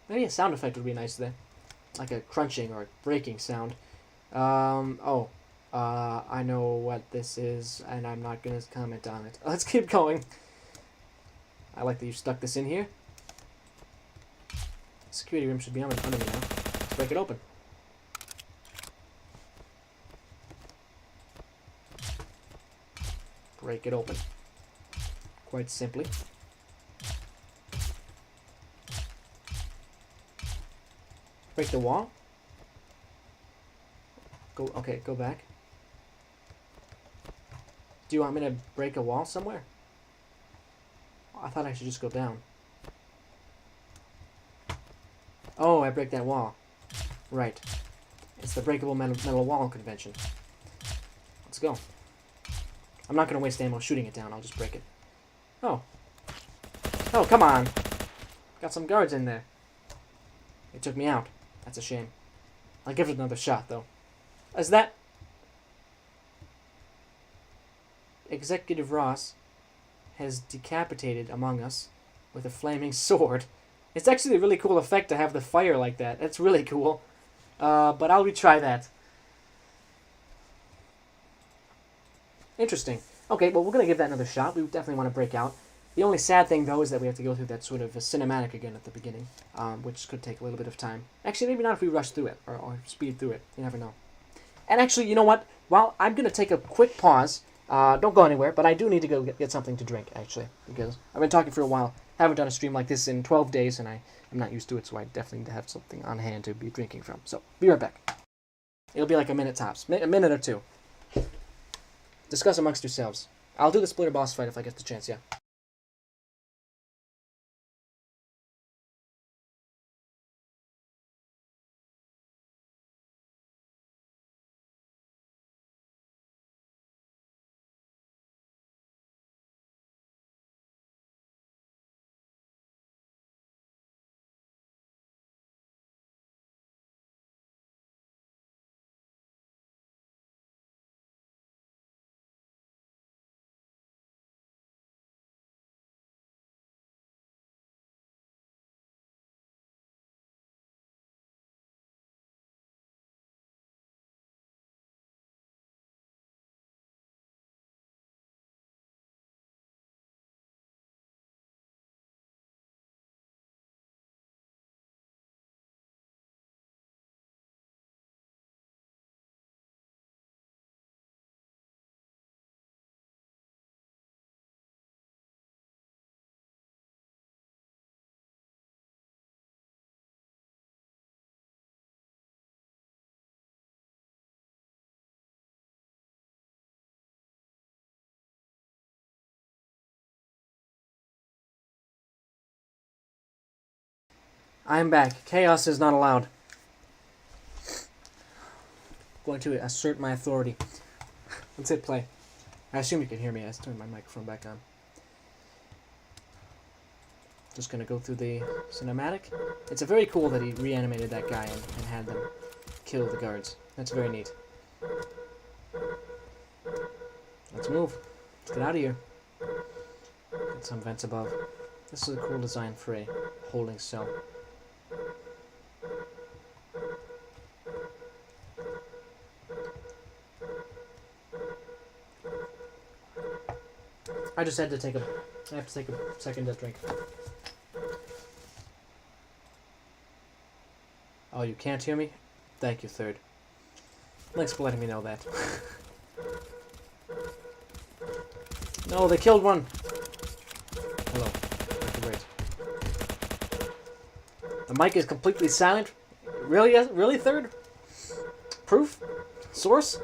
Maybe a sound effect would be nice there, like a crunching or breaking sound. I know what this is, and I'm not gonna comment on it. Let's keep going. I like that you stuck this in here. Security room should be under me now. Let's break it open. Break it open. Quite simply. Break the wall. Okay, go back. Do you want me to break a wall somewhere? I thought I should just go down. Oh, I break that wall. Right. It's the breakable metal wall convention. Let's go. I'm not going to waste ammo shooting it down. I'll just break it. Oh. Oh, come on. Got some guards in there. They took me out. That's a shame. I'll give it another shot, though. Is that... Executive Ross has decapitated Among Us with a flaming sword. It's actually a really cool effect to have the fire like that. It's really cool. But I'll retry that. Interesting. Okay, well, we're going to give that another shot. We definitely want to break out. The only sad thing, though, is that we have to go through that sort of a cinematic again at the beginning, which could take a little bit of time. Actually, maybe not if we rush through it, or speed through it. You never know. And actually, you know what? Well, I'm going to take a quick pause. Don't go anywhere, but I do need to go get something to drink, actually, because I've been talking for a while. Haven't done a stream like this in 12 days, and I'm not used to it, so I definitely need to have something on hand to be drinking from. So, be right back. It'll be like a minute tops. A minute or two. Discuss amongst yourselves. I'll do the splitter boss fight if I get the chance, yeah. I'm back. Chaos is not allowed. Going to assert my authority. Let's hit play. I assume you can hear me. I just turned my microphone back on. Just gonna go through the cinematic. It's very cool that he reanimated that guy and had them kill the guards. That's very neat. Let's move. Let's get out of here. Get some vents above. This is a cool design for a holding cell. I just had to take a... I have to take a second to drink. Oh, you can't hear me? Thank you, third. Thanks for letting me know that. No, they killed one! Hello. Dr. Bright. The mic is completely silent? Really? Really, third? Proof? Source?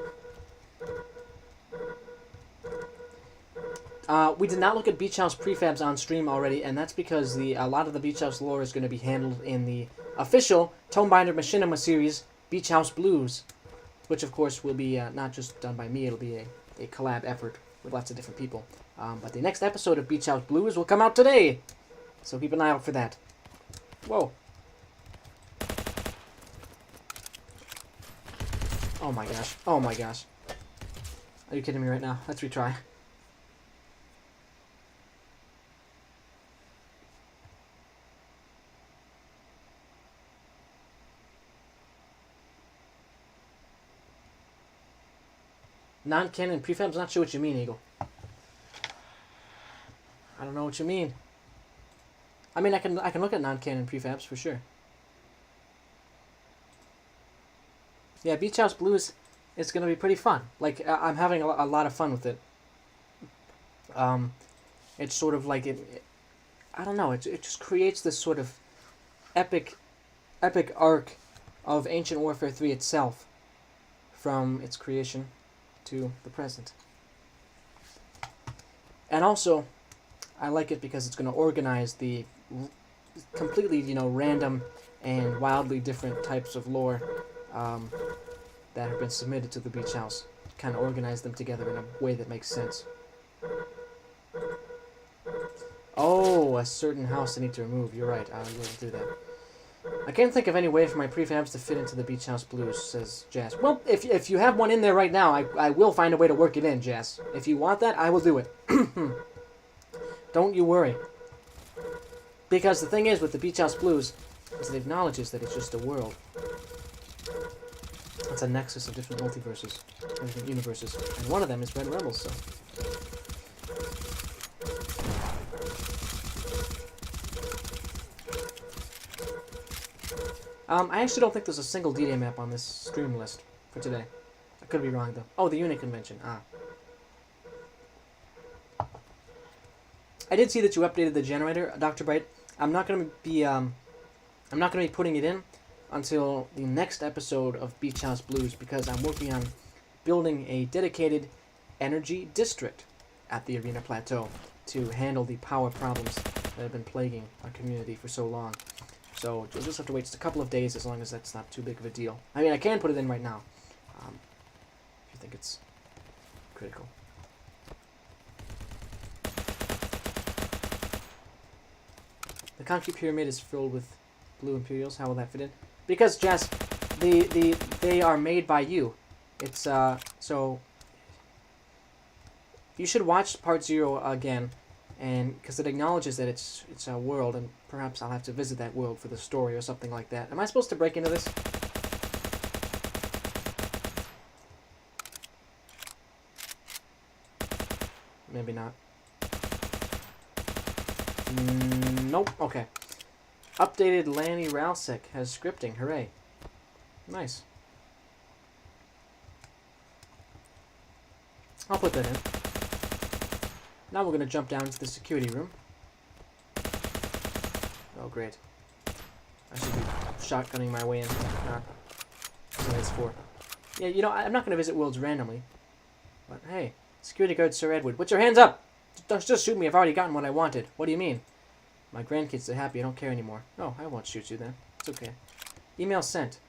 We did not look at Beach House prefabs on stream already, and that's because a lot of the Beach House lore is going to be handled in the official Tonebinder Machinima series, Beach House Blues, which of course will be not just done by me, it'll be a collab effort with lots of different people. But the next episode of Beach House Blues will come out today, so keep an eye out for that. Whoa. Oh my gosh. Oh my gosh. Are you kidding me right now? Let's retry. Non-canon prefabs? Not sure what you mean, Eagle. I don't know what you mean. I mean, I can look at non-canon prefabs for sure. Yeah, Beach House Blues is going to be pretty fun. Like, I'm having a lot of fun with it. It's sort of like I don't know. It just creates this sort of epic arc of Ancient Warfare 3 itself, from its creation to the present. And also, I like it because it's going to organize the completely, random and wildly different types of lore that have been submitted to the Beach House. Kind of organize them together in a way that makes sense. Oh, a certain house I need to remove. You're right, I will do that. I can't think of any way for my prefabs to fit into the Beach House Blues, says Jazz. Well, if you have one in there right now, I will find a way to work it in, Jazz. If you want that, I will do it. Don't you worry. Because the thing is with the Beach House Blues, is it acknowledges that it's just a world. It's a nexus of different multiverses, different universes. And one of them is Red Rebels, so... I actually don't think there's a single D-Day map on this stream list for today. I could be wrong, though. Oh, the unit convention. I did see that you updated the generator, Dr. Bright. I'm not gonna be putting it in until the next episode of Beach House Blues, because I'm working on building a dedicated energy district at the Arena Plateau to handle the power problems that have been plaguing our community for so long. So you'll just have to wait just a couple of days, as long as that's not too big of a deal. I mean, I can put it in right now, if you think it's critical. The concrete pyramid is filled with blue Imperials. How will that fit in? Because, Jess, they are made by you. It's, so... You should watch Part 0 again, and because it acknowledges that it's a world, and perhaps I'll have to visit that world for the story or something like that. Am I supposed to break into this? Maybe not. Nope. Okay. Updated Lanny Ralsek has scripting. Hooray. Nice. I'll put that in. Now we're going to jump down to the security room. Oh, great. I should be shotgunning my way in. So that's 4. Yeah, I'm not going to visit worlds randomly. But, hey, security guard Sir Edward, put your hands up! Don't just shoot me, I've already gotten what I wanted. What do you mean? My grandkids are happy. I don't care anymore. Oh, I won't shoot you then. It's okay. Email sent.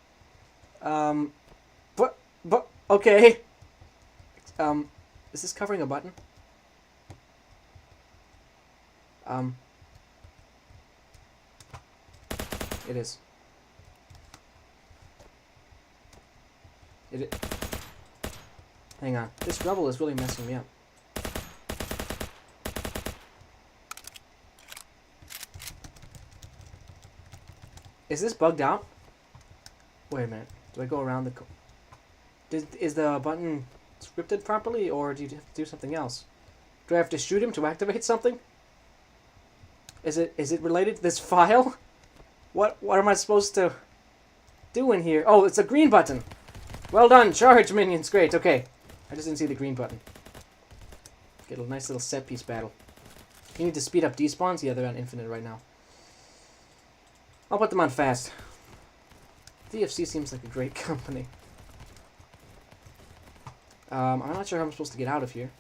But, okay. Is this covering a button? It is. Hang on. This rubble is really messing me up. Is this bugged out? Wait a minute. Do I go around the... Is the button scripted properly, or do you have to do something else? Do I have to shoot him to activate something? Is it related to this file? What am I supposed to do in here? Oh, it's a green button. Well done, charge minions. Great. Okay, I just didn't see the green button. Get a nice little set piece battle. You need to speed up despawns. Yeah, they're on infinite right now. I'll put them on fast. DFC seems like a great company. I'm not sure how I'm supposed to get out of here.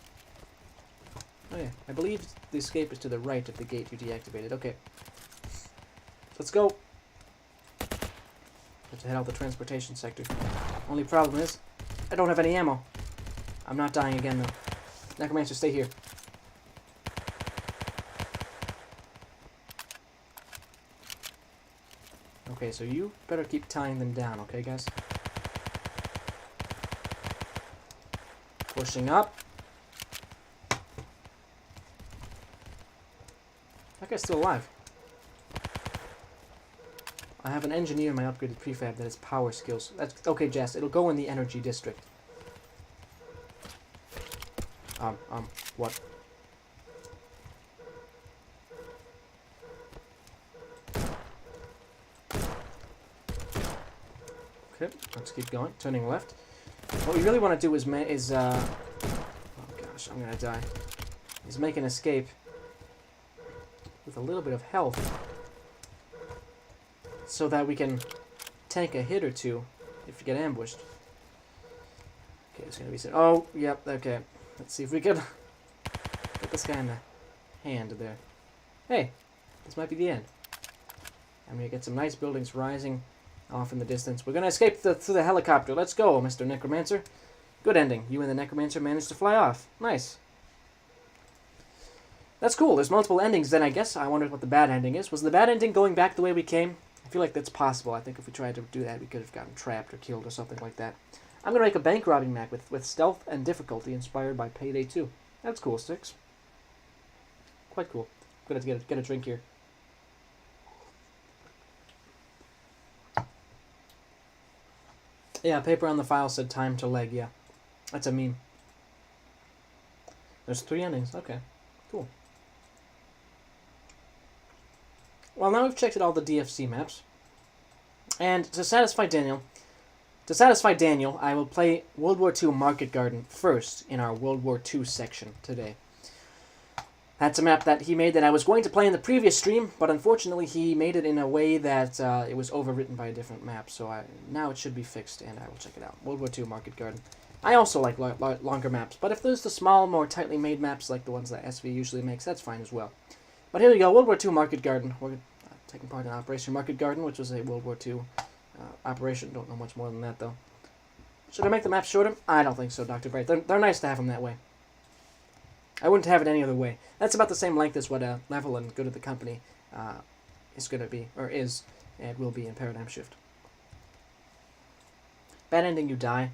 Oh yeah, I believe the escape is to the right of the gate you deactivated. Okay. Let's go. Have to head out the transportation sector. Only problem is, I don't have any ammo. I'm not dying again though. Necromancer, stay here. Okay, so you better keep tying them down, okay guys? Pushing up. That guy's still alive. I have an engineer in my upgraded prefab that has power skills. That's okay, Jess. It'll go in the energy district. What? Okay, let's keep going. Turning left. What we really want to do is oh gosh, I'm gonna die. Is make an escape with a little bit of health, so that we can tank a hit or two if you get ambushed. Okay, it's gonna be some. Oh, yep. Okay, let's see if we can get this guy in the hand there. Hey, this might be the end. I'm gonna get some nice buildings rising off in the distance. We're gonna escape through the helicopter. Let's go, Mr. Necromancer. Good ending. You and the Necromancer managed to fly off. Nice. That's cool. There's multiple endings then, I guess. I wondered what the bad ending is. Was the bad ending going back the way we came? I feel like that's possible. I think if we tried to do that, we could have gotten trapped or killed or something like that. I'm gonna make a bank robbing map with stealth and difficulty inspired by Payday 2. That's cool, Six. Quite cool. I'm gonna get a drink here. Yeah, paper on the file said time to leg, yeah. That's a meme. There's 3 endings, okay. Cool. Well, now we've checked out all the DFC maps. And to satisfy Daniel, I will play World War II Market Garden first in our World War II section today. That's a map that he made that I was going to play in the previous stream, but unfortunately he made it in a way that it was overwritten by a different map, so now it should be fixed, and I will check it out. World War II Market Garden. I also like longer maps, but if there's the small, more tightly made maps like the ones that SV usually makes, that's fine as well. But here we go, World War II Market Garden. We're taking part in Operation Market Garden, which was a World War II operation. Don't know much more than that, though. Should I make the map shorter? I don't think so, Dr. Bright. They're nice to have them that way. I wouldn't have it any other way. That's about the same length as what Level and Good of the Company is going to be, or is, and will be in Paradigm Shift. Bad ending, you die.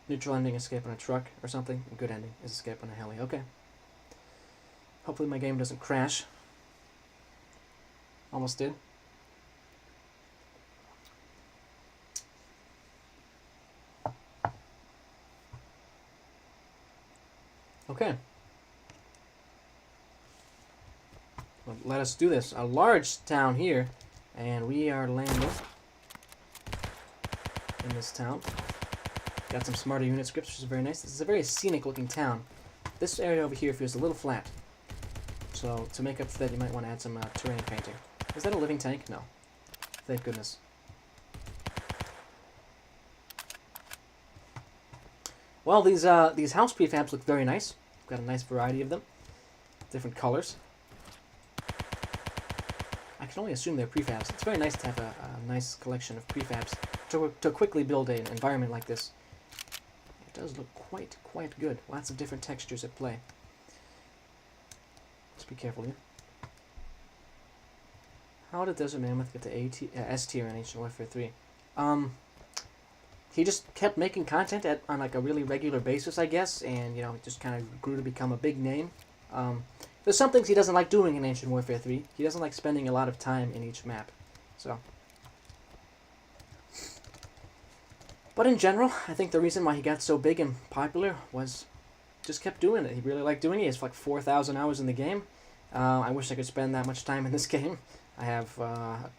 Neutral ending, escape on a truck or something. Good ending is escape on a heli. Okay. Hopefully my game doesn't crash. Almost did. Okay. Well, let us do this. A large town here, and we are landing in this town. Got some smarter unit scripts, which is very nice. This is a very scenic looking town. This area over here feels a little flat. So to make up for that, you might want to add some terrain painting. Is that a living tank? No. Thank goodness. Well, these house prefabs look very nice. Got a nice variety of them. Different colors. can only assume they're prefabs. It's very nice to have a nice collection of prefabs to quickly build an environment like this. It does look quite good. Lots of different textures at play. Let's be careful here. How did Desert Mammoth get to S tier in Ancient Warfare 3? He just kept making content on like a really regular basis, I guess, and you know, it just kind of grew to become a big name. There's some things he doesn't like doing in Ancient Warfare 3. He doesn't like spending a lot of time in each map. So, but in general, I think the reason why he got so big and popular was just kept doing it. He really liked doing it. He has like 4,000 hours in the game. I wish I could spend that much time in this game. I have a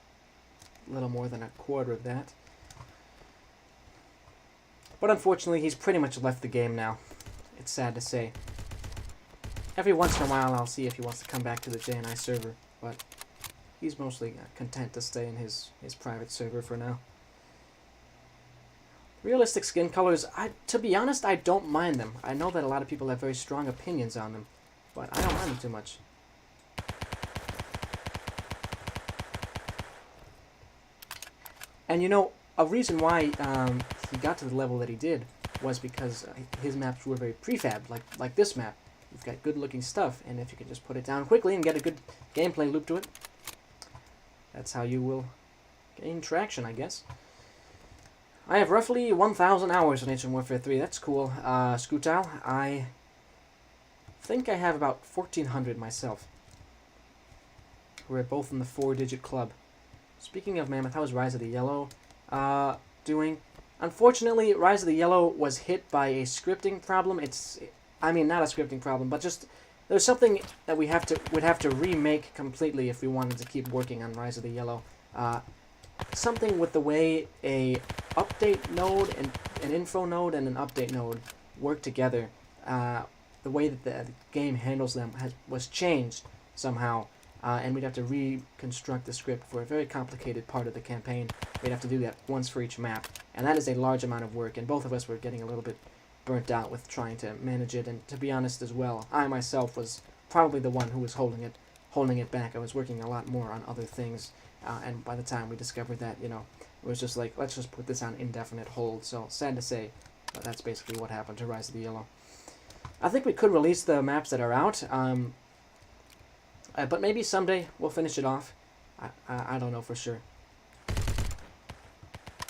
little more than a quarter of that. But unfortunately, he's pretty much left the game now. It's sad to say. Every once in a while, I'll see if he wants to come back to the JNI server, but he's mostly content to stay in his private server for now. Realistic skin colors, to be honest, I don't mind them. I know that a lot of people have very strong opinions on them, but I don't mind them too much. And you know, a reason why he got to the level that he did was because his maps were very prefabbed, like this map. You've got good-looking stuff, and if you can just put it down quickly and get a good gameplay loop to it, that's how you will gain traction, I guess. I have roughly 1,000 hours in Ancient Warfare 3. That's cool. Scootal, I think I have about 1,400 myself. We're both in the 4-digit club. Speaking of Mammoth, how is Rise of the Yellow doing? Unfortunately, Rise of the Yellow was hit by a scripting problem. I mean, not a scripting problem, but just there's something that would have to remake completely if we wanted to keep working on Rise of the Yellow. Something with the way a update node and an info node and an update node work together. The way that the game handles them was changed somehow, and we'd have to reconstruct the script for a very complicated part of the campaign. We'd have to do that once for each map, and that is a large amount of work, and both of us were getting a little bit burnt out with trying to manage it, and to be honest as well, I myself was probably the one who was holding it back. I was working a lot more on other things, and by the time we discovered that, you know, it was just like, let's just put this on indefinite hold. So sad to say, but that's basically what happened to Rise of the Yellow. I think we could release the maps that are out, but maybe someday we'll finish it off. I don't know for sure,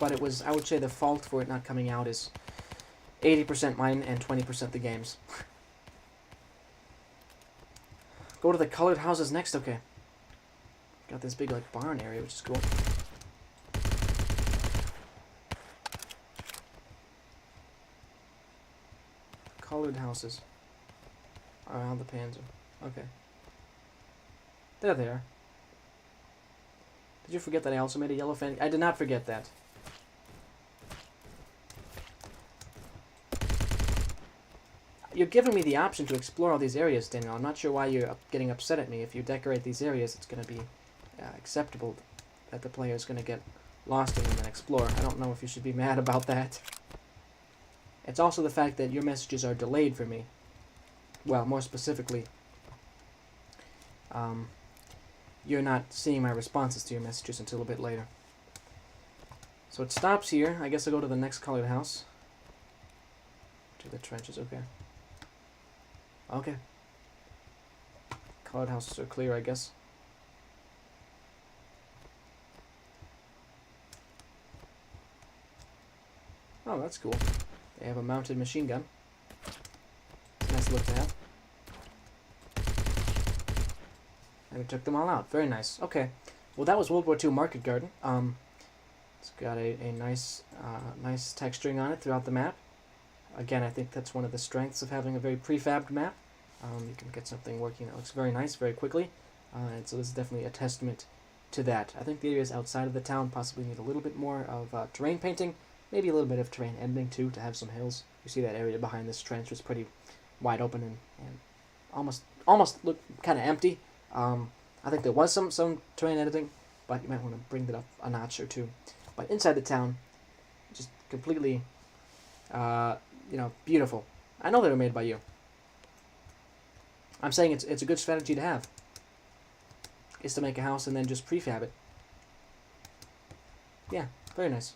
but it was, I would say the fault for it not coming out is 80% mine and 20% the game's. Go to the colored houses next. Okay. Got this big like barn area, which is cool. Colored houses around the Panzer. Okay. There they are. Did you forget that I also made a yellow fan? I did not forget that. You're giving me the option to explore all these areas, Daniel. I'm not sure why you're getting upset at me. If you decorate these areas, it's going to be acceptable that the player is going to get lost in them and explore. I don't know if you should be mad about that. It's also the fact that your messages are delayed for me. Well, more specifically, you're not seeing my responses to your messages until a bit later. So it stops here. I guess I'll go to the next colored house. To the trenches, okay. Okay. Colored houses are clear, I guess. Oh, that's cool. They have a mounted machine gun. It's a nice look to have. And we took them all out. Very nice. Okay. Well, that was World War II Market Garden. It's got a nice texturing on it throughout the map. Again, I think that's one of the strengths of having a very prefabbed map. You can get something working that looks very nice very quickly. And so this is definitely a testament to that. I think the areas outside of the town possibly need a little bit more of terrain painting. Maybe a little bit of terrain editing too, to have some hills. You see that area behind this trench was pretty wide open and almost looked kind of empty. I think there was some terrain editing, but you might want to bring that up a notch or two. But inside the town, just completely, beautiful. I know they were made by you. I'm saying it's a good strategy to have. is to make a house and then just prefab it. Yeah, very nice.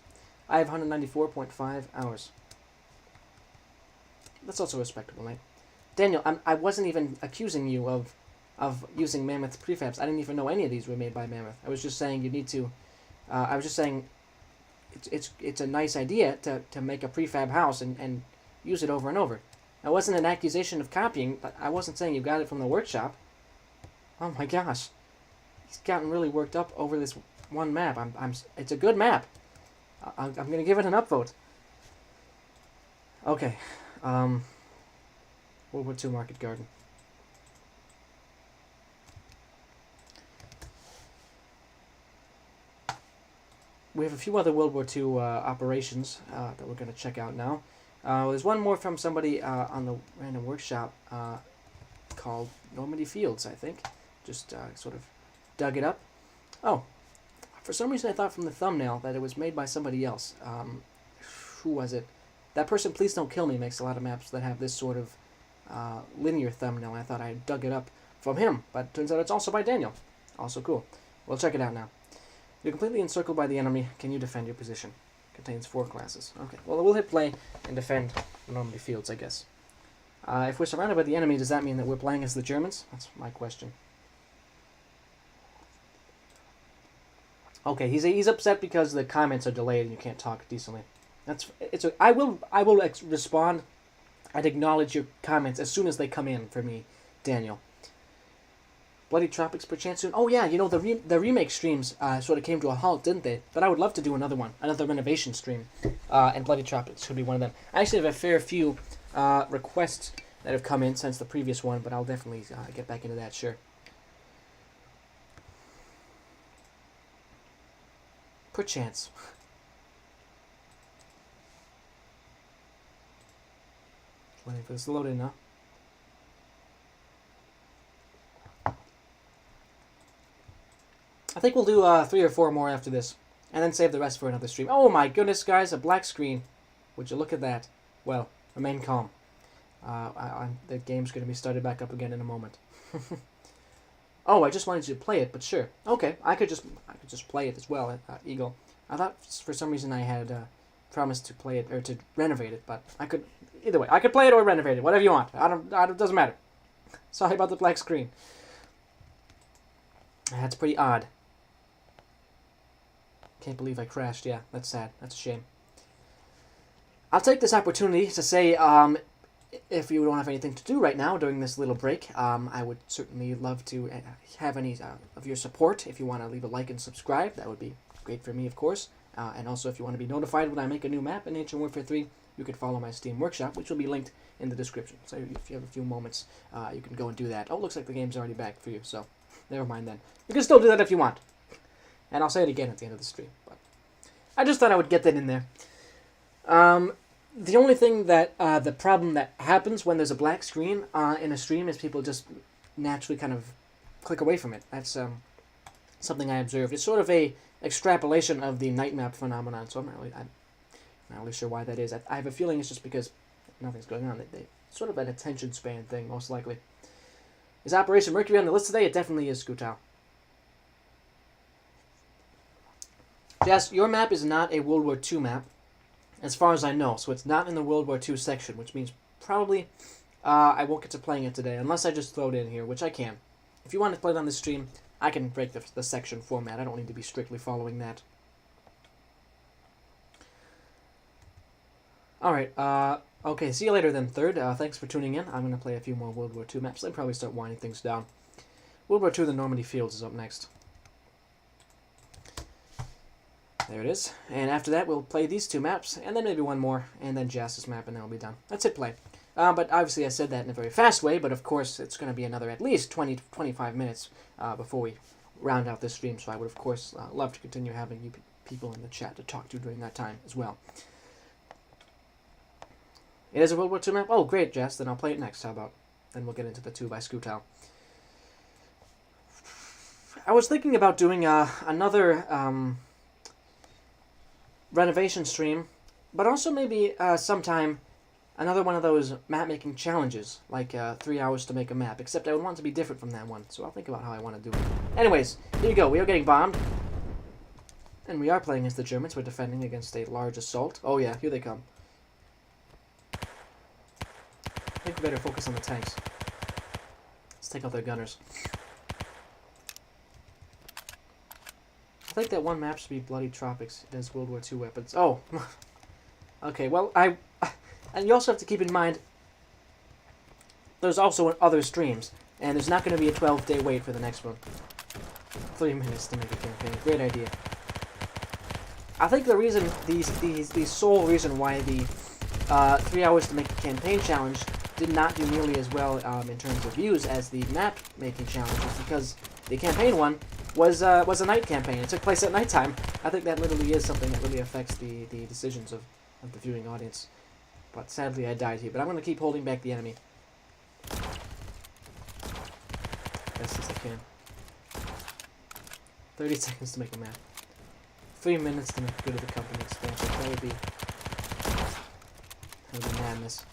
I have 194.5 hours. That's also respectable, right? Daniel, I wasn't even accusing you of using Mammoth prefabs. I didn't even know any of these were made by Mammoth. I was just saying you need to... I was just saying it's a nice idea to make a prefab house and use it over and over. It wasn't an accusation of copying. I wasn't saying you got it from the workshop. Oh my gosh. He's gotten really worked up over this one map. It's a good map. I'm going to give it an upvote. Okay. World War II Market Garden. We have a few other World War II operations that we're going to check out now. There's one more from somebody on the random workshop called Normandy Fields, I think. Just sort of dug it up. Oh, for some reason I thought from the thumbnail that it was made by somebody else. Who was it? That person, Please Don't Kill Me, makes a lot of maps that have this sort of linear thumbnail. I thought I dug it up from him, but turns out it's also by Daniel. Also cool. We'll check it out now. You're completely encircled by the enemy. Can you defend your position? Contains 4 classes. Okay, well, we'll hit play and defend Normandy Fields, I guess. If we're surrounded by the enemy, does that mean that we're playing as the Germans? That's my question. Okay, he's upset because the comments are delayed and you can't talk decently. I will respond. I'd acknowledge your comments as soon as they come in for me, Daniel. Bloody Tropics perchance soon. Oh yeah, you know, the remake streams sort of came to a halt, didn't they? But I would love to do another one, another renovation stream, and Bloody Tropics should be one of them. I actually have a fair few requests that have come in since the previous one, but I'll definitely get back into that, sure. Perchance. Waiting for this to load in now. I think we'll do 3 or 4 more after this, and then save the rest for another stream. Oh my goodness, guys, a black screen. Would you look at that? Well, remain calm. The game's going to be started back up again in a moment. Oh, I just wanted you to play it, but sure. Okay, I could just play it as well, Eagle. I thought for some reason I had promised to play it, or to renovate it, but I could... Either way, I could play it or renovate it, whatever you want. It doesn't matter. Sorry about the black screen. That's pretty odd. Can't believe I crashed. Yeah, that's sad. That's a shame. I'll take this opportunity to say, if you don't have anything to do right now during this little break, I would certainly love to have any of your support. If you want to leave a like and subscribe, that would be great for me, of course. And also, if you want to be notified when I make a new map in Ancient Warfare 3, you can follow my Steam Workshop, which will be linked in the description. So if you have a few moments, you can go and do that. Oh, looks like the game's already back for you, so never mind then. You can still do that if you want. And I'll say it again at the end of the stream. But I just thought I would get that in there. The only thing that, the problem that happens when there's a black screen in a stream is people just naturally kind of click away from it. That's something I observed. It's sort of a extrapolation of the night map phenomenon, so I'm not really sure why that is. I have a feeling it's just because nothing's going on. They sort of an attention span thing, most likely. Is Operation Mercury on the list today? It definitely is, Scootow. Jess, your map is not a World War II map, as far as I know, so it's not in the World War II section, which means probably I won't get to playing it today, unless I just throw it in here, which I can. If you want to play it on the stream, I can break the section format. I don't need to be strictly following that. Alright, okay, see you later then, Third. Thanks for tuning in. I'm going to play a few more World War II maps, then probably start winding things down. World War II, the Normandy Fields is up next. There it is. And after that, we'll play these 2 maps, and then maybe one more, and then Jass's map, and then we'll be done. That's it, play. But obviously I said that in a very fast way, but of course it's going to be another at least 20 to 25 minutes before we round out this stream, so I would of course love to continue having you people in the chat to talk to during that time as well. It is a World War II map? Oh, great, Jess. Then I'll play it next. How about? Then we'll get into the 2 by Scootow. I was thinking about doing another renovation stream, but also maybe sometime another one of those map-making challenges, like 3 hours to make a map, except I would want it to be different from that one, so I'll think about how I want to do it. Anyways, here you go. We are getting bombed. And we are playing against the Germans. We're defending against a large assault. Oh yeah, here they come. I think we better focus on the tanks. Let's take out their gunners. I think that one map should be Bloody Tropics. It has World War II weapons. Oh! Okay, well, and you also have to keep in mind, there's also other streams, and there's not going to be a 12-day wait for the next one. 3 minutes to make a campaign. Great idea. I think the reason, the sole reason why the 3 hours to make a campaign challenge did not do nearly as well in terms of views as the map making challenge is because the campaign one was a night campaign. It took place at nighttime. I think that literally is something that really affects the decisions of the viewing audience. But sadly I died here. But I'm going to keep holding back the enemy. Best as I can. 30 seconds to make a map. 3 minutes to make good of the company expansion. That would be madness.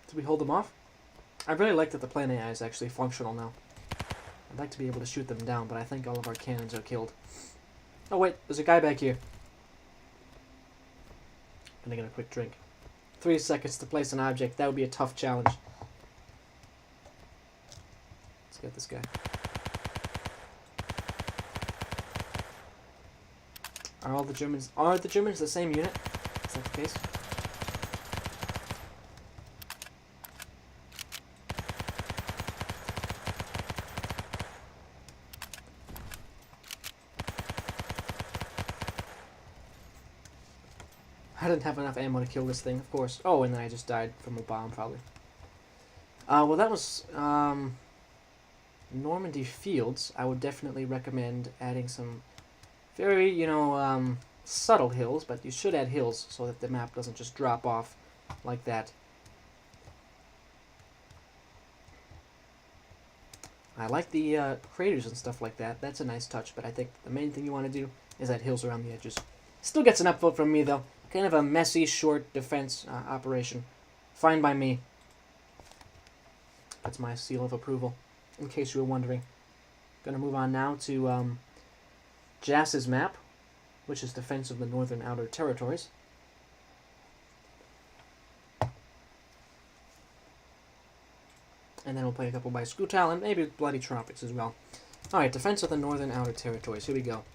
Did we hold them off? I really like that the plane AI is actually functional now. I'd like to be able to shoot them down, but I think all of our cannons are killed. Oh wait, there's a guy back here. Gonna get a quick drink. 3 seconds to place an object. That would be a tough challenge. Let's get this guy. Are the Germans the same unit? Is that the case? I didn't have enough ammo to kill this thing, of course. Oh, and then I just died from a bomb, probably. Well, that was Normandy Fields. I would definitely recommend adding some very, subtle hills, but you should add hills so that the map doesn't just drop off like that. I like the craters and stuff like that. That's a nice touch, but I think the main thing you want to do is add hills around the edges. Still gets an upvote from me, though. Kind of a messy, short defense operation. Fine by me. That's my seal of approval, in case you were wondering. Gonna move on now to Jass's map, which is Defense of the Northern Outer Territories. And then we'll play a couple by Screwtal and maybe Bloody Tropics as well. Alright, Defense of the Northern Outer Territories. Here we go.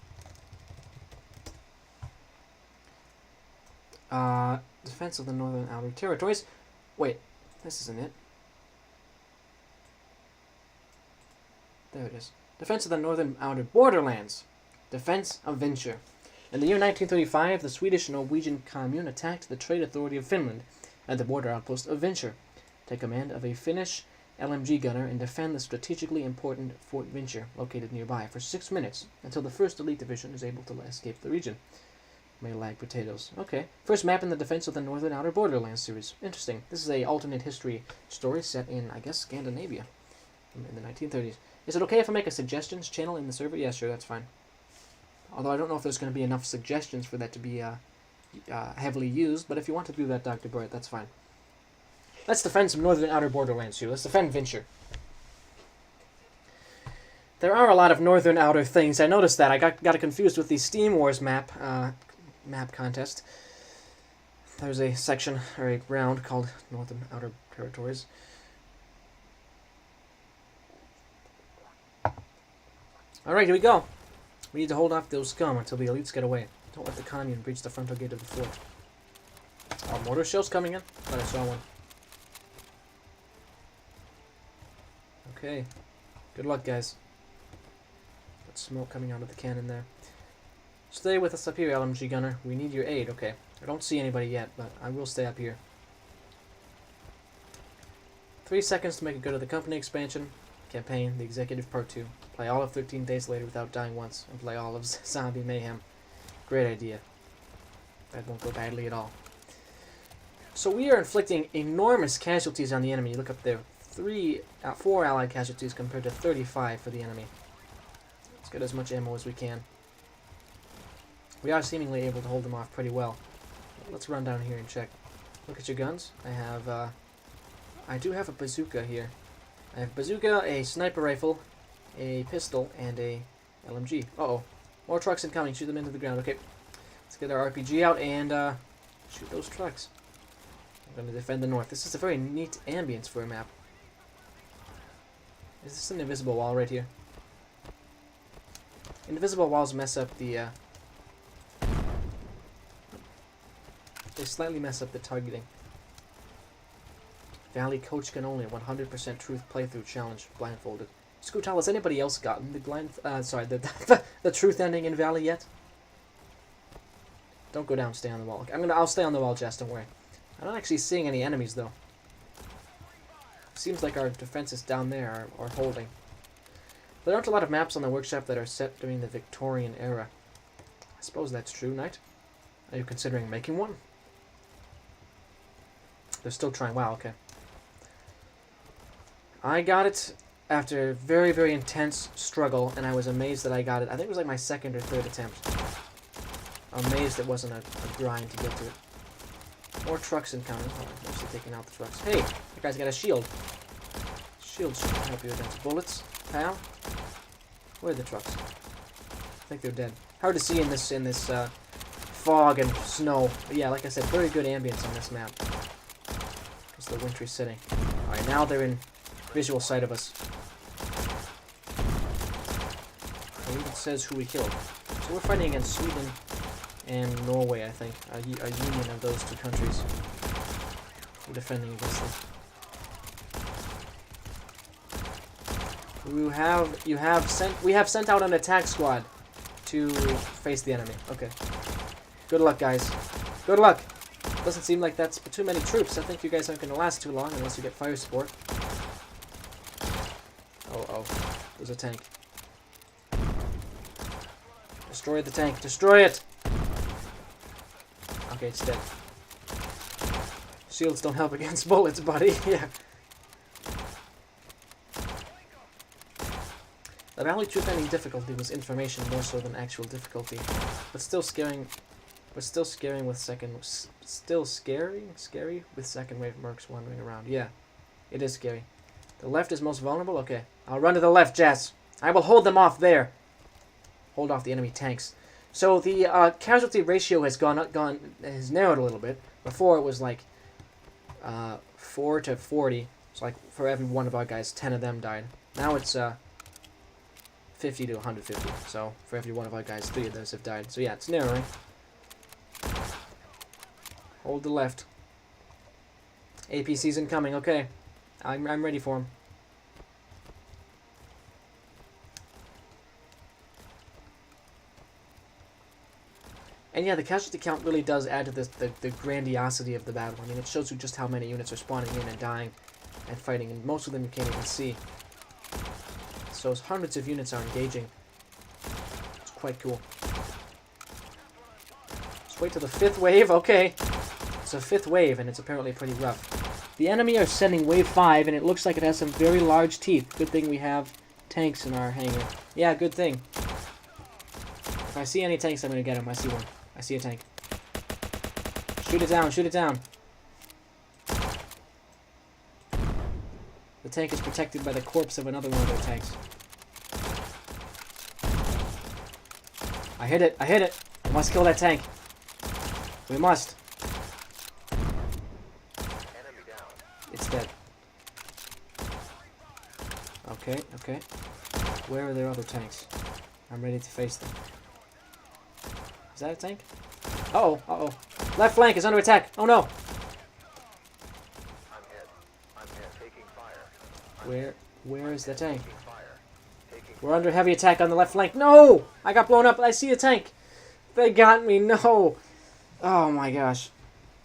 Defense of the Northern Outer Territories. Wait, this isn't it. There it is. Defense of the Northern Outer Borderlands. Defense of Venture. In the year 1935, the Swedish Norwegian commune attacked the Trade Authority of Finland at the border outpost of Venture. Take command of a Finnish LMG gunner and defend the strategically important Fort Venture, located nearby, for 6 minutes until the 1st Elite Division is able to escape the region. May lag potatoes. Okay. First map in the Defense of the Northern Outer Borderlands series. Interesting. This is a alternate history story set in, I guess, Scandinavia in the 1930s. Is it okay if I make a suggestions channel in the server? Yeah, sure, that's fine. Although I don't know if there's going to be enough suggestions for that to be heavily used, but if you want to do that, Dr. Burt, that's fine. Let's defend some Northern Outer Borderlands here. Let's defend Venture. There are a lot of Northern Outer things. I noticed that. I got confused with the Steam Wars map contest. There's a section, or a round, called Northern Outer Territories. Alright, here we go. We need to hold off those scum until the elites get away. Don't let the commune breach the frontal gate of the fort. Are mortar shells coming in? I thought I saw one. Okay. Good luck, guys. Got smoke coming out of the cannon there. Stay with us up here, LMG gunner. We need your aid. Okay. I don't see anybody yet, but I will stay up here. 3 seconds to make a go to the company expansion. Campaign, the executive part 2. Play all of 13 Days Later without dying once, and play all of Zombie Mayhem. Great idea. That won't go badly at all. So we are inflicting enormous casualties on the enemy. Look up there. 4 allied casualties compared to 35 for the enemy. Let's get as much ammo as we can. We are seemingly able to hold them off pretty well. Let's run down here and check. Look at your guns. I do have a bazooka here. I have a bazooka, a sniper rifle, a pistol, and a LMG. Uh-oh. More trucks incoming. Shoot them into the ground. Okay. Let's get our RPG out and shoot those trucks. I'm going to defend the north. This is a very neat ambience for a map. Is this an invisible wall right here? Invisible walls mess up the... they slightly mess up the targeting. Valley Coach can only 100% truth playthrough challenge blindfolded. Scootal, has anybody else gotten the the truth ending in Valley yet? Don't go down, stay on the wall. I'll stay on the wall, Jess, don't worry. I'm not actually seeing any enemies though. Seems like our defenses down there are holding. There aren't a lot of maps on the workshop that are set during the Victorian era. I suppose that's true, Knight. Are you considering making one? They're still trying. Wow, okay. I got it after a very, very intense struggle, and I was amazed that I got it. I think it was like my second or third attempt. I'm amazed it wasn't a grind to get to it. More trucks incoming. Oh, I'm mostly taking out the trucks. Hey, that guy's got a shield. Shield should help you against bullets, pal. Where are the trucks? I think they're dead. Hard to see in this fog and snow. But yeah, like I said, very good ambience on this map. It's the wintry setting. Alright, now they're in visual sight of us. It even says who we killed. So we're fighting against Sweden and Norway, I think. A union of those two countries. We're defending against them. We have sent out an attack squad to face the enemy. Okay. Good luck, guys. Good luck. Doesn't seem like that's too many troops. I think you guys aren't going to last too long unless you get fire support. Oh. There's a tank. Destroy the tank. Destroy it! Okay, it's dead. Shields don't help against bullets, buddy. Yeah. The Valley Truth Ending difficulty was information more so than actual difficulty, but still scaring. Scary with second wave mercs wandering around. Yeah, it is scary. The left is most vulnerable. Okay, I'll run to the left, Jess. I will hold them off there. Hold off the enemy tanks. So the casualty ratio has has narrowed a little bit. Before it was like 4 to 40. So like for every one of our guys, 10 of them died. Now it's 50 to 150. So for every one of our guys, 3 of those have died. So yeah, it's narrowing. Hold the left. APC's incoming. Okay, I'm ready for him. And yeah, the casualty count really does add to the grandiosity of the battle. I mean, it shows you just how many units are spawning in and dying and fighting, and most of them you can't even see. So hundreds of units are engaging. It's quite cool. Let's wait till the 5th wave. Okay. It's a 5th wave, and it's apparently pretty rough. The enemy are sending wave 5, and it looks like it has some very large teeth. Good thing we have tanks in our hangar. Yeah, good thing. If I see any tanks, I'm going to get them. I see one. I see a tank. Shoot it down. Shoot it down. The tank is protected by the corpse of another one of their tanks. I hit it. I hit it. We must kill that tank. We must. It's dead. Okay, okay. Where are their other tanks? I'm ready to face them. Is that a tank? Uh-oh, uh-oh. Left flank is under attack. Oh no! I'm hit. Taking fire. Where is the tank? We're under heavy attack on the left flank. No! I got blown up. I see a tank. They got me. No! Oh my gosh.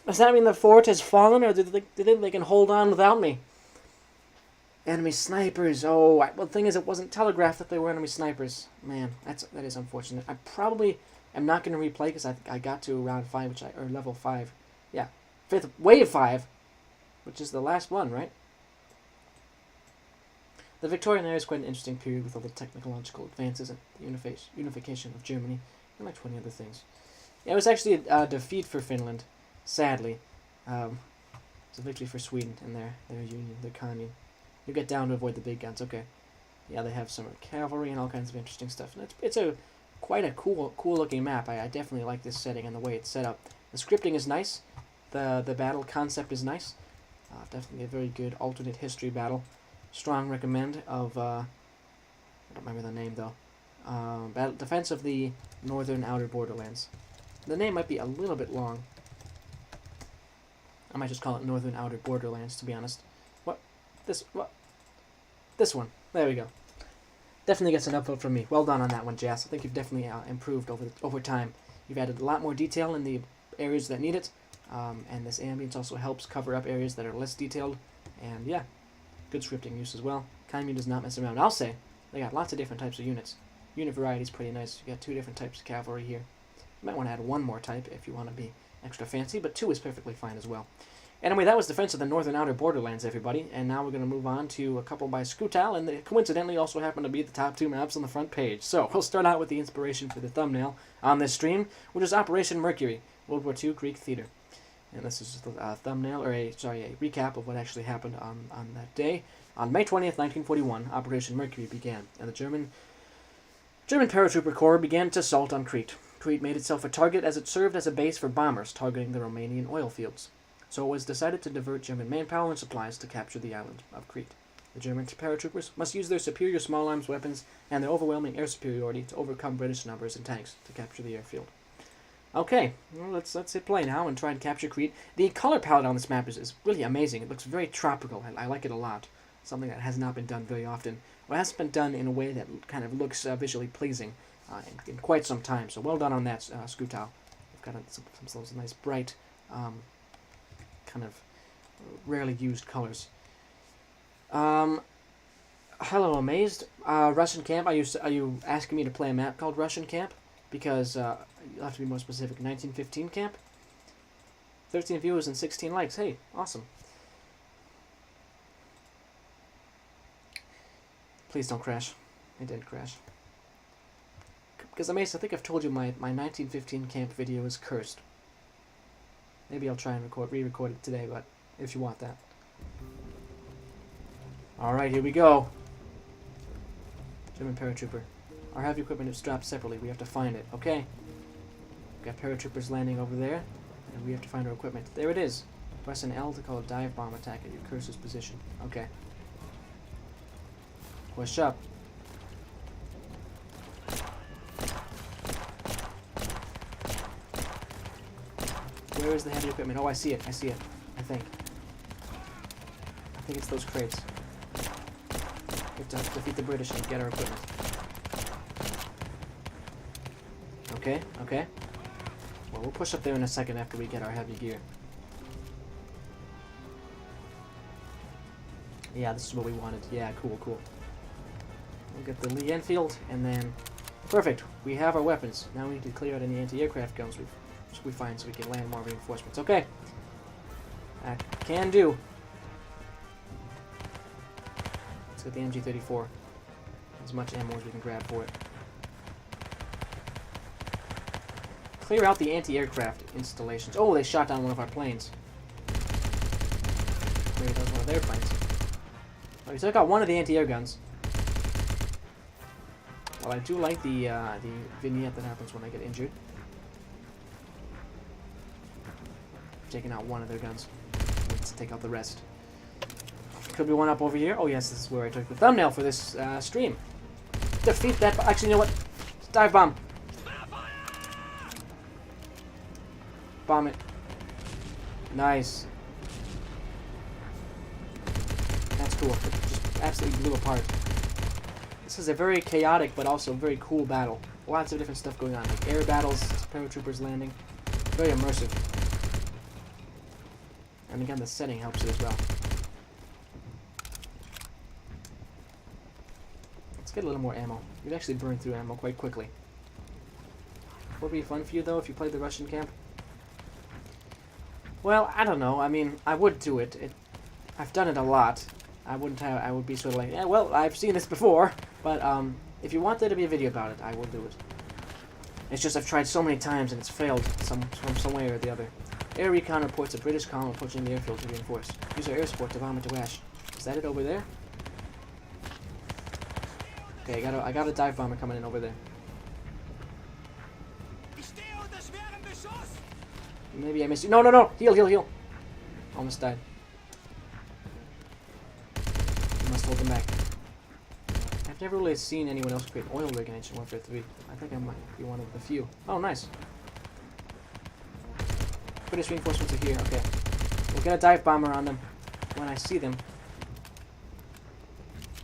Does that mean the fort has fallen, or do they think they can hold on without me? Enemy snipers. Oh, well, the thing is, it wasn't telegraphed that they were enemy snipers. Man, that is unfortunate. I probably am not going to replay because I got to round 5, or level 5. Yeah, 5th wave 5, which is the last one, right? The Victorian era is quite an interesting period with all the technological advances and the unification of Germany, and like 20 other things. Yeah, it was actually a defeat for Finland, sadly. It's a victory for Sweden and their union, their commune. You get down to avoid the big guns, okay. Yeah, they have some cavalry and all kinds of interesting stuff. And it's quite a cool looking map. I definitely like this setting and the way it's set up. The scripting is nice. The battle concept is nice. Definitely a very good alternate history battle. Strong recommend of, I don't remember the name though. Battle Defense of the Northern Outer Borderlands. The name might be a little bit long. I might just call it Northern Outer Borderlands, to be honest. What? This one. There we go. Definitely gets an upvote from me. Well done on that one, Jas. I think you've definitely improved over time. You've added a lot more detail in the areas that need it, and this ambience also helps cover up areas that are less detailed. And yeah, good scripting use as well. Commune does not mess around. I'll say they got lots of different types of units. Unit variety is pretty nice. You got 2 different types of cavalry here. You might want to add 1 more type if you want to be extra fancy, but 2 is perfectly fine as well. Anyway, that was Defense of the Northern Outer Borderlands, everybody, and now we're going to move on to a couple by Skutal, and they coincidentally also happen to be the top 2 maps on the front page. So, we'll start out with the inspiration for the thumbnail on this stream, which is Operation Mercury, World War II Greek Theater. And this is a thumbnail, or a recap of what actually happened on that day. On May 20th, 1941, Operation Mercury began, and the German Paratrooper Corps began its assault on Crete. Crete made itself a target as it served as a base for bombers targeting the Romanian oil fields. So it was decided to divert German manpower and supplies to capture the island of Crete. The German paratroopers must use their superior small arms weapons and their overwhelming air superiority to overcome British numbers and tanks to capture the airfield. Okay, well, let's hit play now and try and capture Crete. The color palette on this map is really amazing. It looks very tropical. I like it a lot. Something that has not been done very often. Or hasn't been done in a way that kind of looks visually pleasing in quite some time. So well done on that, Skutal. You've got some of those nice bright, kind of rarely used colors. Hello, Amazed. Russian Camp. Are you asking me to play a map called Russian Camp? Because you'll have to be more specific. 1915 Camp. 13 viewers and 16 likes. Hey, awesome. Please don't crash. It didn't crash. Because Amazed, I think I've told you my 1915 Camp video is cursed. Maybe I'll try and re-record it today, but if you want that. Alright, here we go. German paratrooper. Our heavy equipment is strapped separately. We have to find it. Okay. We've got paratroopers landing over there, and we have to find our equipment. There it is. Press an L to call a dive bomb attack at your cursor's position. Okay. Push up. Where is the heavy equipment? Oh, I see it. I see it. I think it's those crates. We have to defeat the British and get our equipment. Okay, okay. Well, we'll push up there in a second after we get our heavy gear. Yeah, this is what we wanted. Yeah, cool, cool. We'll get the Lee Enfield, and then... Perfect. We have our weapons. Now we need to clear out any anti-aircraft guns we find so we can land more reinforcements. Okay. That can do. Let's get the MG-34. As much ammo as we can grab for it. Clear out the anti-aircraft installations. Oh, they shot down one of our planes. Maybe that was one of their planes. Oh, we took out one of the anti-air guns. Well, I do like the vignette that happens when I get injured. Taking out one of their guns. Let's take out the rest. Could be one up over here. Oh yes, this is where I took the thumbnail for this stream. Defeat that. Actually, you know what? Dive bomb. Bomb it. Nice. That's cool. It just absolutely blew apart. This is a very chaotic but also very cool battle. Lots of different stuff going on, like air battles, paratroopers landing. Very immersive. And again, the setting helps it as well. Let's get a little more ammo. We'd actually burn through ammo quite quickly. Would it be fun for you, though, if you played the Russian camp? Well, I don't know. I mean, I would do it. I've done it a lot. I wouldn't have. I would be sort of like, yeah, well, I've seen this before, but if you want there to be a video about it, I will do it. It's just I've tried so many times and it's failed from some way or the other. Air recon reports a British column approaching the airfield to reinforce. Use our air support to bomb it to ash. Is that it over there? Okay, I got a dive bomber coming in over there. Maybe I missed you. No, no, no! Heal, heal, heal! Almost died. I must hold them back. I've never really seen anyone else create an oil rig in Ancient Warfare 3. I think I might be one of the few. Oh, nice. British reinforcements are here. Okay. We'll get a dive bomber on them when I see them.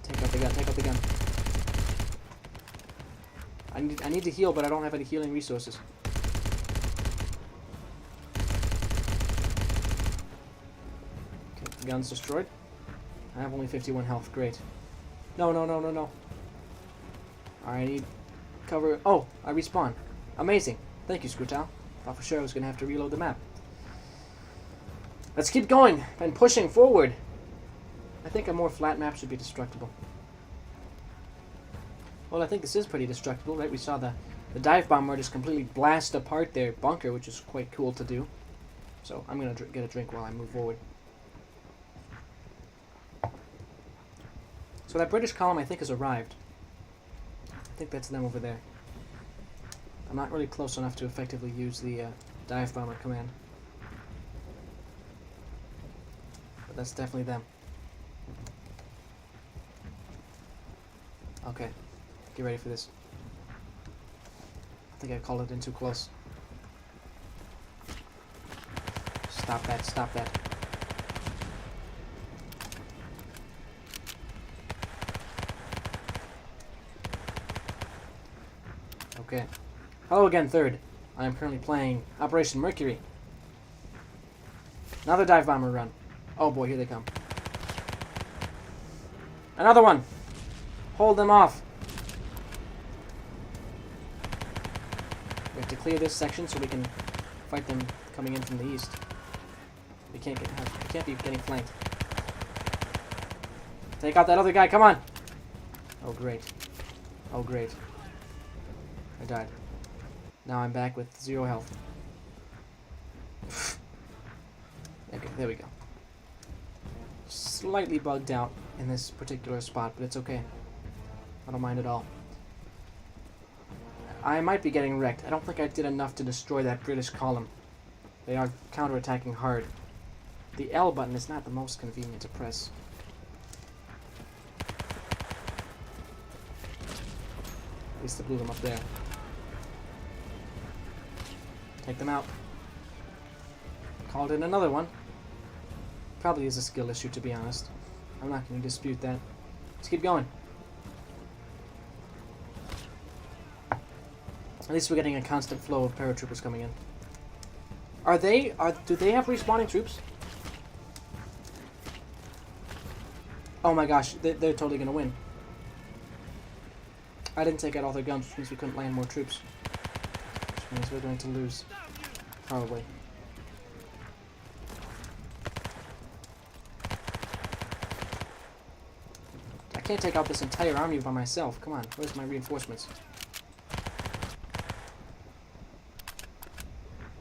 Take out the gun, take out the gun. I need to heal, but I don't have any healing resources. Okay, the gun's destroyed. I have only 51 health. Great. No, no, no, no, no. Alright, I need cover. Oh, I respawn. Amazing. Thank you, Scrutal. Thought for sure I was going to have to reload the map. Let's keep going and pushing forward. I think a more flat map should be destructible. Well, I think this is pretty destructible, right? We saw the dive bomber just completely blast apart their bunker, which is quite cool to do. So I'm going to get a drink while I move forward. So that British column, I think, has arrived. I think that's them over there. I'm not really close enough to effectively use the dive bomber command. But that's definitely them. Okay. Get ready for this. I think I called it in too close. Stop that, stop that. Okay. Hello again, third. I am currently playing Operation Mercury. Another dive bomber run. Oh boy, here they come. Another one! Hold them off! We have to clear this section so we can fight them coming in from the east. We can't be getting flanked. Take out that other guy, come on! Oh great. Oh great. I died. Now I'm back with 0 health. Okay, there we go. Slightly bugged out in this particular spot, but it's okay. I don't mind at all. I might be getting wrecked. I don't think I did enough to destroy that British column. They are counterattacking hard. The L button is not the most convenient to press. At least I blew them up there. Take them out. Called in another one. Probably is a skill issue, to be honest. I'm not going to dispute that. Let's keep going. At least we're getting a constant flow of paratroopers coming in. Do they have respawning troops? Oh my gosh, they're totally going to win. I didn't take out all their guns, which means we couldn't land more troops. Which means we're going to lose. Probably. I can't take out this entire army by myself. Come on, where's my reinforcements?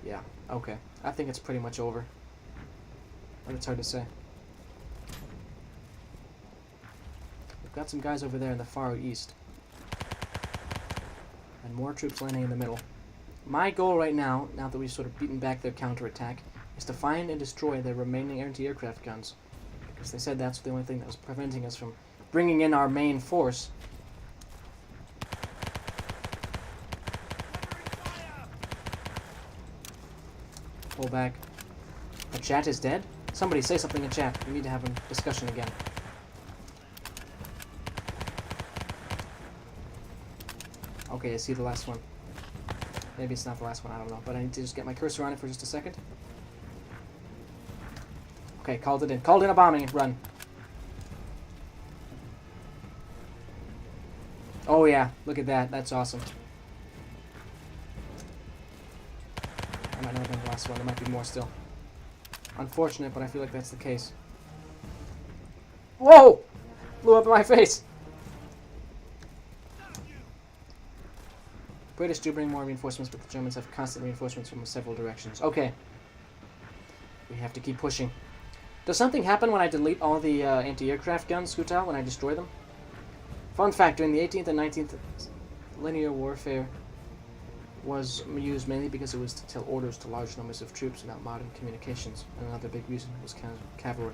Yeah, okay. I think it's pretty much over. But it's hard to say. We've got some guys over there in the far east. And more troops landing in the middle. My goal right now, now that we've sort of beaten back their counterattack, is to find and destroy their remaining anti-aircraft guns. Because they said that's the only thing that was preventing us from bringing in our main force. Pull back. The chat is dead? Somebody say something in chat. We need to have a discussion again. Okay, I see the last one. Maybe it's not the last one, I don't know. But I need to just get my cursor on it for just a second. Okay, called it in. Called in a bombing run. Oh yeah, look at that. That's awesome. I might not have been the last one. There might be more still. Unfortunate, but I feel like that's the case. Whoa! Blew up in my face. British do bring more reinforcements, but the Germans have constant reinforcements from several directions. Okay. We have to keep pushing. Does something happen when I delete all the anti-aircraft guns, Skutal, when I destroy them? Fun fact, during the 18th and 19th, linear warfare was used mainly because it was to tell orders to large numbers of troops without modern communications. And another big reason was cavalry.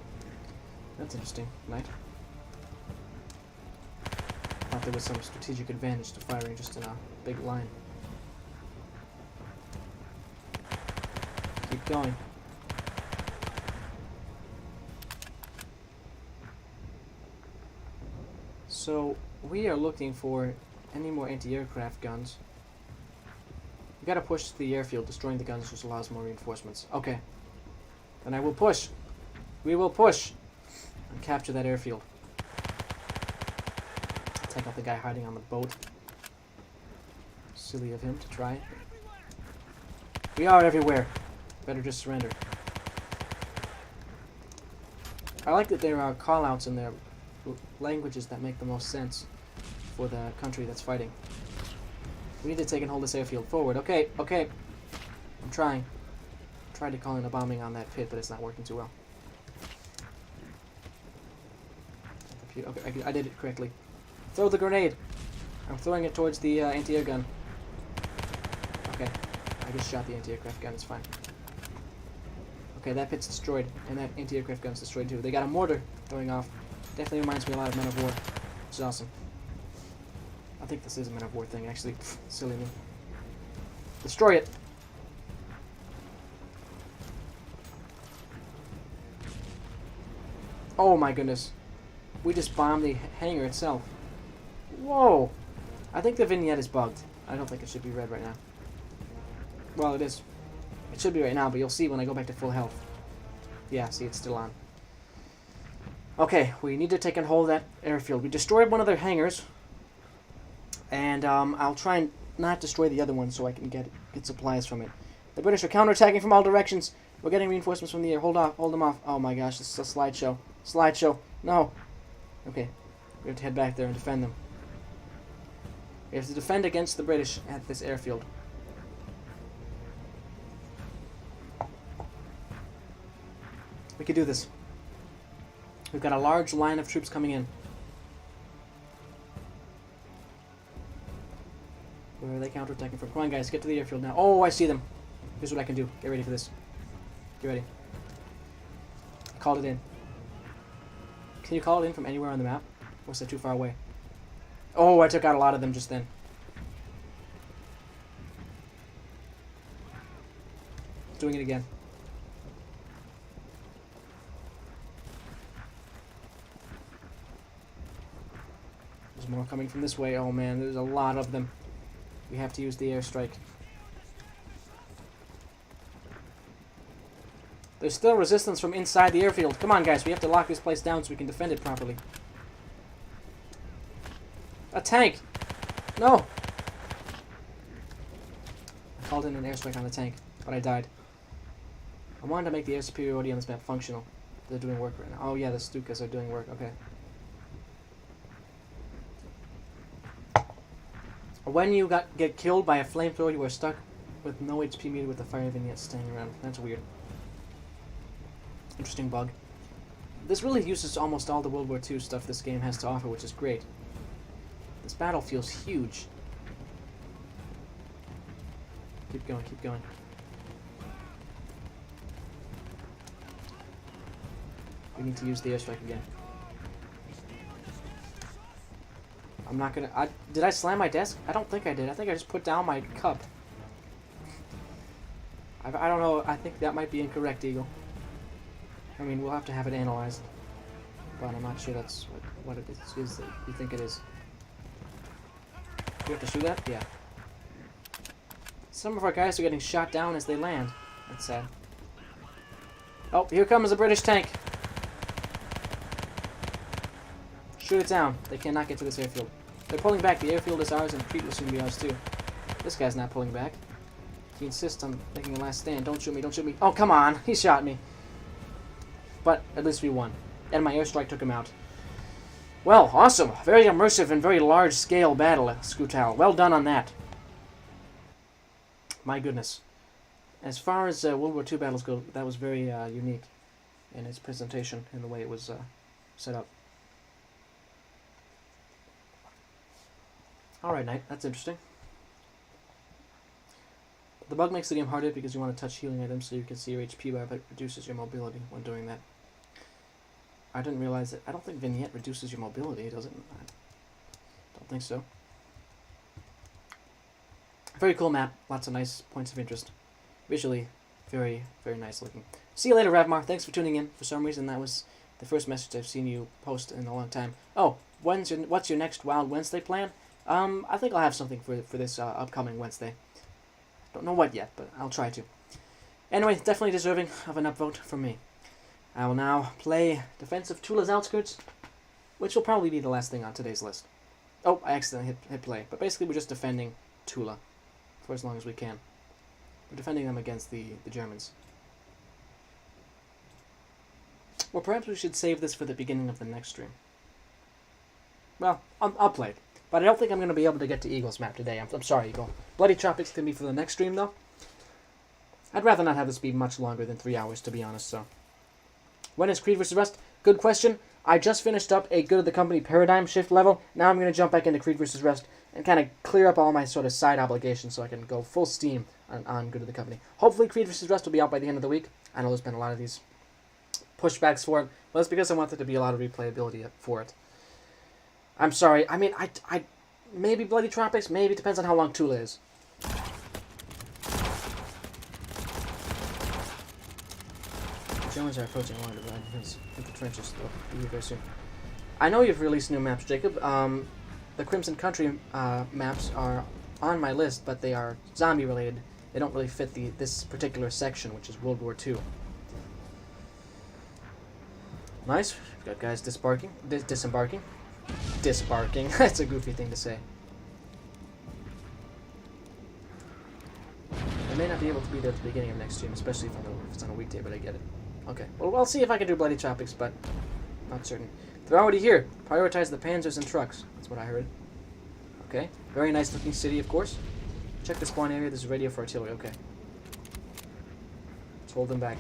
That's interesting, right? Thought there was some strategic advantage to firing just in a big line. Keep going. So, we are looking for any more anti-aircraft guns. We gotta push the airfield. Destroying the guns just allows more reinforcements. Okay. Then I will push. We will push. And capture that airfield. Take out the guy hiding on the boat. Silly of him to try. We are everywhere. Better just surrender. I like that there are call-outs in there. Languages that make the most sense for the country that's fighting. We need to take and hold this airfield forward. Okay, okay. I'm trying. Tried to call in a bombing on that pit, but it's not working too well. Okay, I did it correctly. Throw the grenade. I'm throwing it towards the anti-air gun. Okay, I just shot the anti-aircraft gun. It's fine. Okay, that pit's destroyed, and that anti-aircraft gun's destroyed too. They got a mortar going off. Definitely reminds me a lot of Men of War. Which is awesome. I think this is a Men of War thing, actually. Pfft, silly me. Destroy it! Oh my goodness. We just bombed the hangar itself. Whoa! I think the vignette is bugged. I don't think it should be red right now. Well, it is. It should be right now, but you'll see when I go back to full health. Yeah, see, it's still on. Okay, we need to take and hold that airfield. We destroyed one of their hangars. And I'll try and not destroy the other one so I can get supplies from it. The British are counterattacking from all directions. We're getting reinforcements from the air. Hold off, hold them off. Oh my gosh, this is a slideshow. Slideshow. No. Okay, we have to head back there and defend them. We have to defend against the British at this airfield. We can do this. We've got a large line of troops coming in. Where are they counterattacking from? Come on, guys, get to the airfield now. Oh, I see them. Here's what I can do. Get ready for this. Get ready. I called it in. Can you call it in from anywhere on the map? Or is that too far away? Oh, I took out a lot of them just then. Doing it again. There's more coming from this way. Oh man, there's a lot of them. We have to use the airstrike. There's still resistance from inside the airfield. Come on, guys. We have to lock this place down so we can defend it properly. A tank! No! I called in an airstrike on the tank, but I died. I wanted to make the air superiority on this map functional. They're doing work right now. Oh yeah, the Stukas are doing work. Okay. When you get killed by a flamethrower, you are stuck with no HP meter with the fire vignette staying around. That's weird. Interesting bug. This really uses almost all the World War II stuff this game has to offer, which is great. This battle feels huge. Keep going, keep going. We need to use the airstrike again. I'm not gonna... did I slam my desk? I don't think I did. I think I just put down my cup. I don't know. I think that might be incorrect, Eagle. I mean, we'll have to have it analyzed. But I'm not sure that's what it is that you think it is. Do we have to shoot that? Yeah. Some of our guys are getting shot down as they land. That's sad. Oh, here comes a British tank. Shoot it down. They cannot get to this airfield. They're pulling back. The airfield is ours, and Crete will soon be ours too. This guy's not pulling back. He insists on making a last stand. Don't shoot me, don't shoot me. Oh, come on. He shot me. But at least we won. And my airstrike took him out. Well, awesome. Very immersive and very large-scale battle, Scootal. Well done on that. My goodness. As far as World War II battles go, that was very unique in its presentation and the way it was set up. Alright, Knight. That's interesting. The bug makes the game harder because you want to touch healing items so you can see your HP bar, but it reduces your mobility when doing that. I didn't realize that. I don't think Vignette reduces your mobility, does it? I don't think so. Very cool map. Lots of nice points of interest. Visually, very, very nice looking. See you later, Ravmar. Thanks for tuning in. For some reason, that was the first message I've seen you post in a long time. Oh, what's your next Wild Wednesday plan? I think I'll have something for this upcoming Wednesday. Don't know what yet, but I'll try to. Anyway, definitely deserving of an upvote from me. I will now play Defense of Tula's Outskirts, which will probably be the last thing on today's list. Oh, I accidentally hit play. But basically we're just defending Tula for as long as we can. We're defending them against the Germans. Well, perhaps we should save this for the beginning of the next stream. Well, I'll play it. But I don't think I'm going to be able to get to Eagle's map today. I'm sorry, Eagle. Bloody Tropics can be for the next stream, though. I'd rather not have this be much longer than 3 hours, to be honest, so... When is Creed vs. Rust? Good question. I just finished up a Good of the Company paradigm shift level. Now I'm going to jump back into Creed vs. Rust and kind of clear up all my sort of side obligations so I can go full steam on Good of the Company. Hopefully Creed vs. Rust will be out by the end of the week. I know there's been a lot of these pushbacks for it, but it's because I want there to be a lot of replayability for it. I'm sorry. I mean, I maybe Bloody Tropics, maybe. It depends on how long Tula is. The Germans are approaching one of the trenches. They'll be very soon. I know you've released new maps, Jacob. The Crimson Country maps are on my list, but they are zombie related. They don't really fit this particular section, which is World War II. Nice. We've got guys disembarking. Disbarking. That's a goofy thing to say. I may not be able to be there at the beginning of next stream, especially if it's on a weekday, but I get it. Okay. Well, I'll see if I can do Bloody Tropics, but not certain. They're already here. Prioritize the panzers and trucks. That's what I heard. Okay. Very nice looking city, of course. Check the spawn area. There's a radio for artillery. Okay. Let's hold them back.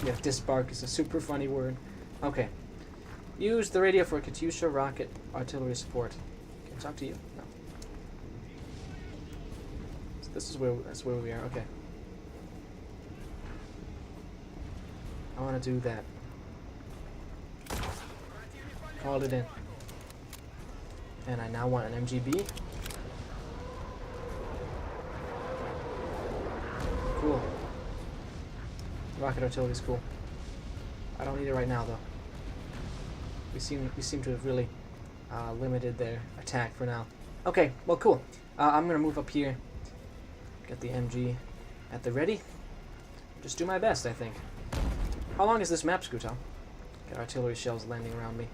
Yeah, disbark is a super funny word. Okay. Use the radio for Katyusha rocket artillery support. Can I talk to you? No. So that's where we are. Okay. I want to do that. Called it in. And I now want an MGB. Cool. Rocket artillery is cool. I don't need it right now, though. We seem to have really limited their attack for now. Okay, well, cool. I'm gonna move up here, get the MG at the ready. Just do my best, I think. How long is this map, Scootal? Got artillery shells landing around me.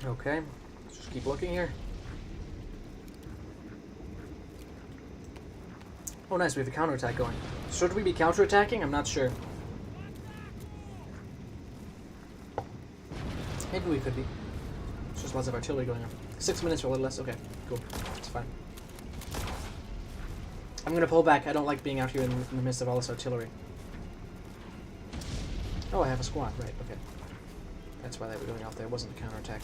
Okay, let's just keep looking here. Oh, nice, we have a counterattack going. Should we be counterattacking? I'm not sure. Maybe we could be. It's just lots of artillery going on. 6 minutes or a little less. Okay, cool. That's fine. I'm gonna pull back. I don't like being out here in the midst of all this artillery. Oh, I have a squad. Right, okay. That's why they were going out there. It wasn't a counterattack.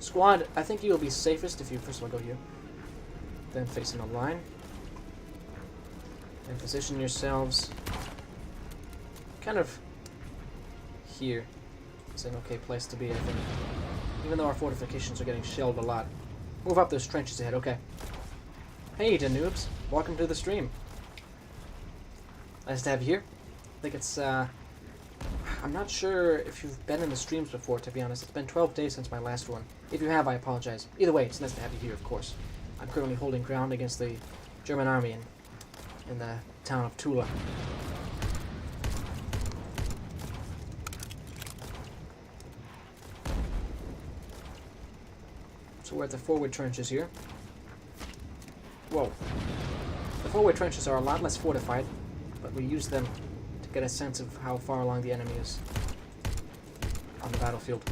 Squad, I think you'll be safest if you first of all go here. Then facing a line. And position yourselves kind of here. It's an okay place to be, I think. Even though our fortifications are getting shelled a lot. Move up those trenches ahead, okay. Hey, Danoobs. Welcome to the stream. Nice to have you here. I think it's, I'm not sure if you've been in the streams before, to be honest. It's been 12 days since my last one. If you have, I apologize. Either way, it's nice to have you here, of course. I'm currently holding ground against the German army in the town of Tula. So we're at the forward trenches here. Whoa. The forward trenches are a lot less fortified, but we use them to get a sense of how far along the enemy is on the battlefield.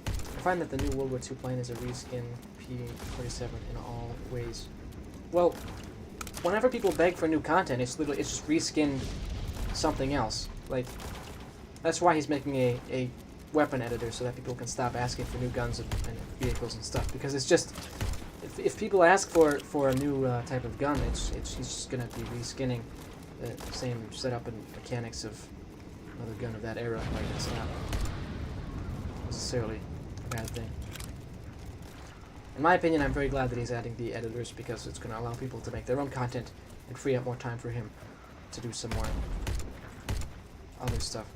I find that the new World War II plane is a reskin P-47 in all ways. Well, whenever people beg for new content, it's just reskinned something else. Like, that's why he's making a weapon editor, so that people can stop asking for new guns and vehicles and stuff. Because it's just, if people ask for a new type of gun, he's just gonna be reskinning the same setup and mechanics of another gun of that era. Like, it's not necessarily a bad thing. In my opinion, I'm very glad that he's adding the editors, because it's going to allow people to make their own content and free up more time for him to do some more other stuff.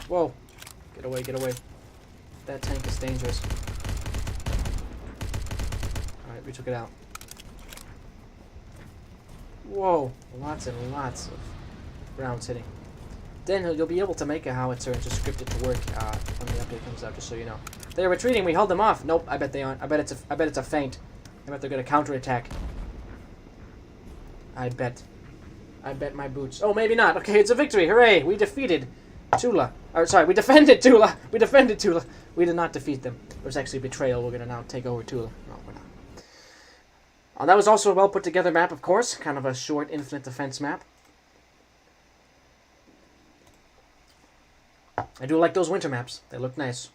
Whoa! Get away, get away. That tank is dangerous. Alright, we took it out. Whoa! Lots and lots of rounds hitting. Then you'll be able to make a howitzer and just script it to work when the update comes out, just so you know. They're retreating, we held them off. Nope, I bet they aren't. I bet it's a feint. I bet they're gonna counterattack. I bet my boots. Oh, maybe not. Okay, it's a victory. Hooray! We defeated Tula. Or sorry, we defended Tula. We defended Tula. We did not defeat them. It was actually betrayal. We're gonna now take over Tula. No, we're not. That was also a well put together map, of course. Kind of a short infinite defense map. I do like those winter maps. They look nice.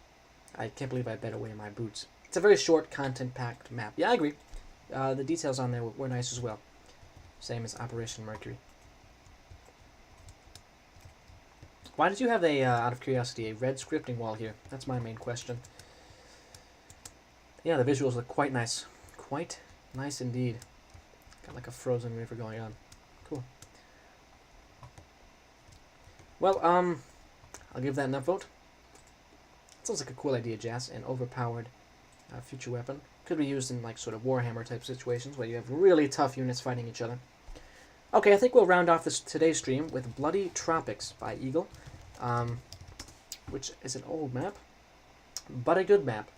I can't believe I bet away my boots. It's a very short, content-packed map. Yeah, I agree. The details on there were nice as well. Same as Operation Mercury. Why did you have out of curiosity, a red scripting wall here? That's my main question. Yeah, the visuals look quite nice. Quite nice indeed. Got like a frozen river going on. Cool. Well, I'll give that enough vote. Sounds like a cool idea, Jazz. An overpowered future weapon. Could be used in like sort of Warhammer type situations where you have really tough units fighting each other. Okay, I think we'll round off today's stream with Bloody Tropics by Eagle, which is an old map, but a good map.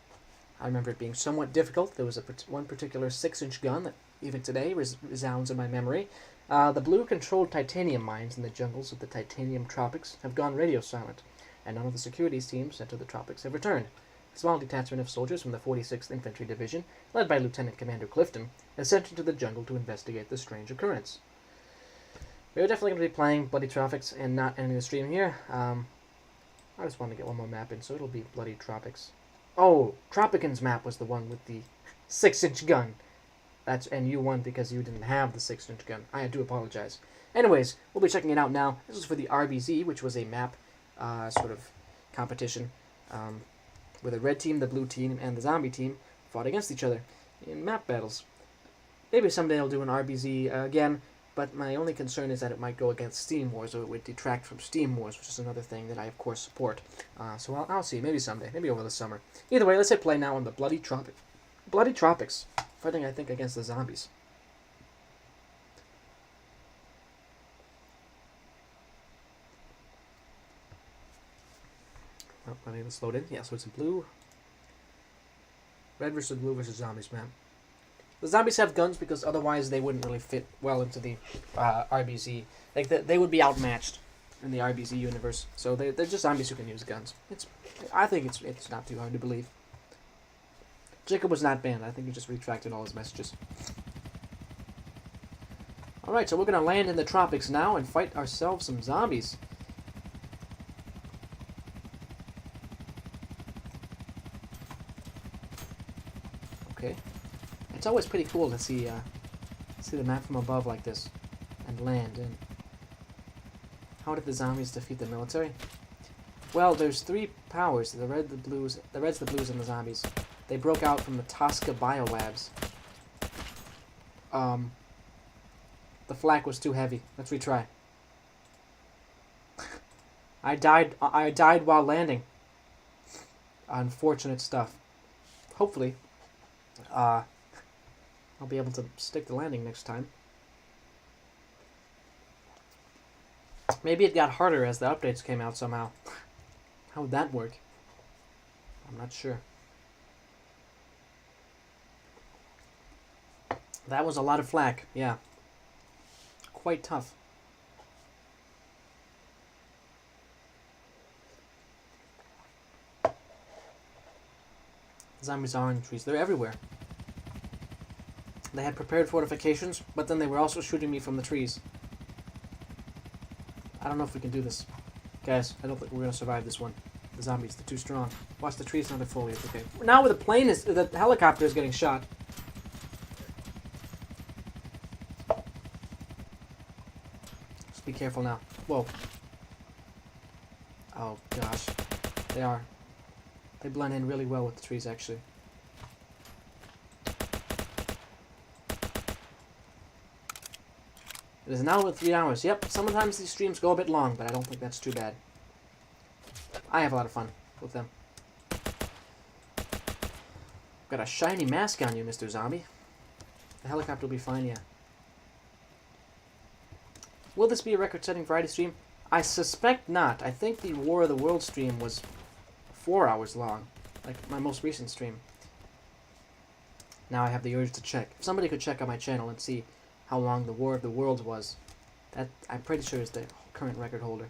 I remember it being somewhat difficult. There was one particular 6-inch gun that even today resounds in my memory. The blue-controlled titanium mines in the jungles of the titanium tropics have gone radio silent, and none of the securities teams sent to the tropics have returned. A small detachment of soldiers from the 46th Infantry Division, led by Lieutenant Commander Clifton, is sent into the jungle to investigate the strange occurrence. We're definitely going to be playing Bloody Tropics and not ending the stream here. I just wanted to get one more map in, so it'll be Bloody Tropics. Oh, Tropicans map was the one with the 6-inch gun. And you won because you didn't have the 6-inch gun. I do apologize. Anyways, we'll be checking it out now. This is for the RBZ, which was a map sort of competition where the red team, the blue team, and the zombie team fought against each other in map battles. Maybe someday I'll do an RBZ again, but my only concern is that it might go against Steam Wars, or it would detract from Steam Wars, which is another thing that I, of course, support. So I'll see. Maybe someday. Maybe over the summer. Either way, let's hit play now on the Bloody Tropics. Bloody Tropics. Fighting, I think, against the zombies. Oh, let me just load in. Yeah, so it's a blue. Red versus blue versus zombies, man. The zombies have guns because otherwise they wouldn't really fit well into the RBZ. Like, they would be outmatched in the RBZ universe. So they're just zombies who can use guns. I think it's not too hard to believe. Jacob was not banned. I think he just retracted all his messages. Alright, so we're going to land in the tropics now and fight ourselves some zombies. Okay. It's always pretty cool to see the map from above like this and land in. How did the zombies defeat the military? Well, there's 3 powers: the reds, the blues, and the zombies. They broke out from the Tosca Biolabs. The flak was too heavy. Let's retry. I died while landing. Unfortunate stuff. Hopefully, I'll be able to stick the landing next time. Maybe it got harder as the updates came out somehow. How would that work? I'm not sure. That was a lot of flak, yeah. Quite tough. Zombies are in trees. They're everywhere. They had prepared fortifications, but then they were also shooting me from the trees. I don't know if we can do this. Guys, I don't think we're going to survive this one. The zombies, they're too strong. Watch the trees, not the foliage, okay. Now with the helicopter is getting shot. Just be careful now. Whoa. Oh, gosh. They are. They blend in really well with the trees, actually. It is now 3 hours. Yep, sometimes these streams go a bit long, but I don't think that's too bad. I have a lot of fun with them. Got a shiny mask on you, Mr. Zombie. The helicopter will be fine, yeah. Will this be a record-setting Friday stream? I suspect not. I think the War of the World stream was 4 hours long, like my most recent stream. Now I have the urge to check. If somebody could check on my channel and see how long the War of the Worlds was, that I'm pretty sure is the current record holder.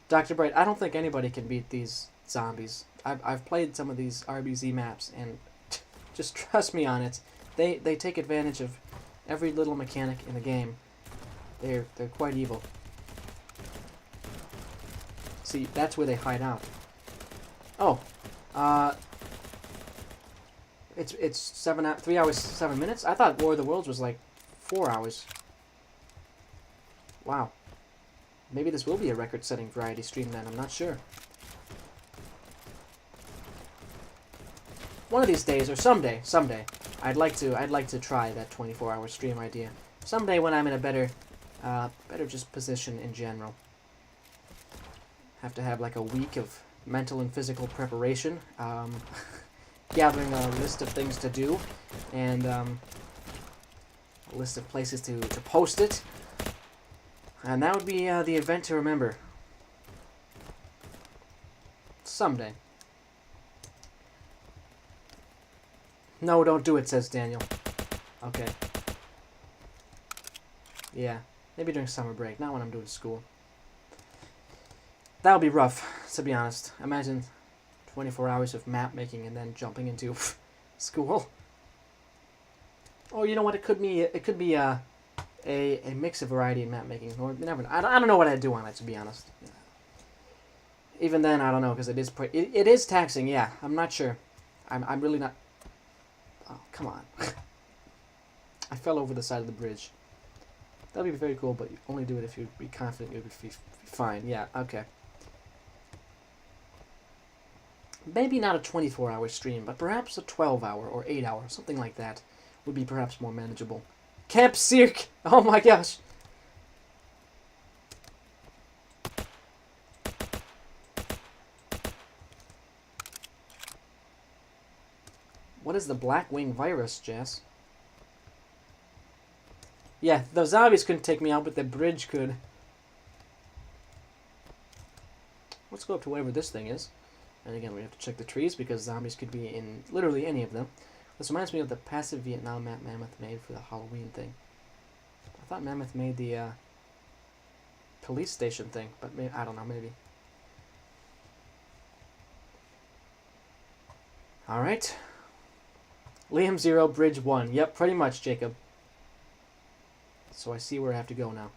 Dr. Bright, I don't think anybody can beat these zombies. I've played some of these RBZ maps, and just trust me on it. They take advantage of every little mechanic in the game. They're quite evil. See, that's where they hide out. Oh, it's 3 hours 7 minutes. I thought War of the Worlds was like 4 hours. Wow. Maybe this will be a record-setting variety stream then. I'm not sure. One of these days, or someday, I'd like to try that 24-hour stream idea. Someday when I'm in a better just position in general. Have to have like a week of mental and physical preparation. Gathering a list of things to do, and a list of places to post it. And that would be the event to remember. Someday. No, don't do it, says Daniel. Okay. Yeah, maybe during summer break, not when I'm doing school. That would be rough, to be honest. Imagine 24 hours of map making and then jumping into school. Oh, you know what? It could be a mix of variety and map making. Or never. I don't know what I'd do on it, to be honest. Even then, I don't know, because it is taxing. Yeah, I'm not sure. I'm really not. Oh, come on. I fell over the side of the bridge. That'd be very cool, but you only do it if you'd be confident you'd be fine. Yeah, okay. Maybe not a 24-hour stream, but perhaps a 12-hour or 8-hour, something like that, would be perhaps more manageable. Camp Cirque! Oh my gosh! What is the Black Wing virus, Jess? Yeah, the zombies couldn't take me out, but the bridge could. Let's go up to whatever this thing is. And again, we have to check the trees, because zombies could be in literally any of them. This reminds me of the passive Vietnam map Mammoth made for the Halloween thing. I thought Mammoth made the police station thing, but maybe, I don't know, maybe. Alright. Liam 0, Bridge 1. Yep, pretty much, Jacob. So I see where I have to go now.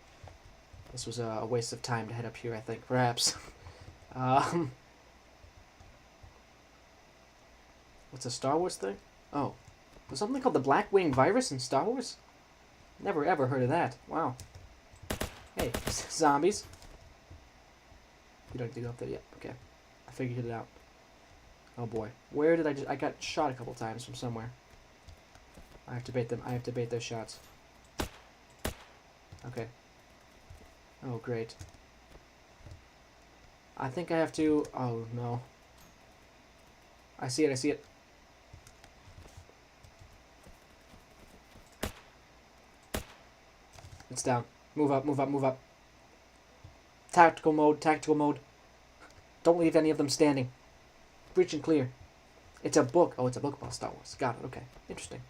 This was a waste of time to head up here, I think, perhaps. What's a Star Wars thing? Oh. There's something called the Black Wing virus in Star Wars? Never ever heard of that. Wow. Hey, zombies. You don't need to go up there yet. Okay. I figured it out. Oh boy. Where did I got shot a couple times from somewhere. I have to bait them. I have to bait their shots. Okay. Oh, great. I think I have to... Oh, no. I see it, I see it. It's down. Move up, move up, move up. Tactical mode, tactical mode. Don't leave any of them standing. Breach and clear. It's a book. Oh, it's a book about Star Wars. Got it. Okay. Interesting.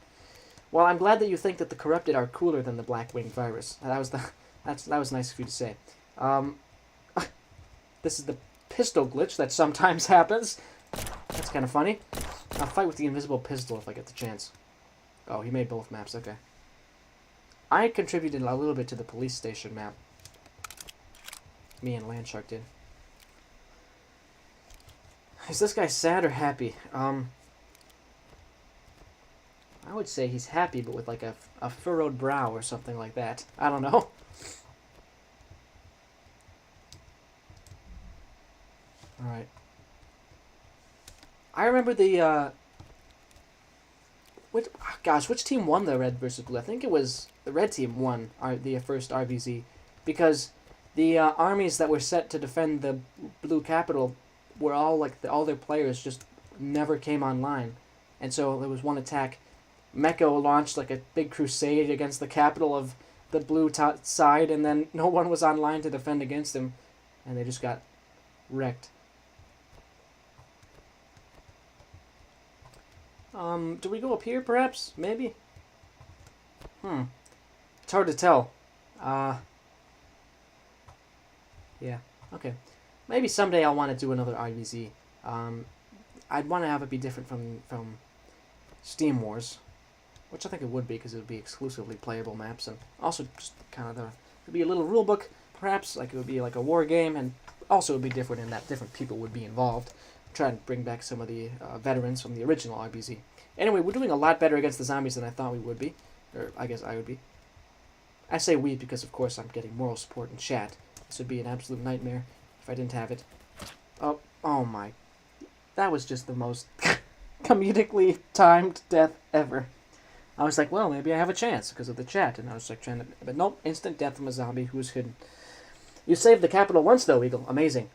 Well, I'm glad that you think that the corrupted are cooler than the Blackwing virus. That was nice of you to say. This is the pistol glitch that sometimes happens. That's kind of funny. I'll fight with the invisible pistol if I get the chance. Oh, he made both maps. Okay. I contributed a little bit to the police station map. Me and Landshark did. Is this guy sad or happy? I would say he's happy, but with like a furrowed brow or something like that. I don't know. Alright. I remember the, which team won the red versus blue? I think it was the red team won the first RVZ, because the armies that were set to defend the blue capital were all like all their players just never came online, and so there was one attack. Mecco launched like a big crusade against the capital of the blue side, and then no one was online to defend against him, and they just got wrecked. Do we go up here, perhaps? Maybe? It's hard to tell. Yeah, okay. Maybe someday I'll want to do another IVZ. I'd want to have it be different from Steam Wars, which I think it would be, because it would be exclusively playable maps, and also just kind of it'd be a little rule book, perhaps, like it would be like a war game, and also it would be different in that different people would be involved. Try and bring back some of the veterans from the original RBZ. Anyway, we're doing a lot better against the zombies than I thought we would be. Or, I guess I would be. I say we because, of course, I'm getting moral support in chat. This would be an absolute nightmare if I didn't have it. Oh my. That was just the most comedically timed death ever. I was like, well, maybe I have a chance because of the chat. And I was like trying to... But nope, instant death from a zombie who was hidden. You saved the capital once, though, Eagle. Amazing.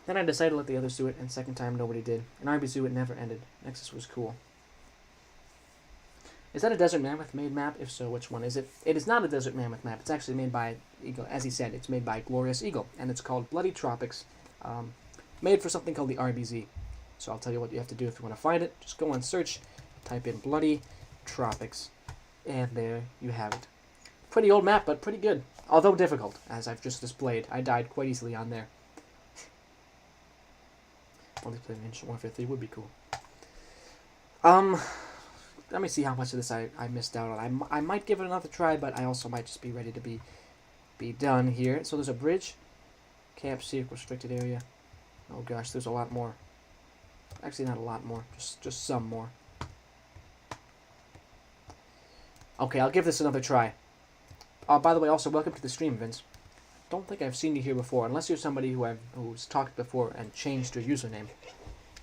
Then I decided to let the others do it, and second time nobody did. In RBZ it never ended. Nexus was cool. Is that a Desert Mammoth made map? If so, which one is it? It is not a Desert Mammoth map. It's actually made by Eagle. As he said, it's made by Glorious Eagle, and it's called Bloody Tropics. Made for something called the RBZ. So I'll tell you what you have to do if you want to find it. Just go on search, type in Bloody Tropics, and there you have it. Pretty old map, but pretty good. Although difficult, as I've just displayed. I died quite easily on there. Only playing Ancient Warfare 3 would be cool. Let me see how much of this I missed out on. I might give it another try, but I also might just be ready to be done here. So there's a bridge. Camp Secret Restricted Area. Oh gosh, there's a lot more. Actually, not a lot more. Just some more. Okay, I'll give this another try. By the way, also, welcome to the stream, Vince. Don't think I've seen you here before, unless you're somebody who's talked before and changed your username.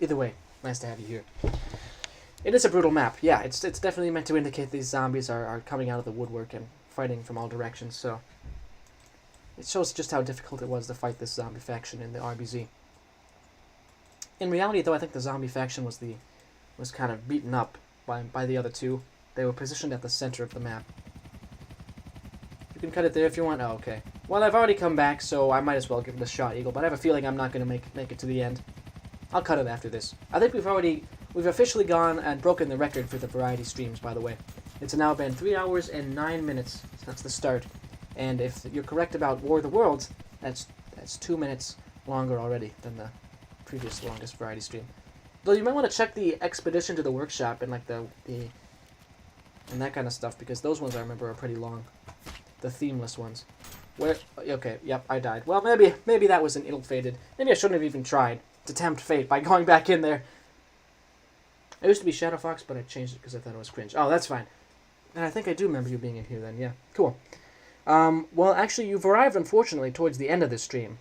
Either way, nice to have you here. It is a brutal map. Yeah, it's definitely meant to indicate these zombies are coming out of the woodwork and fighting from all directions, so... It shows just how difficult it was to fight this zombie faction in the RBZ. In reality, though, I think the zombie faction was kind of beaten up by the other two. They were positioned at the center of the map. You can cut it there if you want. Oh, okay. Well, I've already come back, so I might as well give it a shot, Eagle, but I have a feeling I'm not going to make it to the end. I'll cut it after this. I think we've officially gone and broken the record for the variety streams, by the way. It's now been 3 hours and 9 minutes since the start. And if you're correct about War of the Worlds, that's 2 minutes longer already than the previous longest variety stream. Though you might want to check the Expedition to the Workshop and like and that kind of stuff, because those ones I remember are pretty long. The themeless ones. Where? Okay, yep, I died. Well, maybe that was an ill-fated. Maybe I shouldn't have even tried to tempt fate by going back in there. I used to be Shadow Fox, but I changed it because I thought it was cringe. Oh, that's fine. And I think I do remember you being in here then. Yeah, cool. Well, actually, you've arrived, unfortunately, towards the end of this stream.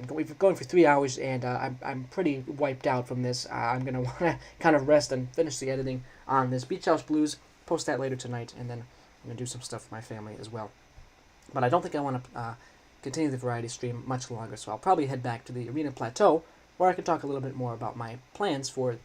We've been going for 3 hours, and I'm pretty wiped out from this. I'm going to want to kind of rest and finish the editing on this Beach House Blues, post that later tonight, and then I'm going to do some stuff for my family as well. But I don't think I want to continue the variety stream much longer, so I'll probably head back to the Arena Plateau, where I can talk a little bit more about my plans for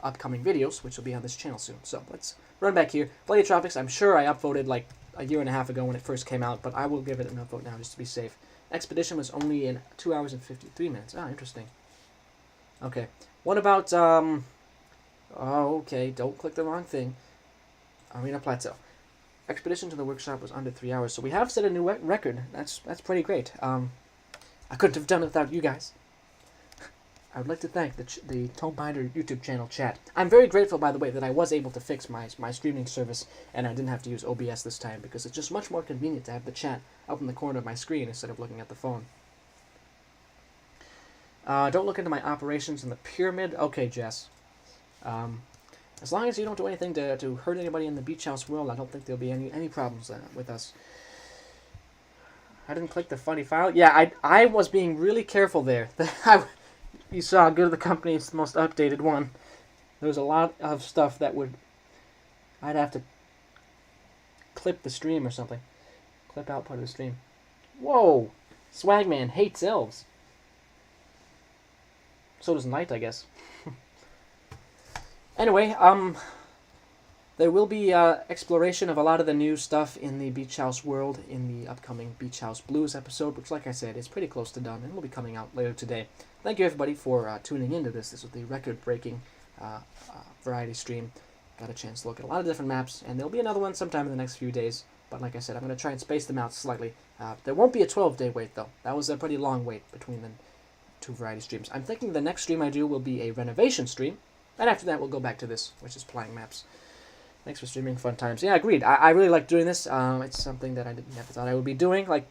upcoming videos, which will be on this channel soon. So let's run back here. Bloody Tropics, I'm sure I upvoted like a year and a half ago when it first came out, but I will give it an upvote now just to be safe. Expedition was only in 2 hours and 53 minutes. Ah, interesting. Okay. What about, oh, okay, don't click the wrong thing. Arena Plateau. Expedition to the workshop was under 3 hours, so we have set a new record. That's pretty great. I couldn't have done it without you guys. I would like to thank the Tombinder YouTube channel chat. I'm very grateful, by the way, that I was able to fix my streaming service, and I didn't have to use OBS this time, because it's just much more convenient to have the chat up in the corner of my screen instead of looking at the phone. Don't look into my operations in the pyramid. Okay, Jess. As long as you don't do anything to hurt anybody in the beach house world, I don't think there'll be any problems with us. I didn't click the funny file. Yeah, I was being really careful there. You saw Good of the Company is the most updated one. There was a lot of stuff that I'd have to clip the stream or something. Clip out part of the stream. Whoa! Swagman hates elves. So does Knight, I guess. Anyway, there will be exploration of a lot of the new stuff in the Beach House world in the upcoming Beach House Blues episode, which, like I said, is pretty close to done and will be coming out later today. Thank you, everybody, for tuning into this. This was the record-breaking variety stream. Got a chance to look at a lot of different maps, and there'll be another one sometime in the next few days. But like I said, I'm going to try and space them out slightly. There won't be a 12-day wait, though. That was a pretty long wait between the two variety streams. I'm thinking the next stream I do will be a renovation stream, and after that we'll go back to this, which is playing maps. Thanks for streaming, fun times. Yeah, agreed. I really like doing this. It's something that I never thought I would be doing. Like,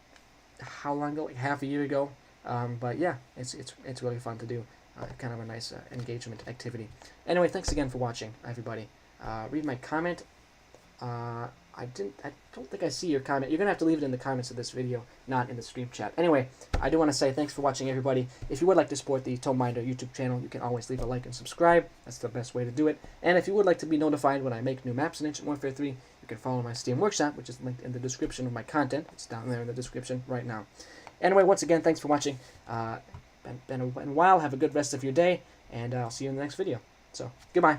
how long ago? Like half a year ago. But yeah, it's really fun to do. Kind of a nice engagement activity. Anyway, thanks again for watching, everybody. Read my comment. I don't think I see your comment. You're gonna have to leave it in the comments of this video, not in the stream chat. Anyway, I do want to say thanks for watching, everybody. If you would like to support the Tombinder YouTube channel, you can always leave a like and subscribe. That's the best way to do it. And if you would like to be notified when I make new maps in Ancient Warfare 3, you can follow my Steam Workshop, which is linked in the description of my content. It's down there in the description right now. Anyway, once again, thanks for watching. Been a while. Have a good rest of your day, and I'll see you in the next video. So, goodbye.